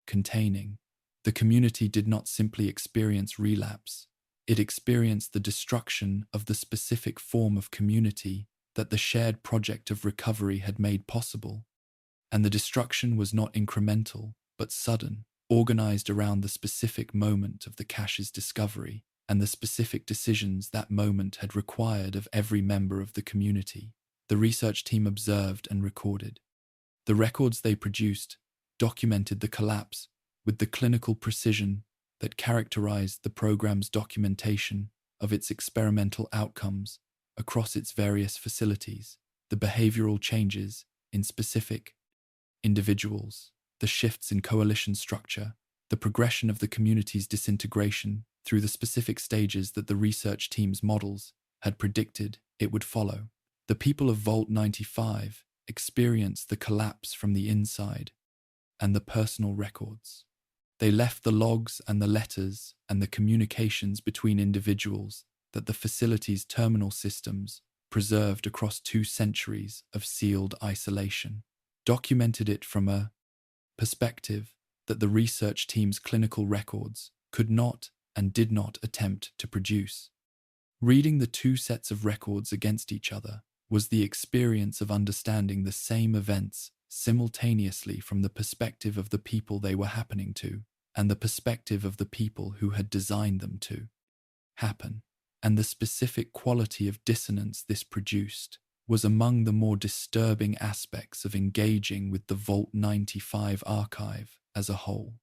A: containing. The community did not simply experience relapse, it experienced the destruction of the specific form of community that the shared project of recovery had made possible. And the destruction was not incremental, but sudden, organized around the specific moment of the cache's discovery and the specific decisions that moment had required of every member of the community. The research team observed and recorded. The records they produced documented the collapse with the clinical precision that characterized the program's documentation of its experimental outcomes across its various facilities, the behavioral changes in specific individuals, the shifts in coalition structure, the progression of the community's disintegration through the specific stages that the research team's models had predicted it would follow. The people of Vault 95 experienced the collapse from the inside and the personal records. They left the logs and the letters and the communications between individuals that the facility's terminal systems preserved across 2 centuries of sealed isolation, documented it from a perspective that the research team's clinical records could not and did not attempt to produce. Reading the 2 sets of records against each other was the experience of understanding the same events simultaneously from the perspective of the people they were happening to, and the perspective of the people who had designed them to happen. And the specific quality of dissonance this produced was among the more disturbing aspects of engaging with the Vault 95 archive as a whole.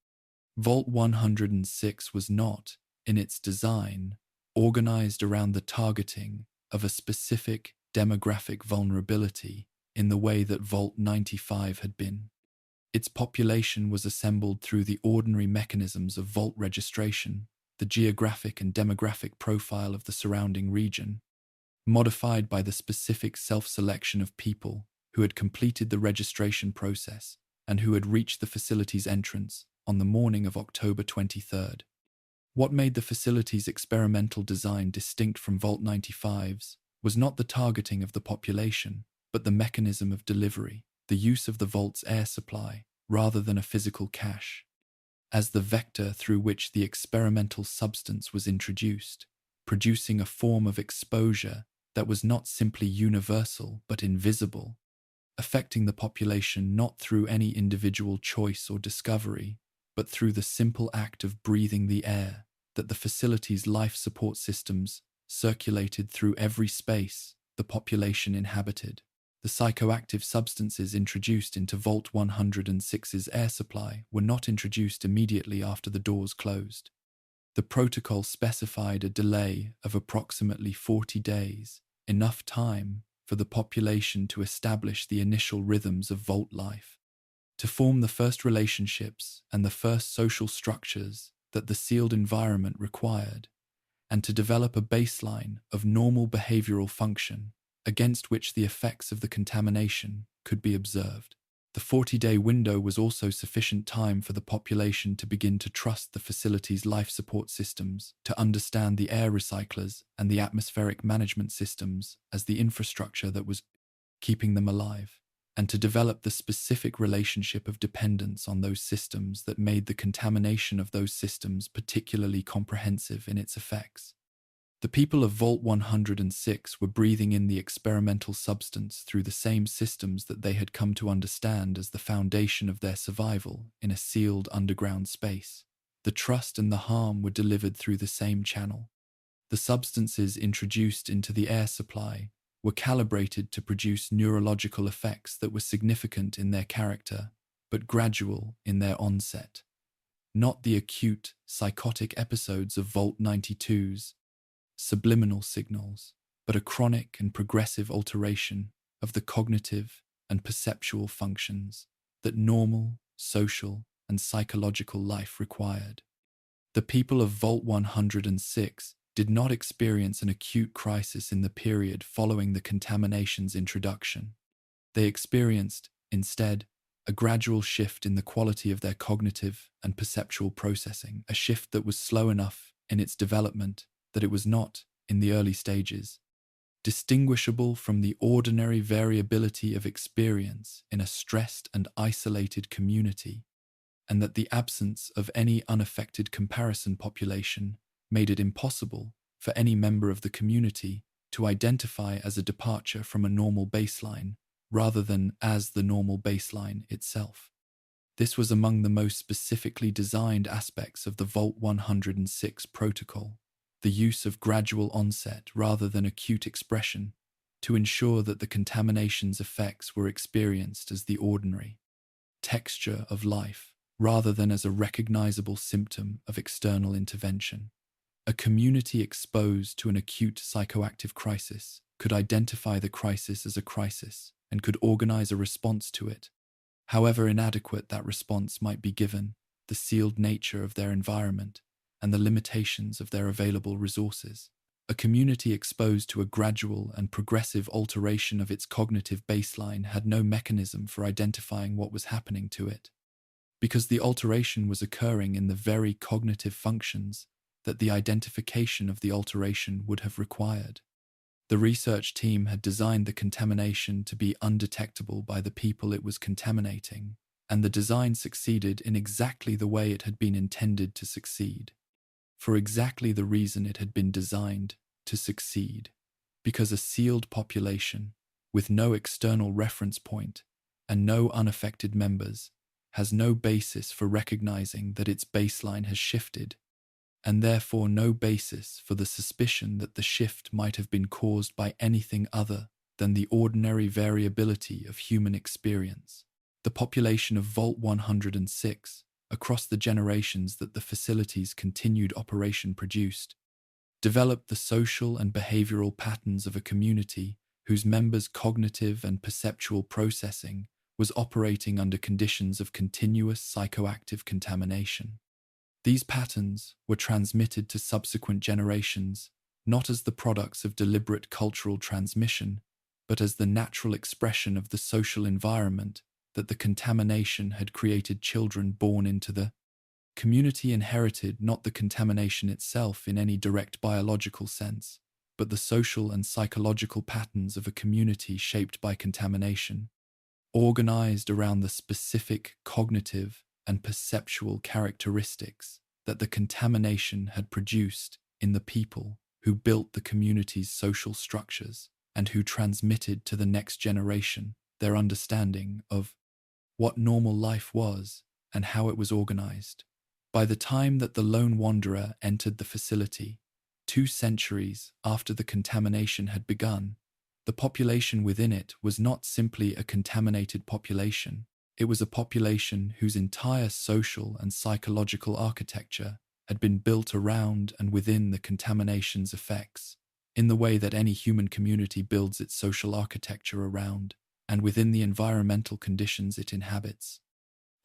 A: Vault 106 was not, in its design, organized around the targeting of a specific demographic vulnerability in the way that Vault 95 had been. Its population was assembled through the ordinary mechanisms of vault registration, the geographic and demographic profile of the surrounding region, modified by the specific self-selection of people who had completed the registration process and who had reached the facility's entrance on the morning of October 23rd. What made the facility's experimental design distinct from Vault 95's was not the targeting of the population, but the mechanism of delivery, the use of the vault's air supply, rather than a physical cache, as the vector through which the experimental substance was introduced, producing a form of exposure that was not simply universal but invisible, affecting the population not through any individual choice or discovery, but through the simple act of breathing the air that the facility's life support systems circulated through every space the population inhabited. The psychoactive substances introduced into Vault 106's air supply were not introduced immediately after the doors closed. The protocol specified a delay of approximately 40 days, enough time for the population to establish the initial rhythms of Vault life, to form the first relationships and the first social structures that the sealed environment required, and to develop a baseline of normal behavioral function against which the effects of the contamination could be observed. The 40-day window was also sufficient time for the population to begin to trust the facility's life support systems, to understand the air recyclers and the atmospheric management systems as the infrastructure that was keeping them alive, and to develop the specific relationship of dependence on those systems that made the contamination of those systems particularly comprehensive in its effects. The people of Vault 106 were breathing in the experimental substance through the same systems that they had come to understand as the foundation of their survival in a sealed underground space. The trust and the harm were delivered through the same channel. The substances introduced into the air supply were calibrated to produce neurological effects that were significant in their character, but gradual in their onset. Not the acute, psychotic episodes of Vault 92's subliminal signals, but a chronic and progressive alteration of the cognitive and perceptual functions that normal, social, and psychological life required. The people of Vault 106 did not experience an acute crisis in the period following the contamination's introduction. They experienced, instead, a gradual shift in the quality of their cognitive and perceptual processing, a shift that was slow enough in its development that it was not, in the early stages, distinguishable from the ordinary variability of experience in a stressed and isolated community, and that the absence of any unaffected comparison population made it impossible for any member of the community to identify as a departure from a normal baseline rather than as the normal baseline itself. This was among the most specifically designed aspects of the Vault 106 protocol, the use of gradual onset rather than acute expression to ensure that the contamination's effects were experienced as the ordinary texture of life rather than as a recognizable symptom of external intervention. A community exposed to an acute psychoactive crisis could identify the crisis as a crisis and could organize a response to it. However inadequate that response might be given the sealed nature of their environment and the limitations of their available resources. A community exposed to a gradual and progressive alteration of its cognitive baseline had no mechanism for identifying what was happening to it, because the alteration was occurring in the very cognitive functions that the identification of the alteration would have required. The research team had designed the contamination to be undetectable by the people it was contaminating, and the design succeeded in exactly the way it had been intended to succeed, for exactly the reason it had been designed to succeed, because a sealed population with no external reference point and no unaffected members has no basis for recognizing that its baseline has shifted, and therefore no basis for the suspicion that the shift might have been caused by anything other than the ordinary variability of human experience. The population of Vault 106, across the generations that the facility's continued operation produced, developed the social and behavioral patterns of a community whose members' cognitive and perceptual processing was operating under conditions of continuous psychoactive contamination. These patterns were transmitted to subsequent generations, not as the products of deliberate cultural transmission, but as the natural expression of the social environment that the contamination had created. Children born into the community inherited not the contamination itself in any direct biological sense, but the social and psychological patterns of a community shaped by contamination, organized around the specific cognitive and perceptual characteristics that the contamination had produced in the people who built the community's social structures, and who transmitted to the next generation their understanding of what normal life was and how it was organized. By the time that the lone wanderer entered the facility, 2 centuries after the contamination had begun, the population within it was not simply a contaminated population. It was a population whose entire social and psychological architecture had been built around and within the contamination's effects, in the way that any human community builds its social architecture around and within the environmental conditions it inhabits,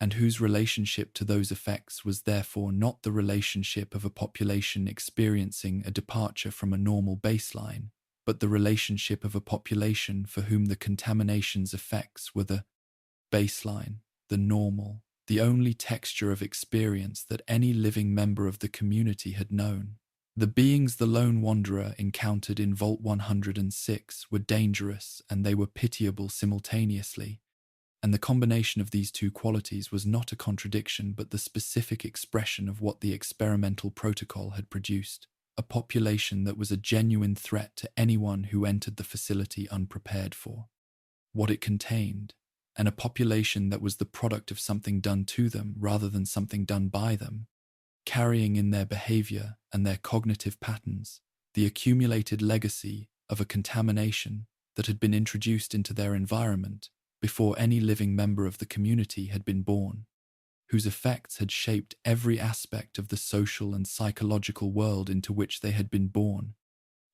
A: and whose relationship to those effects was therefore not the relationship of a population experiencing a departure from a normal baseline, but the relationship of a population for whom the contamination's effects were the baseline, the normal, the only texture of experience that any living member of the community had known. The beings the lone wanderer encountered in Vault 106 were dangerous and they were pitiable simultaneously, and the combination of these two qualities was not a contradiction but the specific expression of what the experimental protocol had produced, a population that was a genuine threat to anyone who entered the facility unprepared for what it contained, and a population that was the product of something done to them rather than something done by them, carrying in their behavior and their cognitive patterns the accumulated legacy of a contamination that had been introduced into their environment before any living member of the community had been born, whose effects had shaped every aspect of the social and psychological world into which they had been born,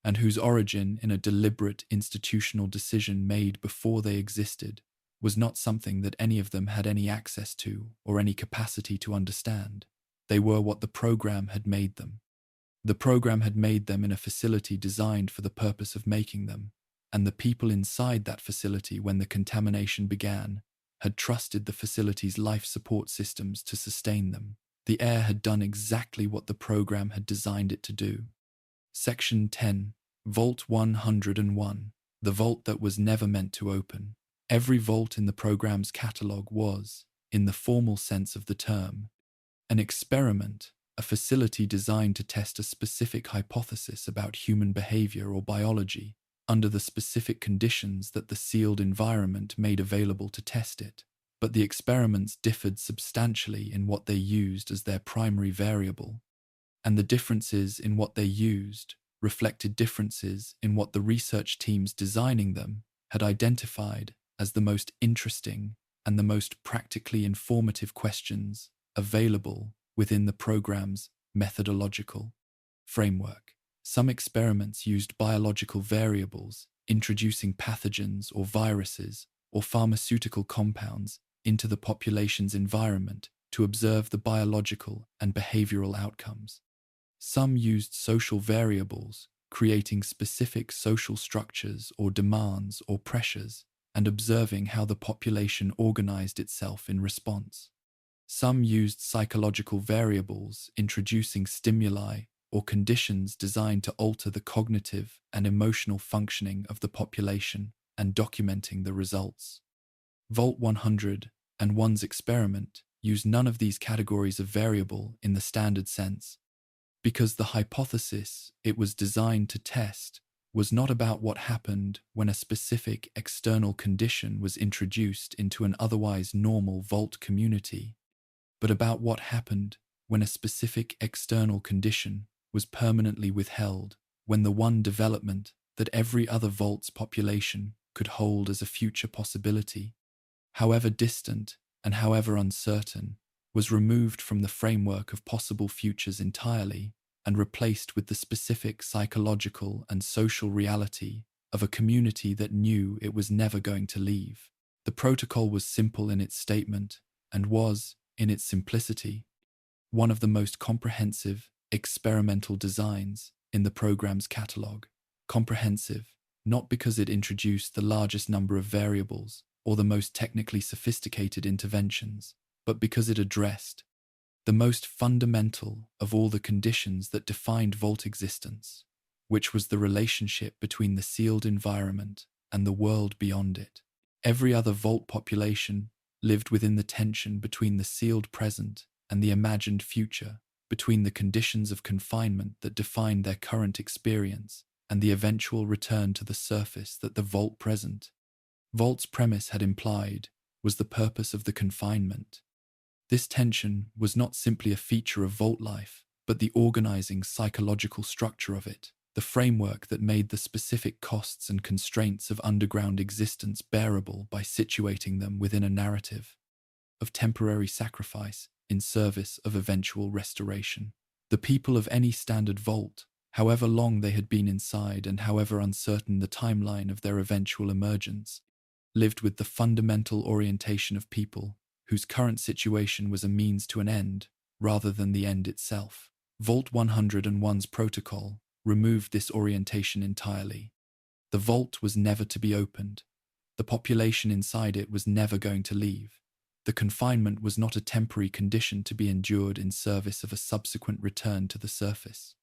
A: and whose origin in a deliberate institutional decision made before they existed was not something that any of them had any access to or any capacity to understand. They were what the program had made them. The program had made them in a facility designed for the purpose of making them, and the people inside that facility when the contamination began had trusted the facility's life support systems to sustain them. The air had done exactly what the program had designed it to do. Section 10, Vault 101, the vault that was never meant to open. Every vault in the program's catalogue was, in the formal sense of the term, an experiment, a facility designed to test a specific hypothesis about human behavior or biology under the specific conditions that the sealed environment made available to test it. But the experiments differed substantially in what they used as their primary variable, and the differences in what they used reflected differences in what the research teams designing them had identified as the most interesting and the most practically informative questions available within the program's methodological framework. Some experiments used biological variables, introducing pathogens or viruses or pharmaceutical compounds into the population's environment to observe the biological and behavioral outcomes. Some used social variables, creating specific social structures or demands or pressures, and observing how the population organized itself in response. Some used psychological variables, introducing stimuli or conditions designed to alter the cognitive and emotional functioning of the population and documenting the results. Vault 101's experiment used none of these categories of variable in the standard sense, because the hypothesis it was designed to test was not about what happened when a specific external condition was introduced into an otherwise normal vault community, but about what happened when a specific external condition was permanently withheld, when the one development that every other vault's population could hold as a future possibility, however distant and however uncertain, was removed from the framework of possible futures entirely and replaced with the specific psychological and social reality of a community that knew it was never going to leave. The protocol was simple in its statement and was, in its simplicity, one of the most comprehensive experimental designs in the program's catalogue. Comprehensive, not because it introduced the largest number of variables or the most technically sophisticated interventions, but because it addressed the most fundamental of all the conditions that defined vault existence, which was the relationship between the sealed environment and the world beyond it. Every other vault population lived within the tension between the sealed present and the imagined future, between the conditions of confinement that defined their current experience and the eventual return to the surface that the vault present. Vault's premise had implied was the purpose of the confinement. This tension was not simply a feature of vault life, but the organizing psychological structure of it, the framework that made the specific costs and constraints of underground existence bearable by situating them within a narrative of temporary sacrifice in service of eventual restoration. The people of any standard vault, however long they had been inside and however uncertain the timeline of their eventual emergence, lived with the fundamental orientation of people whose current situation was a means to an end rather than the end itself. Vault 101's protocol removed this orientation entirely. The vault was never to be opened. The population inside it was never going to leave. The confinement was not a temporary condition to be endured in service of a subsequent return to the surface.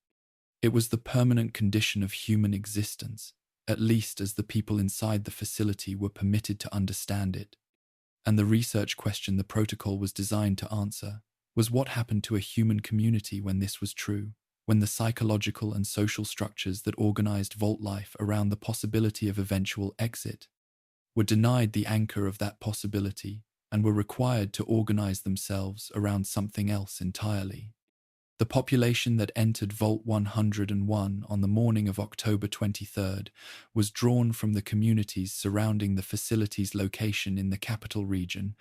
A: It was the permanent condition of human existence, at least as the people inside the facility were permitted to understand it. And the research question the protocol was designed to answer was what happened to a human community when this was true, when the psychological and social structures that organized vault life around the possibility of eventual exit were denied the anchor of that possibility and were required to organize themselves around something else entirely. The population that entered Vault 101 on the morning of October 23rd was drawn from the communities surrounding the facility's location in the capital region,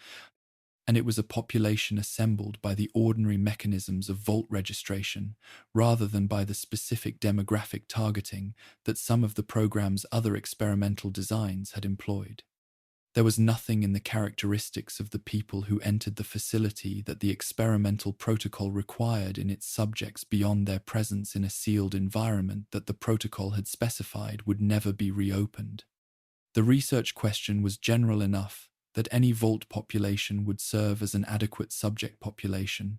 A: and it was a population assembled by the ordinary mechanisms of vault registration rather than by the specific demographic targeting that some of the program's other experimental designs had employed. There was nothing in the characteristics of the people who entered the facility that the experimental protocol required in its subjects beyond their presence in a sealed environment that the protocol had specified would never be reopened. The research question was general enough that any vault population would serve as an adequate subject population,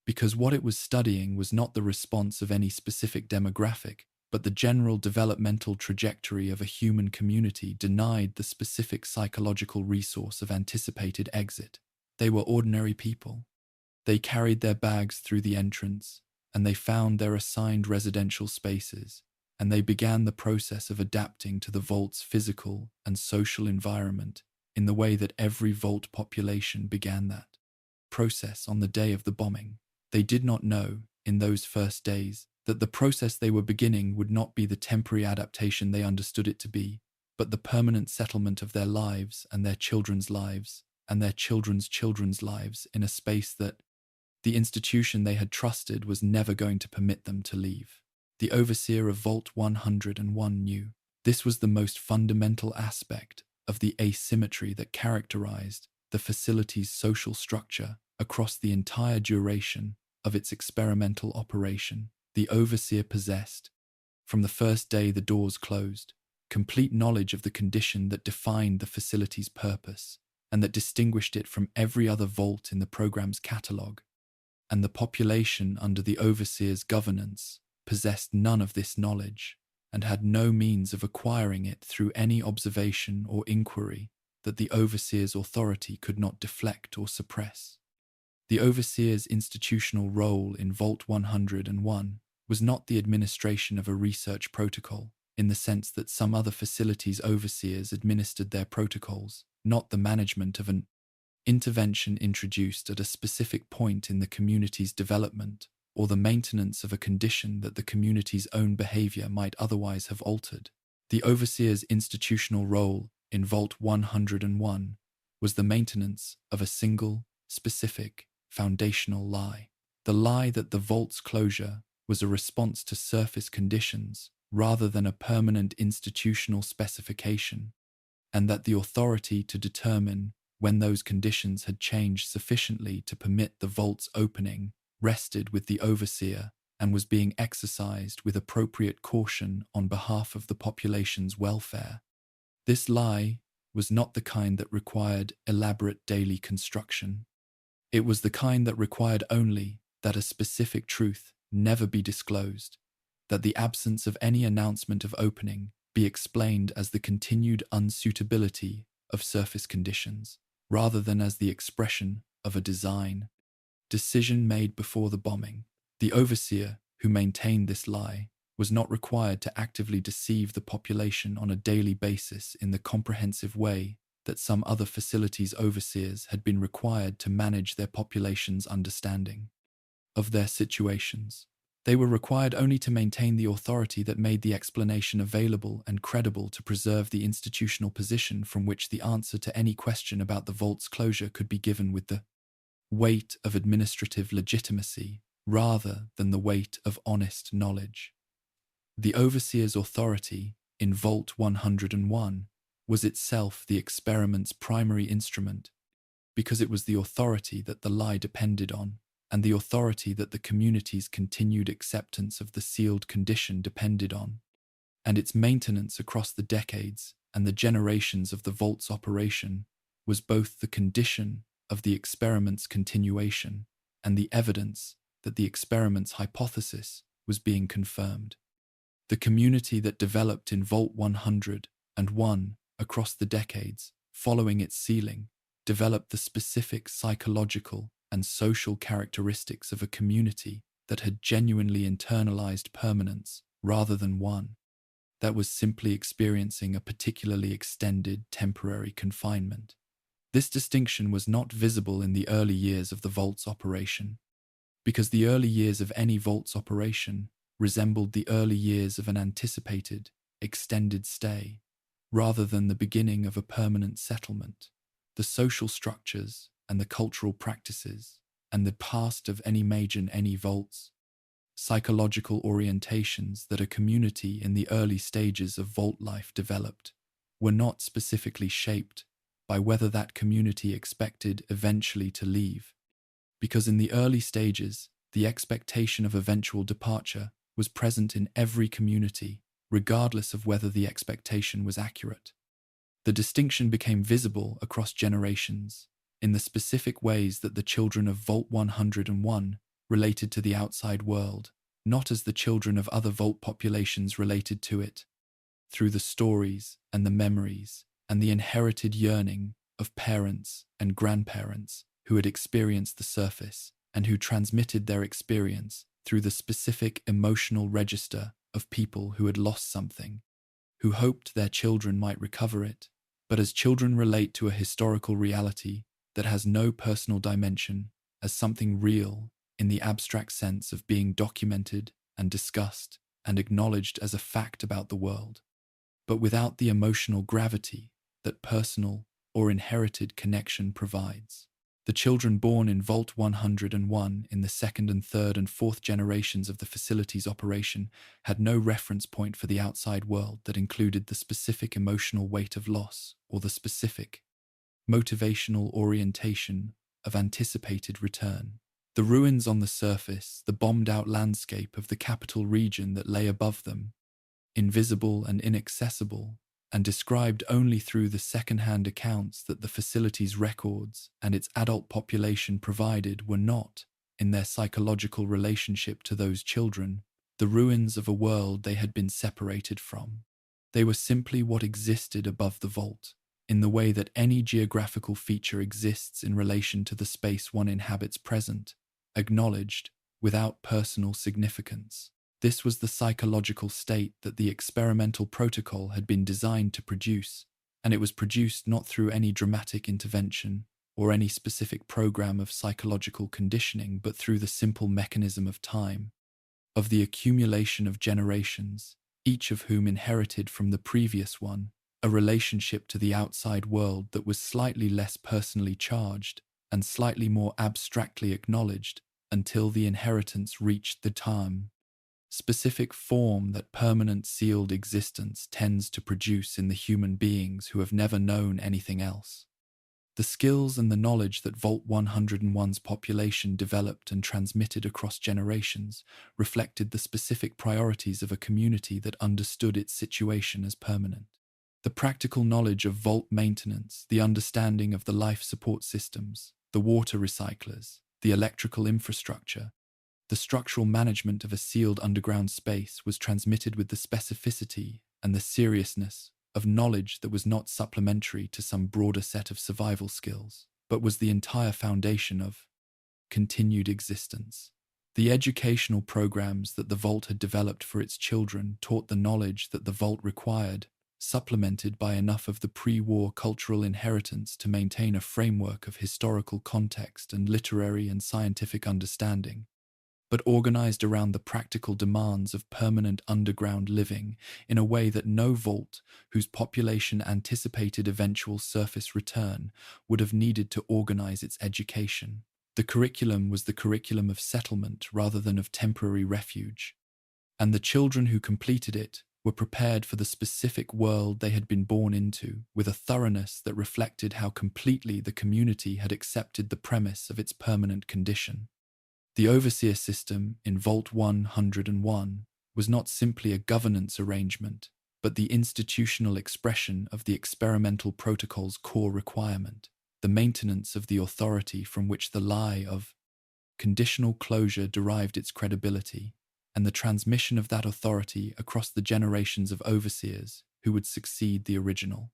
A: because what it was studying was not the response of any specific demographic, but the general developmental trajectory of a human community denied the specific psychological resource of anticipated exit. They were ordinary people. They carried their bags through the entrance, and they found their assigned residential spaces, and they began the process of adapting to the vault's physical and social environment in the way that every vault population began that process on the day of the bombing. They did not know, in those first days, that the process they were beginning would not be the temporary adaptation they understood it to be, but the permanent settlement of their lives and their children's lives and their children's children's lives in a space that the institution they had trusted was never going to permit them to leave. The overseer of Vault 101 knew. This was the most fundamental aspect of the asymmetry that characterized the facility's social structure across the entire duration of its experimental operation. The overseer possessed, from the first day the doors closed, complete knowledge of the condition that defined the facility's purpose and that distinguished it from every other vault in the program's catalogue. And the population under the overseer's governance possessed none of this knowledge and had no means of acquiring it through any observation or inquiry that the overseer's authority could not deflect or suppress. The overseer's institutional role in Vault 101 was not the administration of a research protocol, in the sense that some other facilities' overseers administered their protocols, not the management of an intervention introduced at a specific point in the community's development, or the maintenance of a condition that the community's own behavior might otherwise have altered. The overseer's institutional role in Vault 101 was the maintenance of a single, specific, foundational lie. The lie that the vault's closure was a response to surface conditions rather than a permanent institutional specification, and that the authority to determine when those conditions had changed sufficiently to permit the vault's opening rested with the overseer and was being exercised with appropriate caution on behalf of the population's welfare. This lie was not the kind that required elaborate daily construction. It was the kind that required only that a specific truth never be disclosed, that the absence of any announcement of opening be explained as the continued unsuitability of surface conditions, rather than as the expression of a decision made before the bombing. The overseer who maintained this lie was not required to actively deceive the population on a daily basis in the comprehensive way that some other facilities' overseers had been required to manage their population's understanding of their situations. They were required only to maintain the authority that made the explanation available and credible to preserve the institutional position from which the answer to any question about the vault's closure could be given with the weight of administrative legitimacy rather than the weight of honest knowledge. The overseer's authority in Vault 101 was itself the experiment's primary instrument, because it was the authority that the lie depended on, and the authority that the community's continued acceptance of the sealed condition depended on, and its maintenance across the decades and the generations of the vault's operation was both the condition of the experiment's continuation and the evidence that the experiment's hypothesis was being confirmed. The community that developed in Vault 101 across the decades following its sealing developed the specific psychological and social characteristics of a community that had genuinely internalized permanence rather than one that was simply experiencing a particularly extended temporary confinement. This distinction was not visible in the early years of the Vault's operation, because the early years of any Vault's operation resembled the early years of an anticipated, extended stay, rather than the beginning of a permanent settlement. The social structures and the cultural practices and the past of any Vault's psychological orientations that a community in the early stages of Vault life developed were not specifically shaped by whether that community expected eventually to leave, because in the early stages, the expectation of eventual departure was present in every community, regardless of whether the expectation was accurate. The distinction became visible across generations in the specific ways that the children of Vault 101 related to the outside world, not as the children of other Vault populations related to it, through the stories and the memories and the inherited yearning of parents and grandparents who had experienced the surface and who transmitted their experience through the specific emotional register of people who had lost something, who hoped their children might recover it, but as children relate to a historical reality that has no personal dimension, as something real in the abstract sense of being documented and discussed and acknowledged as a fact about the world, but without the emotional gravity that personal or inherited connection provides. The children born in Vault 101 in the second and third and fourth generations of the facility's operation had no reference point for the outside world that included the specific emotional weight of loss or the specific motivational orientation of anticipated return. The ruins on the surface, the bombed-out landscape of the capital region that lay above them, invisible and inaccessible, and described only through the second-hand accounts that the facility's records and its adult population provided, were not, in their psychological relationship to those children, the ruins of a world they had been separated from. They were simply what existed above the vault, in the way that any geographical feature exists in relation to the space one inhabits present, acknowledged, without personal significance. This was the psychological state that the experimental protocol had been designed to produce, and it was produced not through any dramatic intervention or any specific program of psychological conditioning, but through the simple mechanism of time, of the accumulation of generations, each of whom inherited from the previous one a relationship to the outside world that was slightly less personally charged and slightly more abstractly acknowledged until the inheritance reached the time specific form that permanent sealed existence tends to produce in the human beings who have never known anything else. The skills and the knowledge that Vault 101's population developed and transmitted across generations reflected the specific priorities of a community that understood its situation as permanent. The practical knowledge of vault maintenance, the understanding of the life support systems, the water recyclers, the electrical infrastructure, the structural management of a sealed underground space was transmitted with the specificity and the seriousness of knowledge that was not supplementary to some broader set of survival skills, but was the entire foundation of continued existence. The educational programs that the Vault had developed for its children taught the knowledge that the Vault required, supplemented by enough of the pre-war cultural inheritance to maintain a framework of historical context and literary and scientific understanding, but organized around the practical demands of permanent underground living in a way that no Vault, whose population anticipated eventual surface return, would have needed to organize its education. The curriculum was the curriculum of settlement rather than of temporary refuge, and the children who completed it were prepared for the specific world they had been born into with a thoroughness that reflected how completely the community had accepted the premise of its permanent condition. The overseer system in Vault 101 was not simply a governance arrangement, but the institutional expression of the experimental protocol's core requirement, the maintenance of the authority from which the lie of conditional closure derived its credibility, and the transmission of that authority across the generations of overseers who would succeed the original.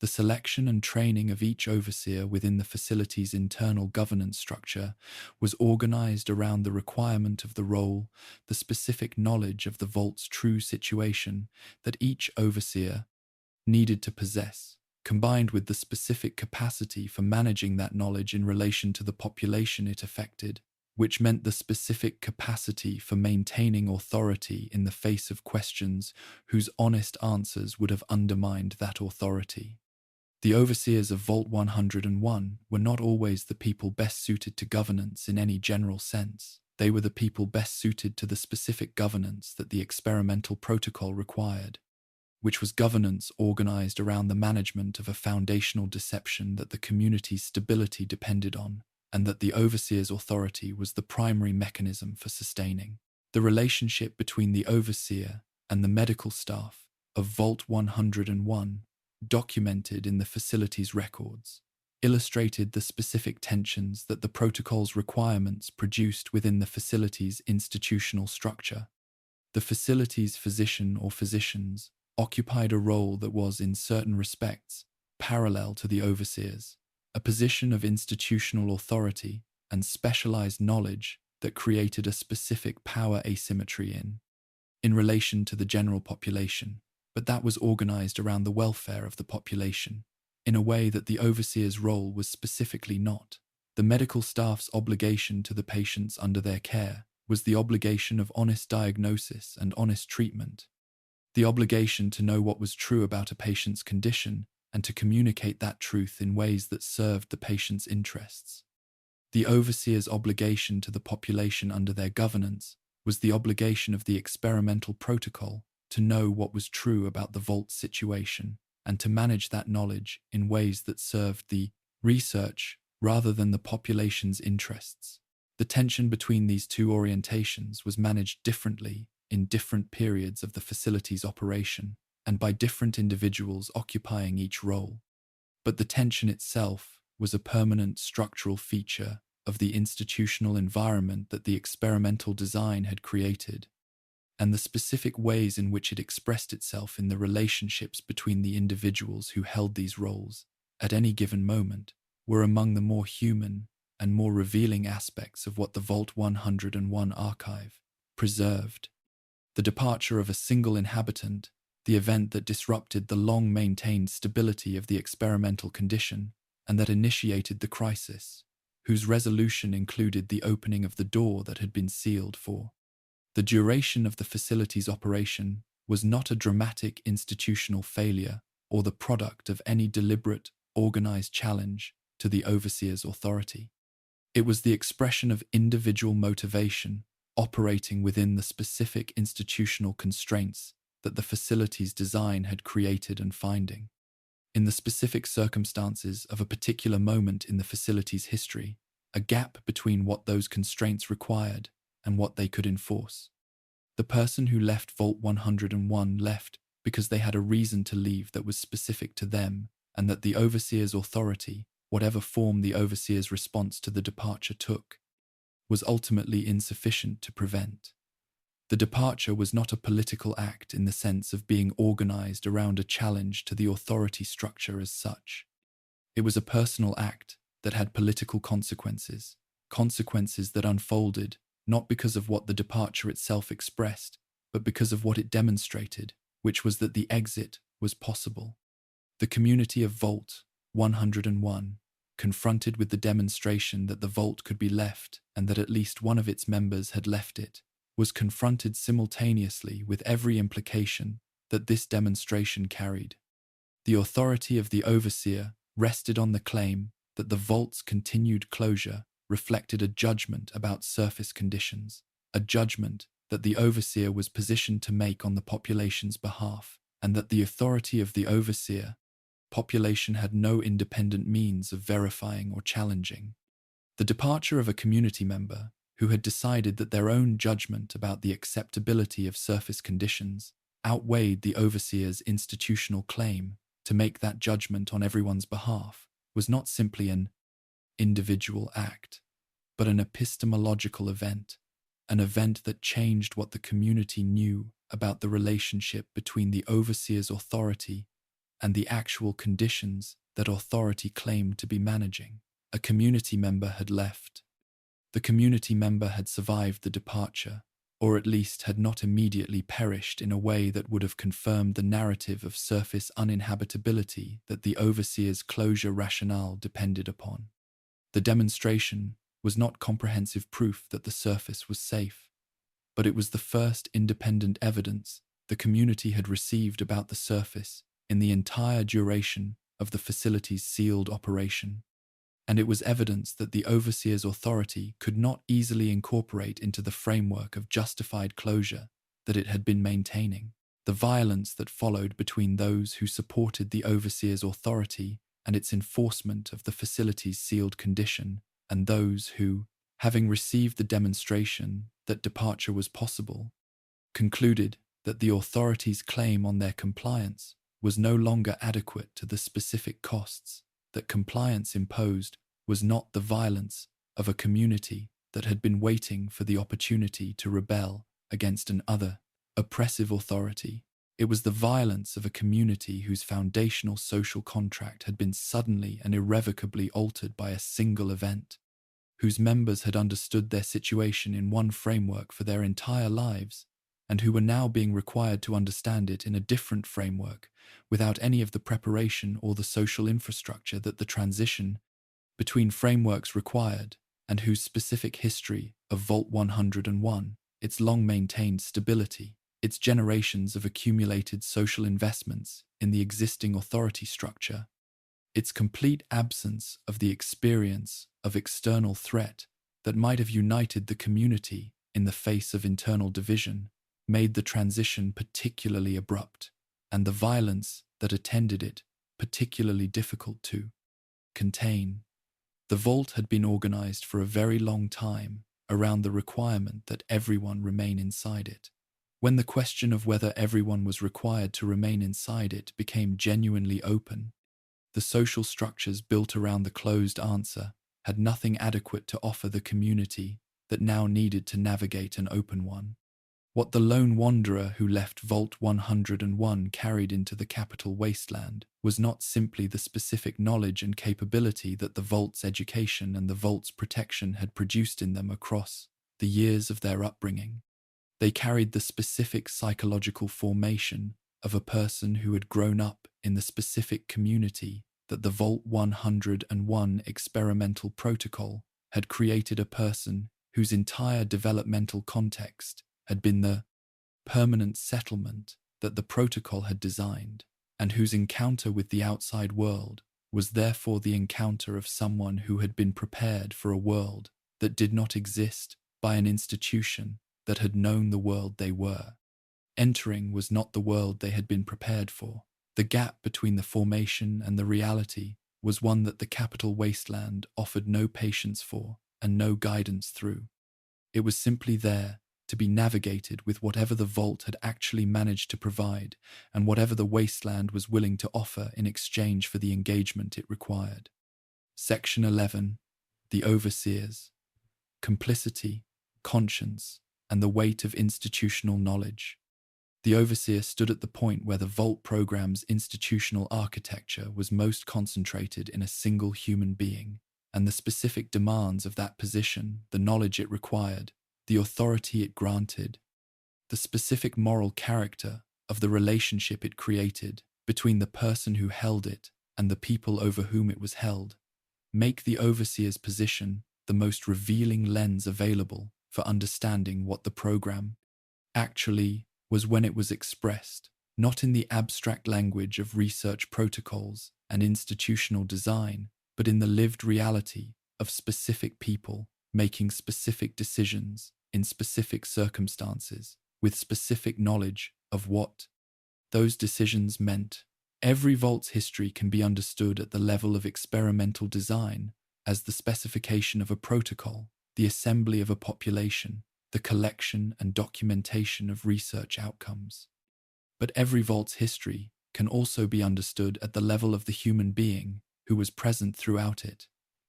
A: The selection and training of each overseer within the facility's internal governance structure was organized around the requirement of the role, the specific knowledge of the Vault's true situation that each overseer needed to possess, combined with the specific capacity for managing that knowledge in relation to the population it affected, which meant the specific capacity for maintaining authority in the face of questions whose honest answers would have undermined that authority. The overseers of Vault 101 were not always the people best suited to governance in any general sense. They were the people best suited to the specific governance that the experimental protocol required, which was governance organized around the management of a foundational deception that the community's stability depended on, and that the overseer's authority was the primary mechanism for sustaining. The relationship between the overseer and the medical staff of Vault 101, documented in the facility's records, illustrated the specific tensions that the protocol's requirements produced within the facility's institutional structure. The facility's physician or physicians occupied a role that was, in certain respects, parallel to the overseers, a position of institutional authority and specialized knowledge that created a specific power asymmetry in relation to the general population, but that was organized around the welfare of the population, in a way that the overseer's role was specifically not. The medical staff's obligation to the patients under their care was the obligation of honest diagnosis and honest treatment, the obligation to know what was true about a patient's condition and to communicate that truth in ways that served the patient's interests. The overseer's obligation to the population under their governance was the obligation of the experimental protocol to know what was true about the Vault's situation and to manage that knowledge in ways that served the research rather than the population's interests. The tension between these two orientations was managed differently in different periods of the facility's operation and by different individuals occupying each role. But the tension itself was a permanent structural feature of the institutional environment that the experimental design had created, and the specific ways in which it expressed itself in the relationships between the individuals who held these roles at any given moment were among the more human and more revealing aspects of what the Vault 101 archive preserved. The departure of a single inhabitant, the event that disrupted the long-maintained stability of the experimental condition and that initiated the crisis, whose resolution included the opening of the door that had been sealed for. The duration of the facility's operation was not a dramatic institutional failure or the product of any deliberate, organized challenge to the overseer's authority. It was the expression of individual motivation operating within the specific institutional constraints that the facility's design had created and finding. In the specific circumstances of a particular moment in the facility's history, a gap between what those constraints required and what they could enforce. The person who left Vault 101 left because they had a reason to leave that was specific to them, and that the overseer's authority, whatever form the overseer's response to the departure took, was ultimately insufficient to prevent. The departure was not a political act in the sense of being organized around a challenge to the authority structure as such. It was a personal act that had political consequences, consequences that unfolded not because of what the departure itself expressed, but because of what it demonstrated, which was that the exit was possible. The community of Vault 101, confronted with the demonstration that the vault could be left and that at least one of its members had left it, was confronted simultaneously with every implication that this demonstration carried. The authority of the overseer rested on the claim that the vault's continued closure reflected a judgment about surface conditions, a judgment that the overseer was positioned to make on the population's behalf, and that the authority of the overseer population had no independent means of verifying or challenging. The departure of a community member who had decided that their own judgment about the acceptability of surface conditions outweighed the overseer's institutional claim to make that judgment on everyone's behalf was not simply an individual act, but an epistemological event, an event that changed what the community knew about the relationship between the overseer's authority and the actual conditions that authority claimed to be managing. A community member had left. The community member had survived the departure, or at least had not immediately perished in a way that would have confirmed the narrative of surface uninhabitability that the overseer's closure rationale depended upon. The demonstration was not comprehensive proof that the surface was safe, but it was the first independent evidence the community had received about the surface in the entire duration of the facility's sealed operation, and it was evidence that the overseer's authority could not easily incorporate into the framework of justified closure that it had been maintaining. The violence that followed between those who supported the overseer's authority and its enforcement of the facility's sealed condition, and those who, having received the demonstration that departure was possible, concluded that the authority's claim on their compliance was no longer adequate to the specific costs that compliance imposed, was not the violence of a community that had been waiting for the opportunity to rebel against an other, oppressive authority. It was the violence of a community whose foundational social contract had been suddenly and irrevocably altered by a single event, whose members had understood their situation in one framework for their entire lives, and who were now being required to understand it in a different framework, without any of the preparation or the social infrastructure that the transition between frameworks required, and whose specific history of Vault 101, its long-maintained stability, its generations of accumulated social investments in the existing authority structure, its complete absence of the experience of external threat that might have united the community in the face of internal division, made the transition particularly abrupt, and the violence that attended it particularly difficult to contain. The vault had been organized for a very long time around the requirement that everyone remain inside it. When the question of whether everyone was required to remain inside it became genuinely open, the social structures built around the closed answer had nothing adequate to offer the community that now needed to navigate an open one. What the lone wanderer who left Vault 101 carried into the capital wasteland was not simply the specific knowledge and capability that the vault's education and the vault's protection had produced in them across the years of their upbringing. They carried the specific psychological formation of a person who had grown up in the specific community that the Vault 101 experimental protocol had created, a person whose entire developmental context had been the permanent settlement that the protocol had designed, and whose encounter with the outside world was therefore the encounter of someone who had been prepared for a world that did not exist by an institution that had known the world they were. Entering was not the world they had been prepared for. The gap between the formation and the reality was one that the capital wasteland offered no patience for and no guidance through. It was simply there to be navigated with whatever the vault had actually managed to provide and whatever the wasteland was willing to offer in exchange for the engagement it required. Section 11. The Overseers. Complicity, conscience, and the weight of institutional knowledge. The overseer stood at the point where the Vault program's institutional architecture was most concentrated in a single human being, and the specific demands of that position, the knowledge it required, the authority it granted, the specific moral character of the relationship it created between the person who held it and the people over whom it was held, make the overseer's position the most revealing lens available for understanding what the program actually was when it was expressed, not in the abstract language of research protocols and institutional design, but in the lived reality of specific people making specific decisions in specific circumstances, with specific knowledge of what those decisions meant. Every vault's history can be understood at the level of experimental design as the specification of a protocol, the assembly of a population, the collection and documentation of research outcomes. But every vault's history can also be understood at the level of the human being who was present throughout it,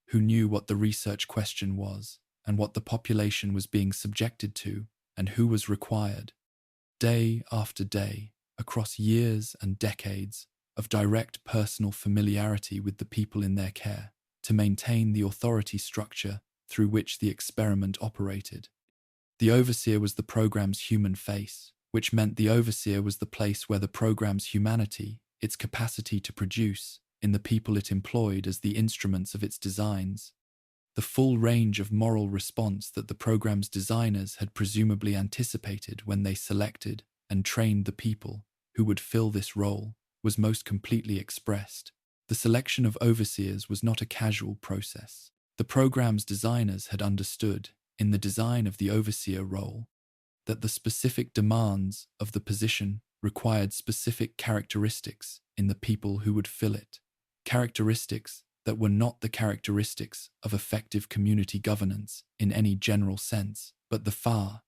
A: who knew what the research question was and what the population was being subjected to and who was required, day after day, across years and decades of direct personal familiarity with the people in their care, to maintain the authority structure through which the experiment operated. The overseer was the program's human face, which meant the overseer was the place where the program's humanity, its capacity to produce, in the people it employed as the instruments of its designs, the full range of moral response that the program's designers had presumably anticipated when they selected and trained the people who would fill this role, was most completely expressed. The selection of overseers was not a casual process. The program's designers had understood, in the design of the overseer role, that the specific demands of the position required specific characteristics in the people who would fill it, characteristics that were not the characteristics of effective community governance in any general sense, but the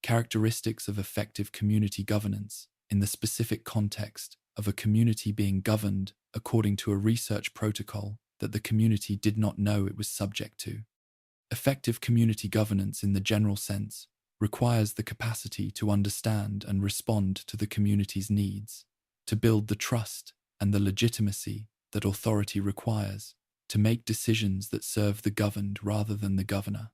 A: characteristics of effective community governance in the specific context of a community being governed according to a research protocol that the community did not know it was subject to. Effective community governance in the general sense requires the capacity to understand and respond to the community's needs, to build the trust and the legitimacy that authority requires, to make decisions that serve the governed rather than the governor.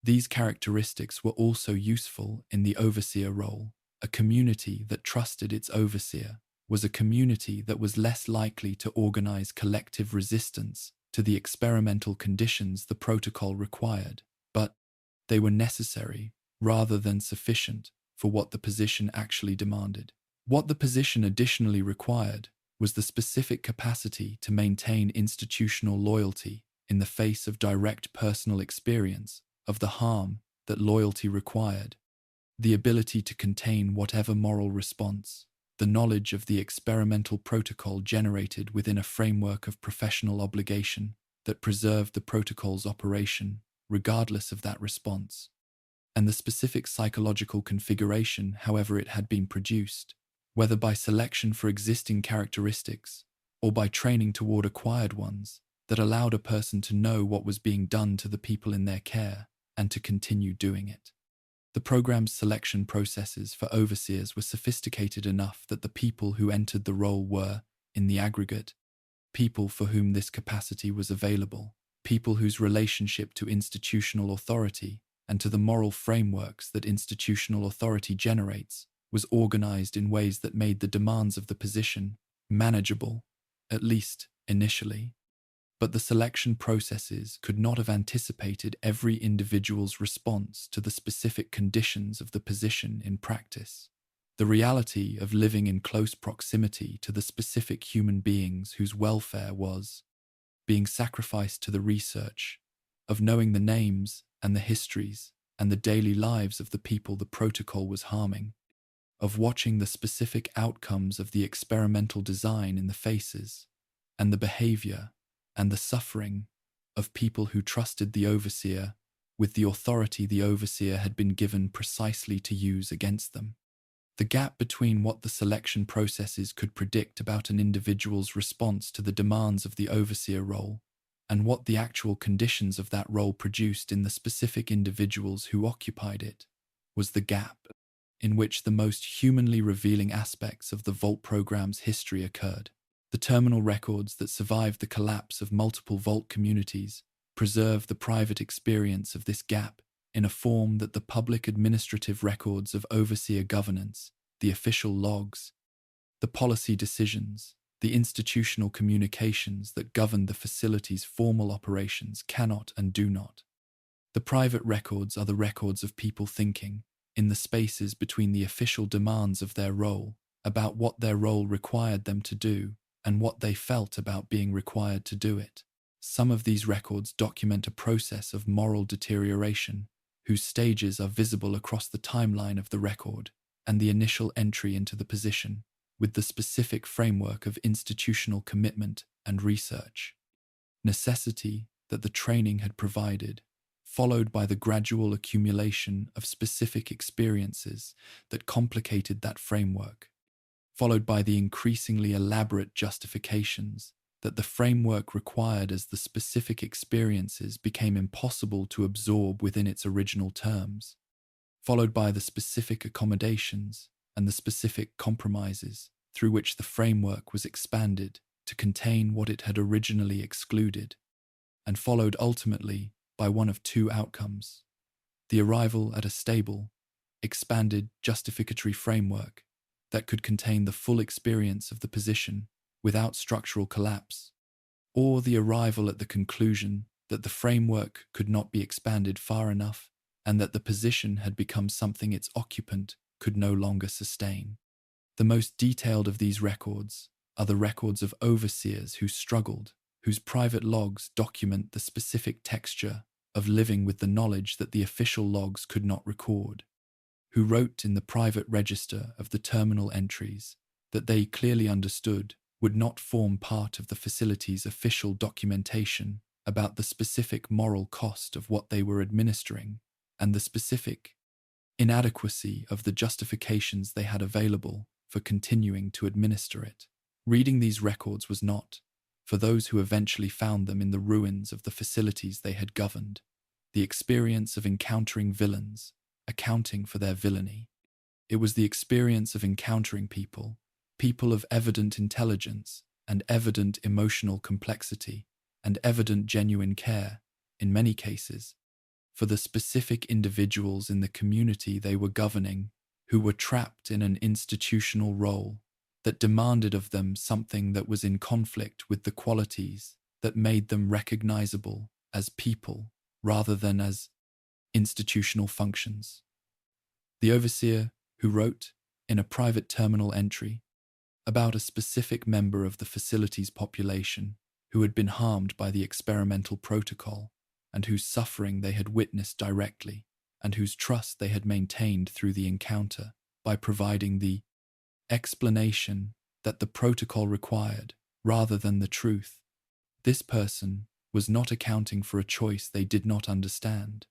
A: These characteristics were also useful in the overseer role. A community that trusted its overseer was a community that was less likely to organize collective resistance to the experimental conditions the protocol required, but they were necessary rather than sufficient for what the position actually demanded. What the position additionally required was the specific capacity to maintain institutional loyalty in the face of direct personal experience of the harm that loyalty required, the ability to contain whatever moral response, the knowledge of the experimental protocol generated within a framework of professional obligation that preserved the protocol's operation regardless of that response, and the specific psychological configuration however it had been produced, whether by selection for existing characteristics or by training toward acquired ones, that allowed a person to know what was being done to the people in their care and to continue doing it. The program's selection processes for overseers were sophisticated enough that the people who entered the role were, in the aggregate, people for whom this capacity was available, people whose relationship to institutional authority and to the moral frameworks that institutional authority generates was organized in ways that made the demands of the position manageable, at least initially. But the selection processes could not have anticipated every individual's response to the specific conditions of the position in practice. The reality of living in close proximity to the specific human beings whose welfare was being sacrificed to the research, of knowing the names and the histories and the daily lives of the people the protocol was harming, of watching the specific outcomes of the experimental design in the faces and the behavior and the suffering of people who trusted the overseer with the authority the overseer had been given precisely to use against them. The gap between what the selection processes could predict about an individual's response to the demands of the overseer role and what the actual conditions of that role produced in the specific individuals who occupied it was the gap in which the most humanly revealing aspects of the Vault program's history occurred. The terminal records that survived the collapse of multiple Vault communities preserve the private experience of this gap in a form that the public administrative records of overseer governance, the official logs, the policy decisions, the institutional communications that govern the facility's formal operations cannot and do not. The private records are the records of people thinking, in the spaces between the official demands of their role, about what their role required them to do and what they felt about being required to do it. Some of these records document a process of moral deterioration, whose stages are visible across the timeline of the record and the initial entry into the position, with the specific framework of institutional commitment and research. Necessity that the training had provided, followed by the gradual accumulation of specific experiences that complicated that framework, followed by the increasingly elaborate justifications that the framework required as the specific experiences became impossible to absorb within its original terms, followed by the specific accommodations and the specific compromises through which the framework was expanded to contain what it had originally excluded, and followed ultimately by one of two outcomes: the arrival at a stable, expanded justificatory framework that could contain the full experience of the position without structural collapse, or the arrival at the conclusion that the framework could not be expanded far enough and that the position had become something its occupant could no longer sustain. The most detailed of these records are the records of overseers who struggled, whose private logs document the specific texture of living with the knowledge that the official logs could not record, who wrote in the private register of the terminal entries that they clearly understood would not form part of the facility's official documentation about the specific moral cost of what they were administering and the specific inadequacy of the justifications they had available for continuing to administer it. Reading these records was not, for those who eventually found them in the ruins of the facilities they had governed, the experience of encountering villains, accounting for their villainy. It was the experience of encountering people of evident intelligence and evident emotional complexity and evident genuine care, in many cases, for the specific individuals in the community they were governing who were trapped in an institutional role that demanded of them something that was in conflict with the qualities that made them recognizable as people rather than as institutional functions. The overseer who wrote, in a private terminal entry, about a specific member of the facility's population who had been harmed by the experimental protocol and whose suffering they had witnessed directly and whose trust they had maintained through the encounter by providing the explanation that the protocol required rather than the truth. This person was not accounting for a choice they did not understand.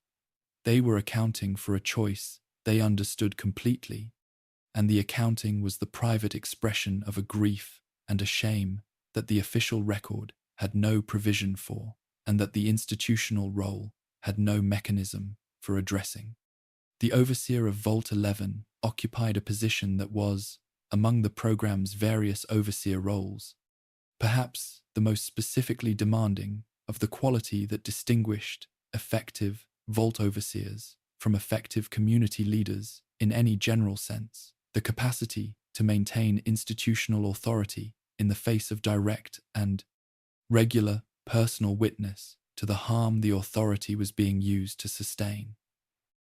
A: They were accounting for a choice they understood completely, and the accounting was the private expression of a grief and a shame that the official record had no provision for, and that the institutional role had no mechanism for addressing. The overseer of Vault 11 occupied a position that was, among the program's various overseer roles, perhaps the most specifically demanding of the quality that distinguished effective Vault overseers from effective community leaders in any general sense: the capacity to maintain institutional authority in the face of direct and regular personal witness to the harm the authority was being used to sustain.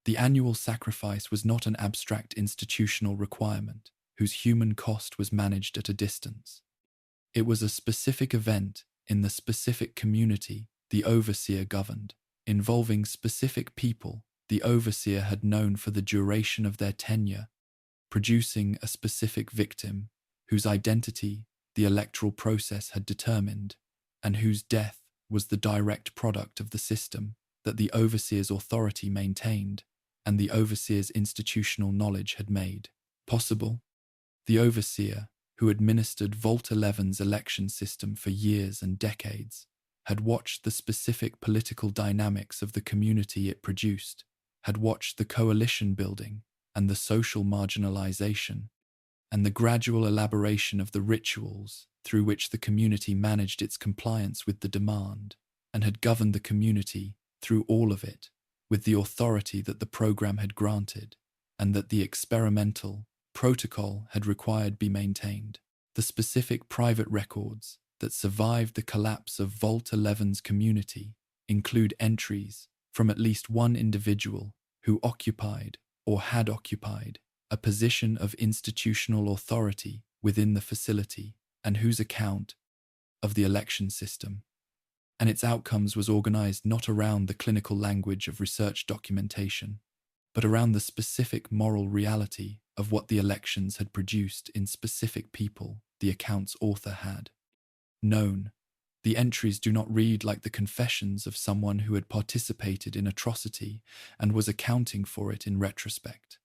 A: The annual sacrifice was not an abstract institutional requirement whose human cost was managed at a distance. It was a specific event in the specific community the overseer governed, involving specific people the overseer had known for the duration of their tenure, producing a specific victim whose identity the electoral process had determined, and whose death was the direct product of the system that the overseer's authority maintained and the overseer's institutional knowledge had made possible. The overseer, who administered Vault 11's election system for years and decades, had watched the specific political dynamics of the community it produced, had watched the coalition building and the social marginalization, and the gradual elaboration of the rituals through which the community managed its compliance with the demand, and had governed the community through all of it with the authority that the program had granted, and that the experimental protocol had required be maintained. The specific private records that survived the collapse of Vault 11's community include entries from at least one individual who occupied or had occupied a position of institutional authority within the facility, and whose account of the election system and its outcomes was organized not around the clinical language of research documentation, but around the specific moral reality of what the elections had produced in specific people the account's author had known. The entries do not read like the confessions of someone who had participated in atrocity and was accounting for it in retrospect.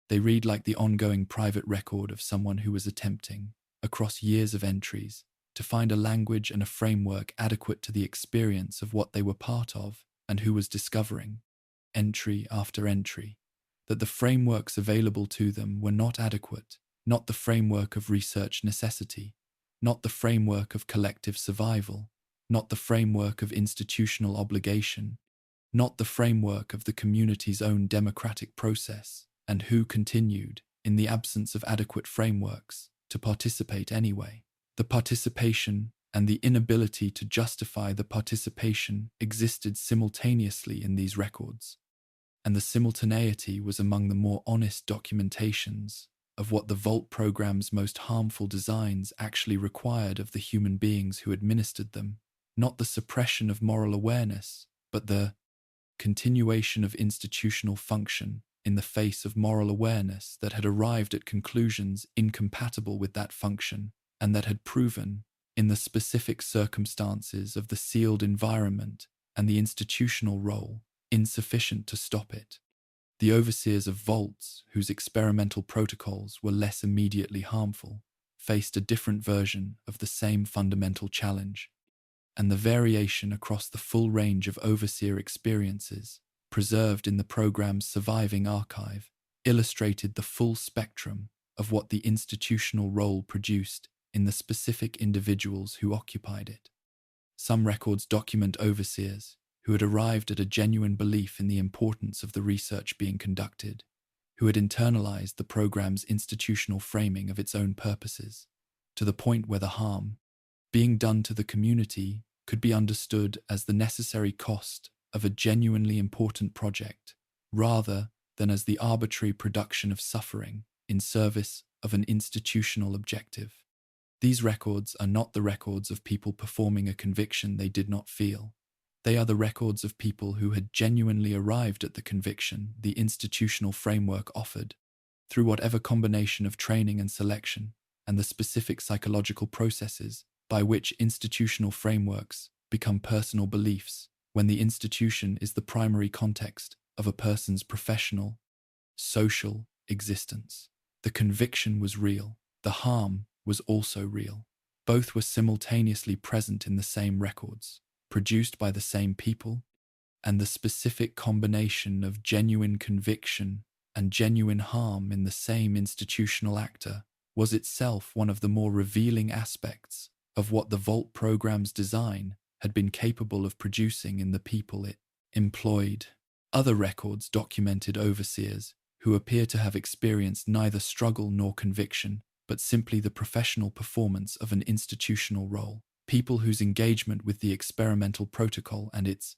A: They read like the ongoing private record of someone who was attempting, across years of entries, to find a language and a framework adequate to the experience of what they were part of and who was discovering, entry after entry, that the frameworks available to them were not adequate, not the framework of research necessity, not the framework of collective survival, not the framework of institutional obligation, not the framework of the community's own democratic process, and who continued, in the absence of adequate frameworks, to participate anyway. The participation and the inability to justify the participation existed simultaneously in these records, and the simultaneity was among the more honest documentations of what the Vault program's most harmful designs actually required of the human beings who administered them, not the suppression of moral awareness, but the continuation of institutional function in the face of moral awareness that had arrived at conclusions incompatible with that function, and that had proven, in the specific circumstances of the sealed environment and the institutional role, insufficient to stop it. The overseers of vaults, whose experimental protocols were less immediately harmful, faced a different version of the same fundamental challenge, and the variation across the full range of overseer experiences, preserved in the program's surviving archive, illustrated the full spectrum of what the institutional role produced in the specific individuals who occupied it. Some records document overseers who had arrived at a genuine belief in the importance of the research being conducted, who had internalized the program's institutional framing of its own purposes, to the point where the harm being done to the community could be understood as the necessary cost of a genuinely important project, rather than as the arbitrary production of suffering in service of an institutional objective. These records are not the records of people performing a conviction they did not feel. They are the records of people who had genuinely arrived at the conviction the institutional framework offered, through whatever combination of training and selection, and the specific psychological processes by which institutional frameworks become personal beliefs when the institution is the primary context of a person's professional, social existence. The conviction was real. The harm was also real. Both were simultaneously present in the same records, produced by the same people, and the specific combination of genuine conviction and genuine harm in the same institutional actor was itself one of the more revealing aspects of what the Vault program's design had been capable of producing in the people it employed. Other records documented overseers who appear to have experienced neither struggle nor conviction, but simply the professional performance of an institutional role. People whose engagement with the experimental protocol and its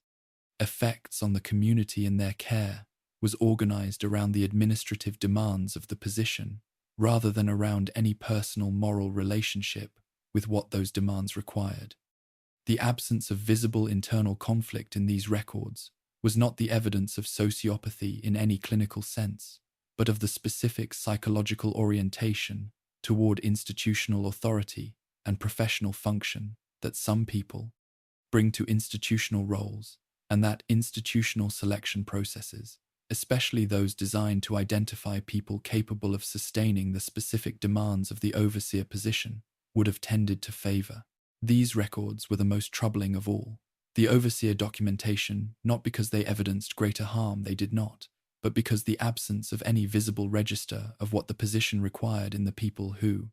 A: effects on the community in their care was organized around the administrative demands of the position, rather than around any personal moral relationship with what those demands required. The absence of visible internal conflict in these records was not the evidence of sociopathy in any clinical sense, but of the specific psychological orientation toward institutional authority and professional function that some people bring to institutional roles, and that institutional selection processes, especially those designed to identify people capable of sustaining the specific demands of the overseer position, would have tended to favor. These records were the most troubling of all. The overseer documentation, not because they evidenced greater harm they did not, but because the absence of any visible register of what the position required in the people who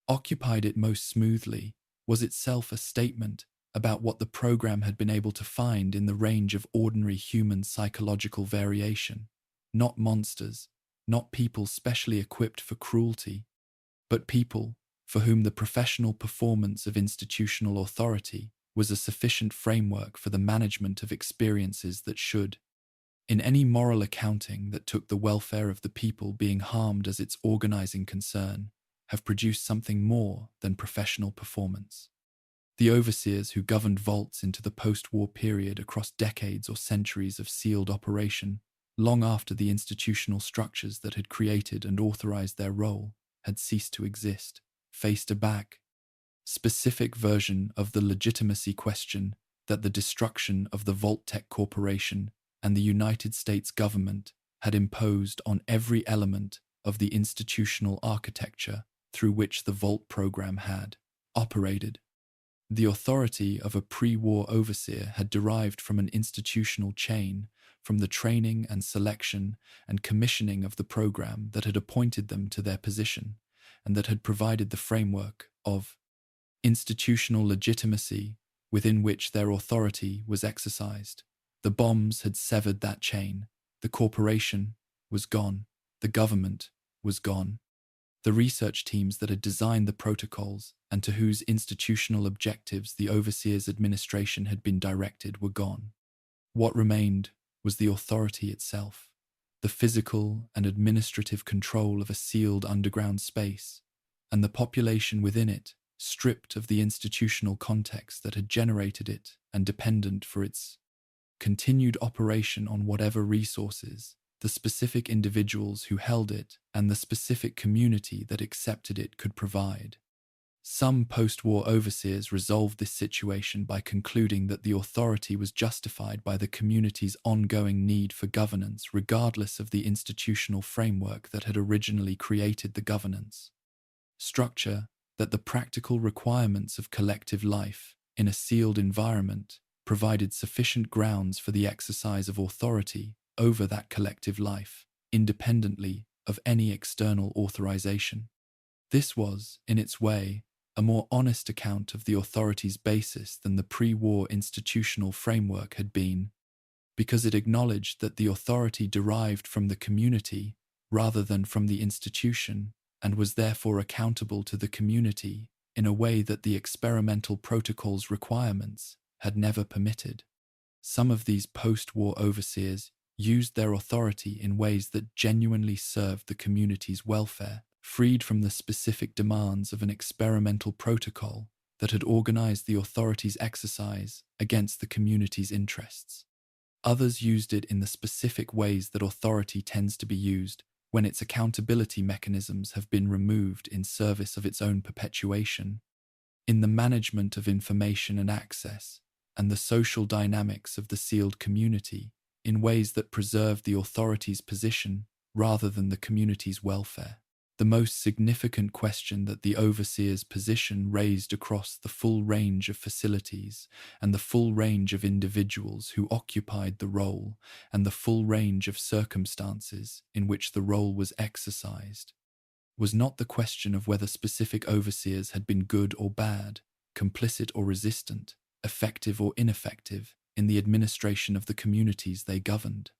A: occupied it most smoothly was itself a statement about what the program had been able to find in the range of ordinary human psychological variation. Not monsters, not people specially equipped for cruelty, but people for whom the professional performance of institutional authority was a sufficient framework for the management of experiences that should, in any moral accounting that took the welfare of the people being harmed as its organizing concern, have produced something more than professional performance. The overseers who governed vaults into the post-war period across decades or centuries of sealed operation, long after the institutional structures that had created and authorized their role had ceased to exist, faced a back specific version of the legitimacy question that the destruction of the Vault-Tec Corporation and the United States government had imposed on every element of the institutional architecture through which the Vault program had operated. The authority of a pre-war overseer had derived from an institutional chain, from the training and selection and commissioning of the program that had appointed them to their position, and that had provided the framework of institutional legitimacy within which their authority was exercised. The bombs had severed that chain. The corporation was gone. The government was gone. The research teams that had designed the protocols and to whose institutional objectives the overseer's administration had been directed were gone. What remained was the authority itself, the physical and administrative control of a sealed underground space, and the population within it, stripped of the institutional context that had generated it and dependent for its continued operation on whatever resources the specific individuals who held it and the specific community that accepted it could provide. Some post-war overseers resolved this situation by concluding that the authority was justified by the community's ongoing need for governance regardless of the institutional framework that had originally created the governance structure, that the practical requirements of collective life in a sealed environment provided sufficient grounds for the exercise of authority over that collective life, independently of any external authorization. This was, in its way, a more honest account of the authority's basis than the pre-war institutional framework had been, because it acknowledged that the authority derived from the community rather than from the institution, and was therefore accountable to the community in a way that the experimental protocol's requirements had never permitted. Some of these post-war overseers used their authority in ways that genuinely served the community's welfare, freed from the specific demands of an experimental protocol that had organized the authority's exercise against the community's interests. Others used it in the specific ways that authority tends to be used when its accountability mechanisms have been removed in service of its own perpetuation, in the management of information and access, and the social dynamics of the sealed community, in ways that preserve the authority's position rather than the community's welfare. The most significant question that the overseer's position raised across the full range of facilities and the full range of individuals who occupied the role and the full range of circumstances in which the role was exercised was not the question of whether specific overseers had been good or bad, complicit or resistant, effective or ineffective in the administration of the communities they governed.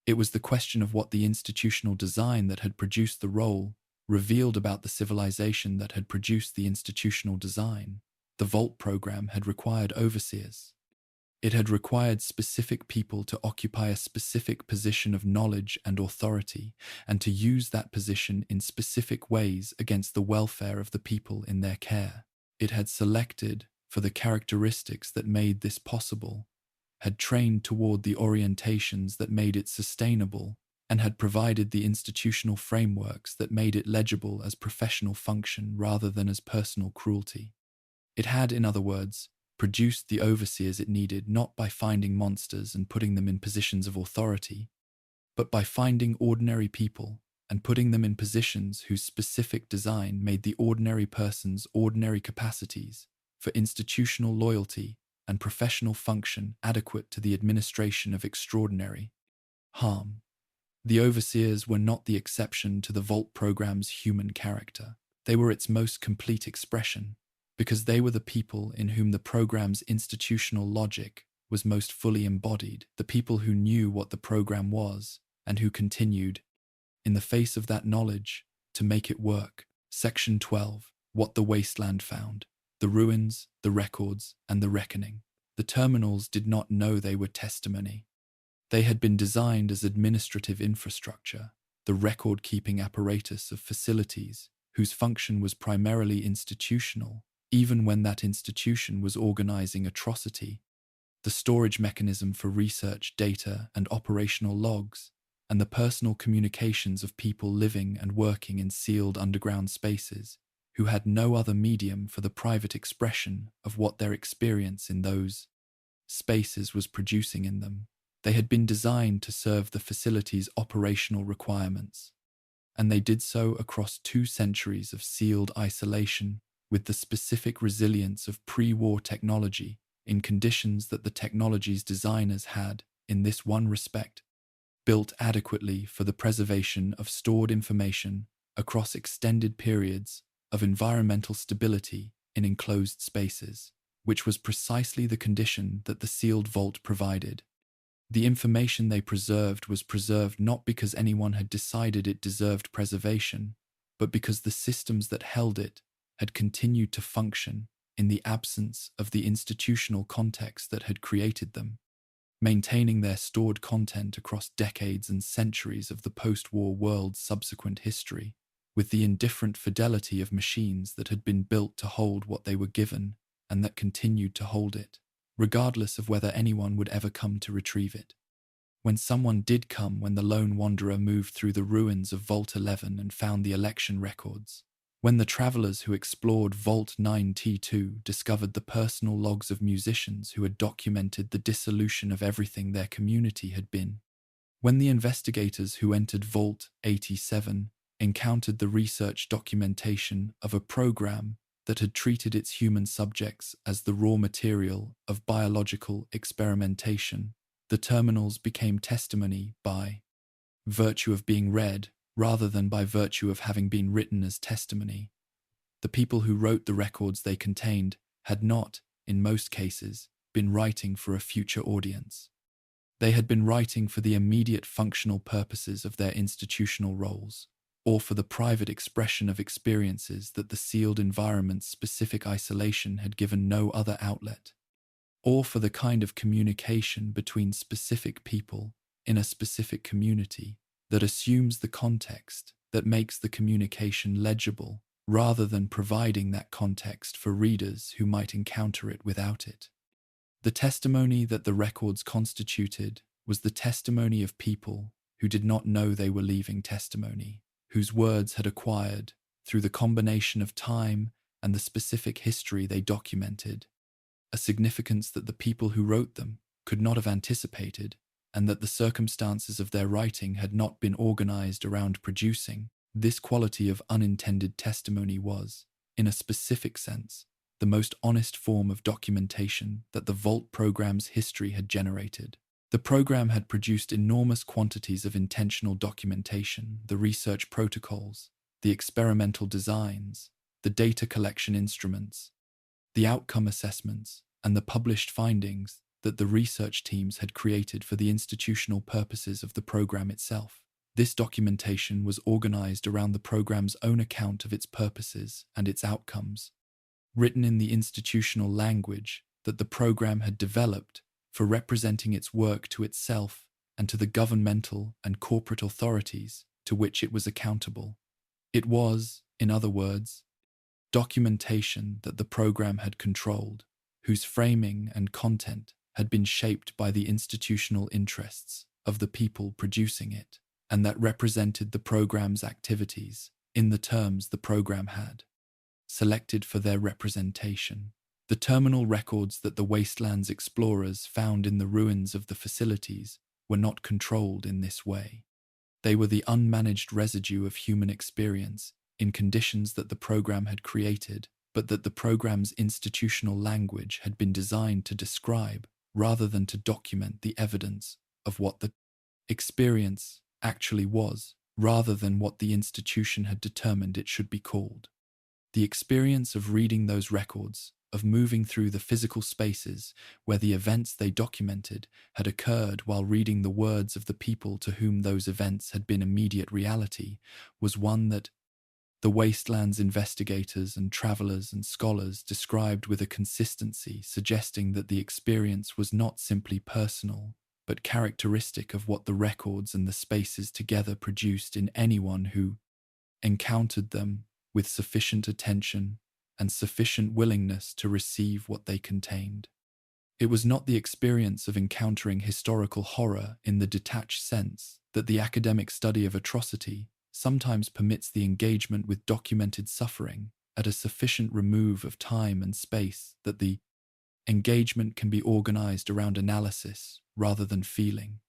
A: It was the question of what the institutional design that had produced the role revealed about the civilization that had produced the institutional design. The Vault program had required overseers. It had required specific people to occupy a specific position of knowledge and authority, and to use that position in specific ways against the welfare of the people in their care. It had selected for the characteristics that made this possible, had trained toward the orientations that made it sustainable, and had provided the institutional frameworks that made it legible as professional function rather than as personal cruelty. It had, in other words, produced the overseers it needed not by finding monsters and putting them in positions of authority, but by finding ordinary people and putting them in positions whose specific design made the ordinary person's ordinary capacities for institutional loyalty and professional function adequate to the administration of extraordinary harm. The overseers were not the exception to the Vault program's human character. They were its most complete expression, because they were the people in whom the program's institutional logic was most fully embodied, the people who knew what the program was and who continued, in the face of that knowledge, to make it work. Section 12. What the wasteland found. The ruins, the records, and the reckoning. The terminals did not know they were testimony. They had been designed as administrative infrastructure, the record-keeping apparatus of facilities whose function was primarily institutional, even when that institution was organizing atrocity, the storage mechanism for research data and operational logs, and the personal communications of people living and working in sealed underground spaces, who had no other medium for the private expression of what their experience in those spaces was producing in them. They had been designed to serve the facility's operational requirements, and they did so across 2 centuries of sealed isolation with the specific resilience of pre-war technology in conditions that the technology's designers had, in this one respect, built adequately for the preservation of stored information across extended periods of environmental stability in enclosed spaces, which was precisely the condition that the sealed vault provided. The information they preserved was preserved not because anyone had decided it deserved preservation, but because the systems that held it had continued to function in the absence of the institutional context that had created them, maintaining their stored content across decades and centuries of the post-war world's subsequent history, with the indifferent fidelity of machines that had been built to hold what they were given and that continued to hold it, regardless of whether anyone would ever come to retrieve it. When someone did come, when the lone wanderer moved through the ruins of Vault 11 and found the election records, when the travelers who explored Vault 9T2 discovered the personal logs of musicians who had documented the dissolution of everything their community had been, when the investigators who entered Vault 87 encountered the research documentation of a program that had treated its human subjects as the raw material of biological experimentation, the terminals became testimony by virtue of being read rather than by virtue of having been written as testimony. The people who wrote the records they contained had not, in most cases, been writing for a future audience. They had been writing for the immediate functional purposes of their institutional roles, or for the private expression of experiences that the sealed environment's specific isolation had given no other outlet, or for the kind of communication between specific people in a specific community that assumes the context that makes the communication legible, rather than providing that context for readers who might encounter it without it. The testimony that the records constituted was the testimony of people who did not know they were leaving testimony, whose words had acquired, through the combination of time and the specific history they documented, a significance that the people who wrote them could not have anticipated, and that the circumstances of their writing had not been organized around producing. This quality of unintended testimony was, in a specific sense, the most honest form of documentation that the Vault program's history had generated. The program had produced enormous quantities of intentional documentation, the research protocols, the experimental designs, the data collection instruments, the outcome assessments, and the published findings that the research teams had created for the institutional purposes of the program itself. This documentation was organized around the program's own account of its purposes and its outcomes, written in the institutional language that the program had developed for representing its work to itself and to the governmental and corporate authorities to which it was accountable. It was, in other words, documentation that the program had controlled, whose framing and content had been shaped by the institutional interests of the people producing it, and that represented the program's activities in the terms the program had selected for their representation. The terminal records that the wasteland's explorers found in the ruins of the facilities were not controlled in this way. They were the unmanaged residue of human experience in conditions that the program had created, but that the program's institutional language had been designed to describe rather than to document the evidence of what the experience actually was, rather than what the institution had determined it should be called. The experience of reading those records, of moving through the physical spaces where the events they documented had occurred while reading the words of the people to whom those events had been immediate reality, was one that the wastelands investigators and travelers and scholars described with a consistency suggesting that the experience was not simply personal, but characteristic of what the records and the spaces together produced in anyone who encountered them with sufficient attention and sufficient willingness to receive what they contained. It was not the experience of encountering historical horror in the detached sense that the academic study of atrocity sometimes permits the engagement with documented suffering at a sufficient remove of time and space that the engagement can be organized around analysis rather than feeling.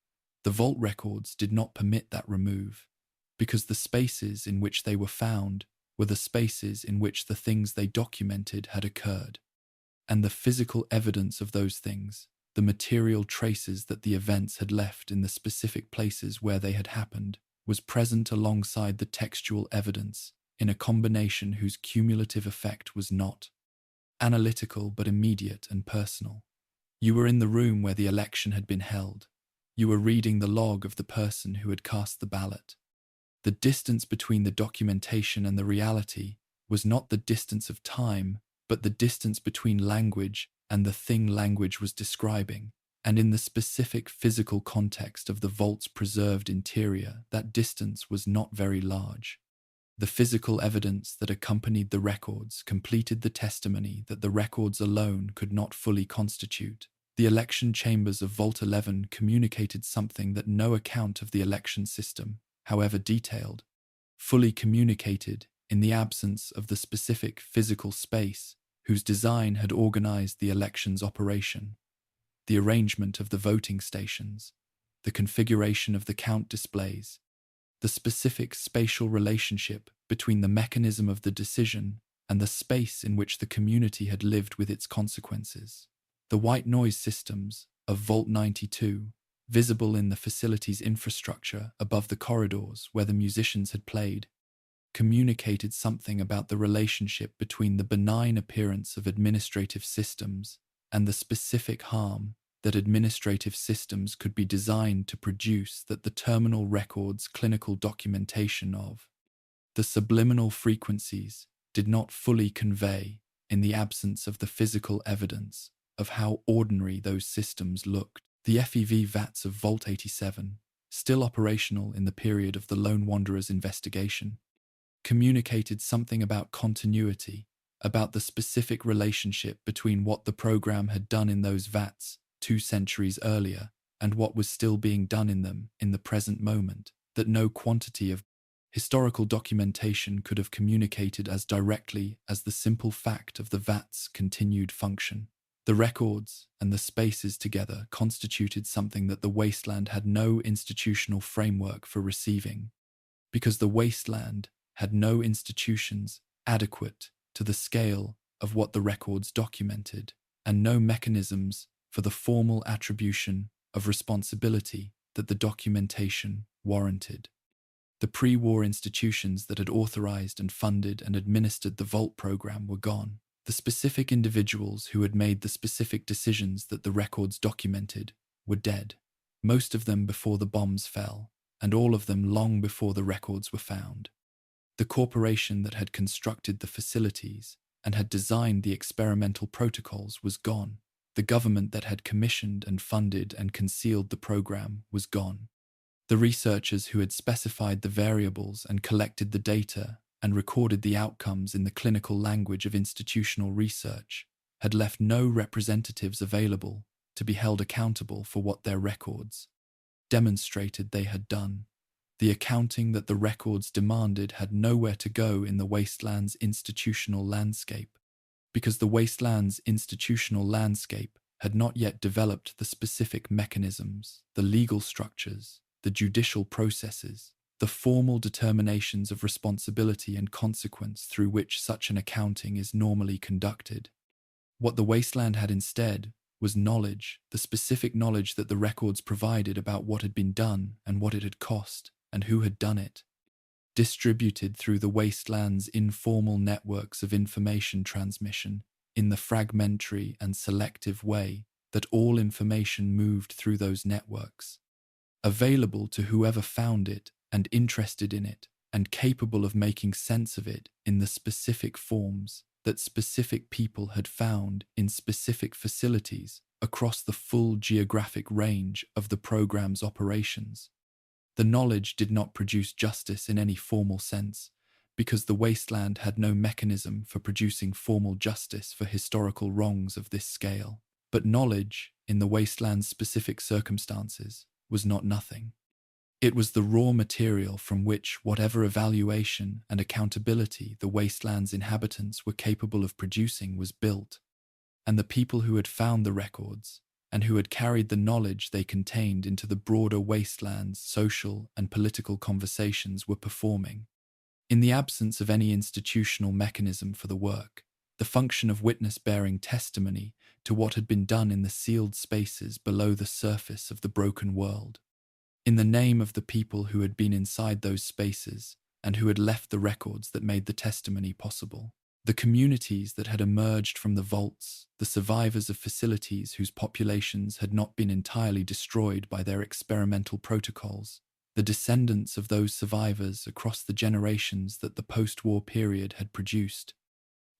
A: The vault records did not permit that remove, because the spaces in which they were found were the spaces in which the things they documented had occurred. And the physical evidence of those things, the material traces that the events had left in the specific places where they had happened, was present alongside the textual evidence in a combination whose cumulative effect was not analytical but immediate and personal. You were in the room where the election had been held. You were reading the log of the person who had cast the ballot. The distance between the documentation and the reality was not the distance of time, but the distance between language and the thing language was describing, and in the specific physical context of the vault's preserved interior, that distance was not very large. The physical evidence that accompanied the records completed the testimony that the records alone could not fully constitute. The election chambers of Vault 11 communicated something that no account of the election system, however detailed, fully communicated in the absence of the specific physical space whose design had organized the election's operation. The arrangement of the voting stations, the configuration of the count displays, the specific spatial relationship between the mechanism of the decision and the space in which the community had lived with its consequences. The white noise systems of Vault 92, visible in the facility's infrastructure above the corridors where the musicians had played, communicated something about the relationship between the benign appearance of administrative systems and the specific harm that administrative systems could be designed to produce that the terminal record's clinical documentation of. The subliminal frequencies did not fully convey in the absence of the physical evidence of how ordinary those systems looked. The FEV vats of Vault 87, still operational in the period of the Lone Wanderer's investigation, communicated something about continuity, about the specific relationship between what the program had done in those vats 2 centuries earlier and what was still being done in them in the present moment, that no quantity of historical documentation could have communicated as directly as the simple fact of the vat's continued function. The records and the spaces together constituted something that the wasteland had no institutional framework for receiving, because the wasteland had no institutions adequate to the scale of what the records documented, and no mechanisms for the formal attribution of responsibility that the documentation warranted. The pre-war institutions that had authorized and funded and administered the Vault program were gone. The specific individuals who had made the specific decisions that the records documented were dead, most of them before the bombs fell, and all of them long before the records were found. The corporation that had constructed the facilities and had designed the experimental protocols was gone. The government that had commissioned and funded and concealed the program was gone. The researchers who had specified the variables and collected the data and recorded the outcomes in the clinical language of institutional research had left no representatives available to be held accountable for what their records demonstrated they had done. The accounting that the records demanded had nowhere to go in the wasteland's institutional landscape, because the wasteland's institutional landscape had not yet developed the specific mechanisms, the legal structures, the judicial processes, the formal determinations of responsibility and consequence through which such an accounting is normally conducted. What the wasteland had instead was knowledge, the specific knowledge that the records provided about what had been done and what it had cost and who had done it. distributed through the wasteland's informal networks of information transmission in the fragmentary and selective way that all information moved through those networks, available to whoever found it and interested in it, and capable of making sense of it in the specific forms that specific people had found in specific facilities across the full geographic range of the program's operations. The knowledge did not produce justice in any formal sense, because the wasteland had no mechanism for producing formal justice for historical wrongs of this scale. But knowledge, in the wasteland's specific circumstances, was not nothing. It was the raw material from which whatever evaluation and accountability the wasteland's inhabitants were capable of producing was built, and the people who had found the records and who had carried the knowledge they contained into the broader wasteland's social and political conversations were performing. In the absence of any institutional mechanism for the work, the function of witness bearing testimony to what had been done in the sealed spaces below the surface of the broken world, in the name of the people who had been inside those spaces and who had left the records that made the testimony possible. The communities that had emerged from the vaults, the survivors of facilities whose populations had not been entirely destroyed by their experimental protocols, the descendants of those survivors across the generations that the post-war period had produced,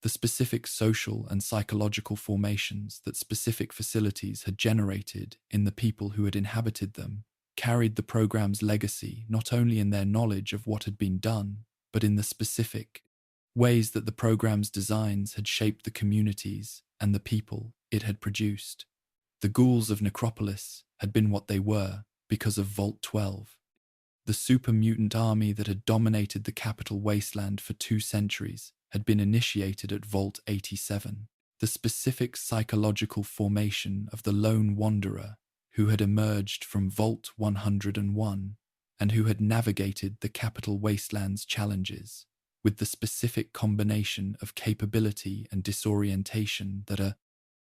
A: the specific social and psychological formations that specific facilities had generated in the people who had inhabited them, carried the program's legacy not only in their knowledge of what had been done, but in the specific ways that the program's designs had shaped the communities and the people it had produced. The ghouls of Necropolis had been what they were because of Vault 12. The super mutant army that had dominated the capital wasteland for 2 centuries had been initiated at Vault 87. The specific psychological formation of the lone wanderer who had emerged from Vault 101 and who had navigated the capital wasteland's challenges with the specific combination of capability and disorientation that a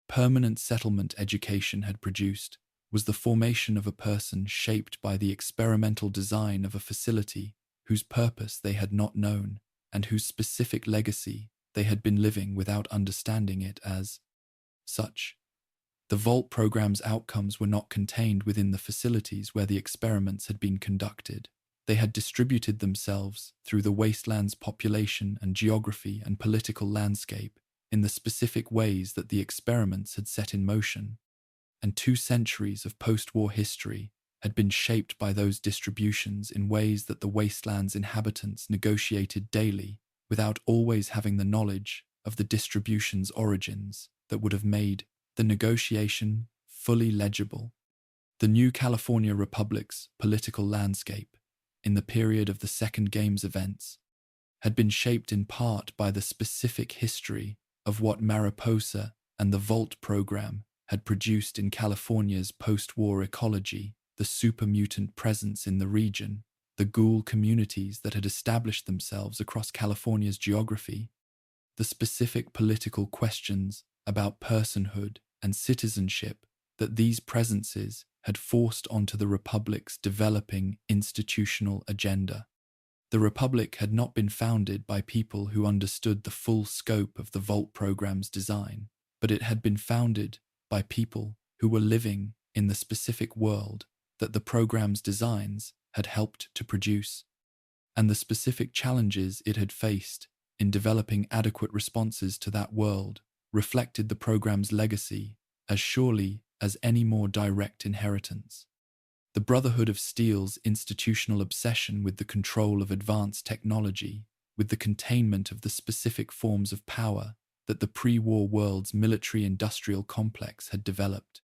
A: permanent settlement education had produced, was the formation of a person shaped by the experimental design of a facility whose purpose they had not known and whose specific legacy they had been living without understanding it as such. The Vault program's outcomes were not contained within the facilities where the experiments had been conducted. They had distributed themselves through the wasteland's population and geography and political landscape in the specific ways that the experiments had set in motion, and 2 centuries of post-war history had been shaped by those distributions in ways that the wasteland's inhabitants negotiated daily without always having the knowledge of the distribution's origins that would have made the negotiation fully legible. The new California Republic's political landscape in the period of the Second Games events had been shaped in part by the specific history of what Mariposa and the Vault program had produced in California's post-war ecology, the super-mutant presence in the region, the ghoul communities that had established themselves across California's geography, the specific political questions about personhood and citizenship that these presences had forced onto the Republic's developing institutional agenda. The Republic had not been founded by people who understood the full scope of the Vault program's design, but it had been founded by people who were living in the specific world that the program's designs had helped to produce, and the specific challenges it had faced in developing adequate responses to that world reflected the program's legacy as surely as any more direct inheritance. The Brotherhood of Steel's institutional obsession with the control of advanced technology, with the containment of the specific forms of power that the pre-war world's military-industrial complex had developed,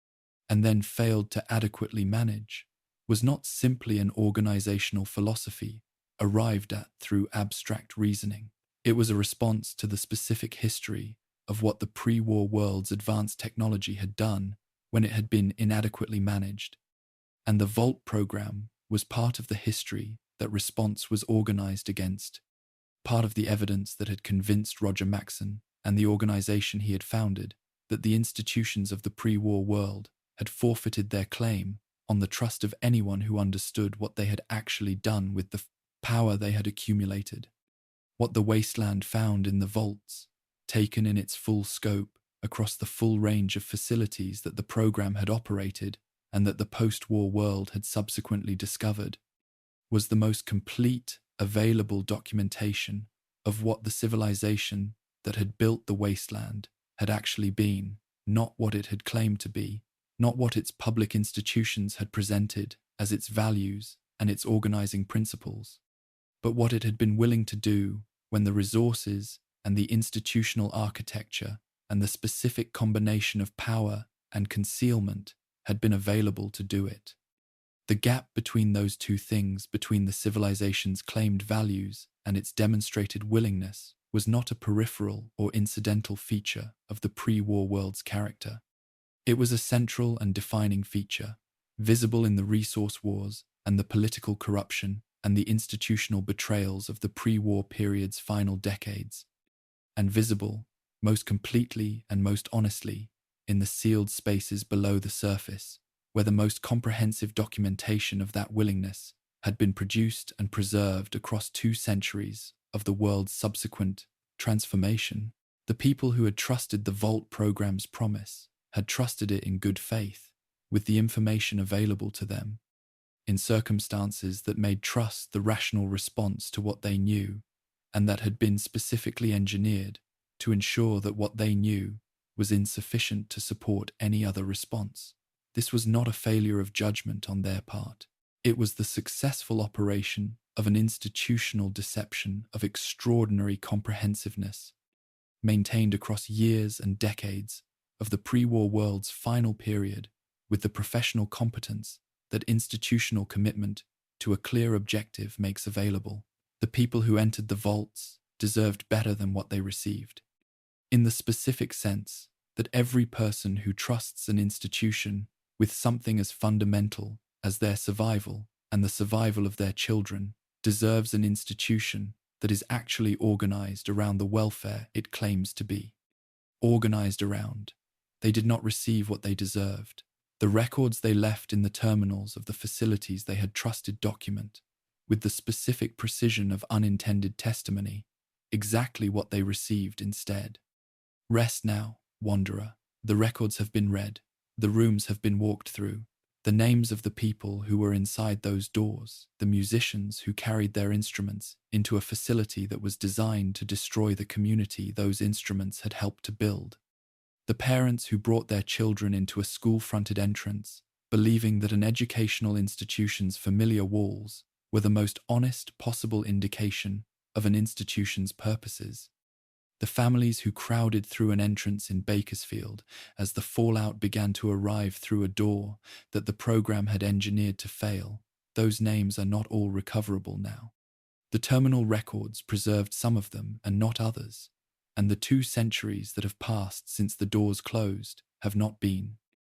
A: and then failed to adequately manage, was not simply an organizational philosophy arrived at through abstract reasoning. It was a response to the specific history of what the pre-war world's advanced technology had done when it had been inadequately managed, and the Vault program was part of the history that response was organized against, part of the evidence that had convinced Roger Maxson and the organization he had founded that the institutions of the pre-war world had forfeited their claim on the trust of anyone who understood what they had actually done with the power they had accumulated. What the wasteland found in the vaults, taken in its full scope across the full range of facilities that the program had operated and that the post-war world had subsequently discovered, was the most complete available documentation of what the civilization that had built the wasteland had actually been, not what it had claimed to be, not what its public institutions had presented as its values and its organizing principles, but what it had been willing to do when the resources and the institutional architecture and the specific combination of power and concealment had been available to do it. The gap between those two things, between the civilization's claimed values and its demonstrated willingness, was not a peripheral or incidental feature of the pre-war world's character. It was a central and defining feature, visible in the resource wars and the political corruption and the institutional betrayals of the pre-war period's final decades, and visible, most completely and most honestly, in the sealed spaces below the surface, where the most comprehensive documentation of that willingness had been produced and preserved across 2 centuries of the world's subsequent transformation. The people who had trusted the Vault program's promise had trusted it in good faith, with the information available to them, in circumstances that made trust the rational response to what they knew, and that had been specifically engineered to ensure that what they knew was insufficient to support any other response. This was not a failure of judgment on their part. It was the successful operation of an institutional deception of extraordinary comprehensiveness, maintained across years and decades of the pre-war world's final period, with the professional competence that institutional commitment to a clear objective makes available. The people who entered the vaults deserved better than what they received, in the specific sense that every person who trusts an institution with something as fundamental as their survival and the survival of their children deserves an institution that is actually organized around the welfare it claims to be. Organized around. They did not receive what they deserved. The records they left in the terminals of the facilities they had trusted document, with the specific precision of unintended testimony, exactly what they received instead. Rest now, wanderer. The records have been read. The rooms have been walked through. The names of the people who were inside those doors, the musicians who carried their instruments into a facility that was designed to destroy the community those instruments had helped to build. The parents who brought their children into a school-fronted entrance, believing that an educational institution's familiar walls were the most honest possible indication of an institution's purposes. The families who crowded through an entrance in Bakersfield as the fallout began to arrive through a door that the program had engineered to fail, those names are not all recoverable now. The terminal records preserved some of them and not others, and the 2 centuries that have passed since the doors closed have not been,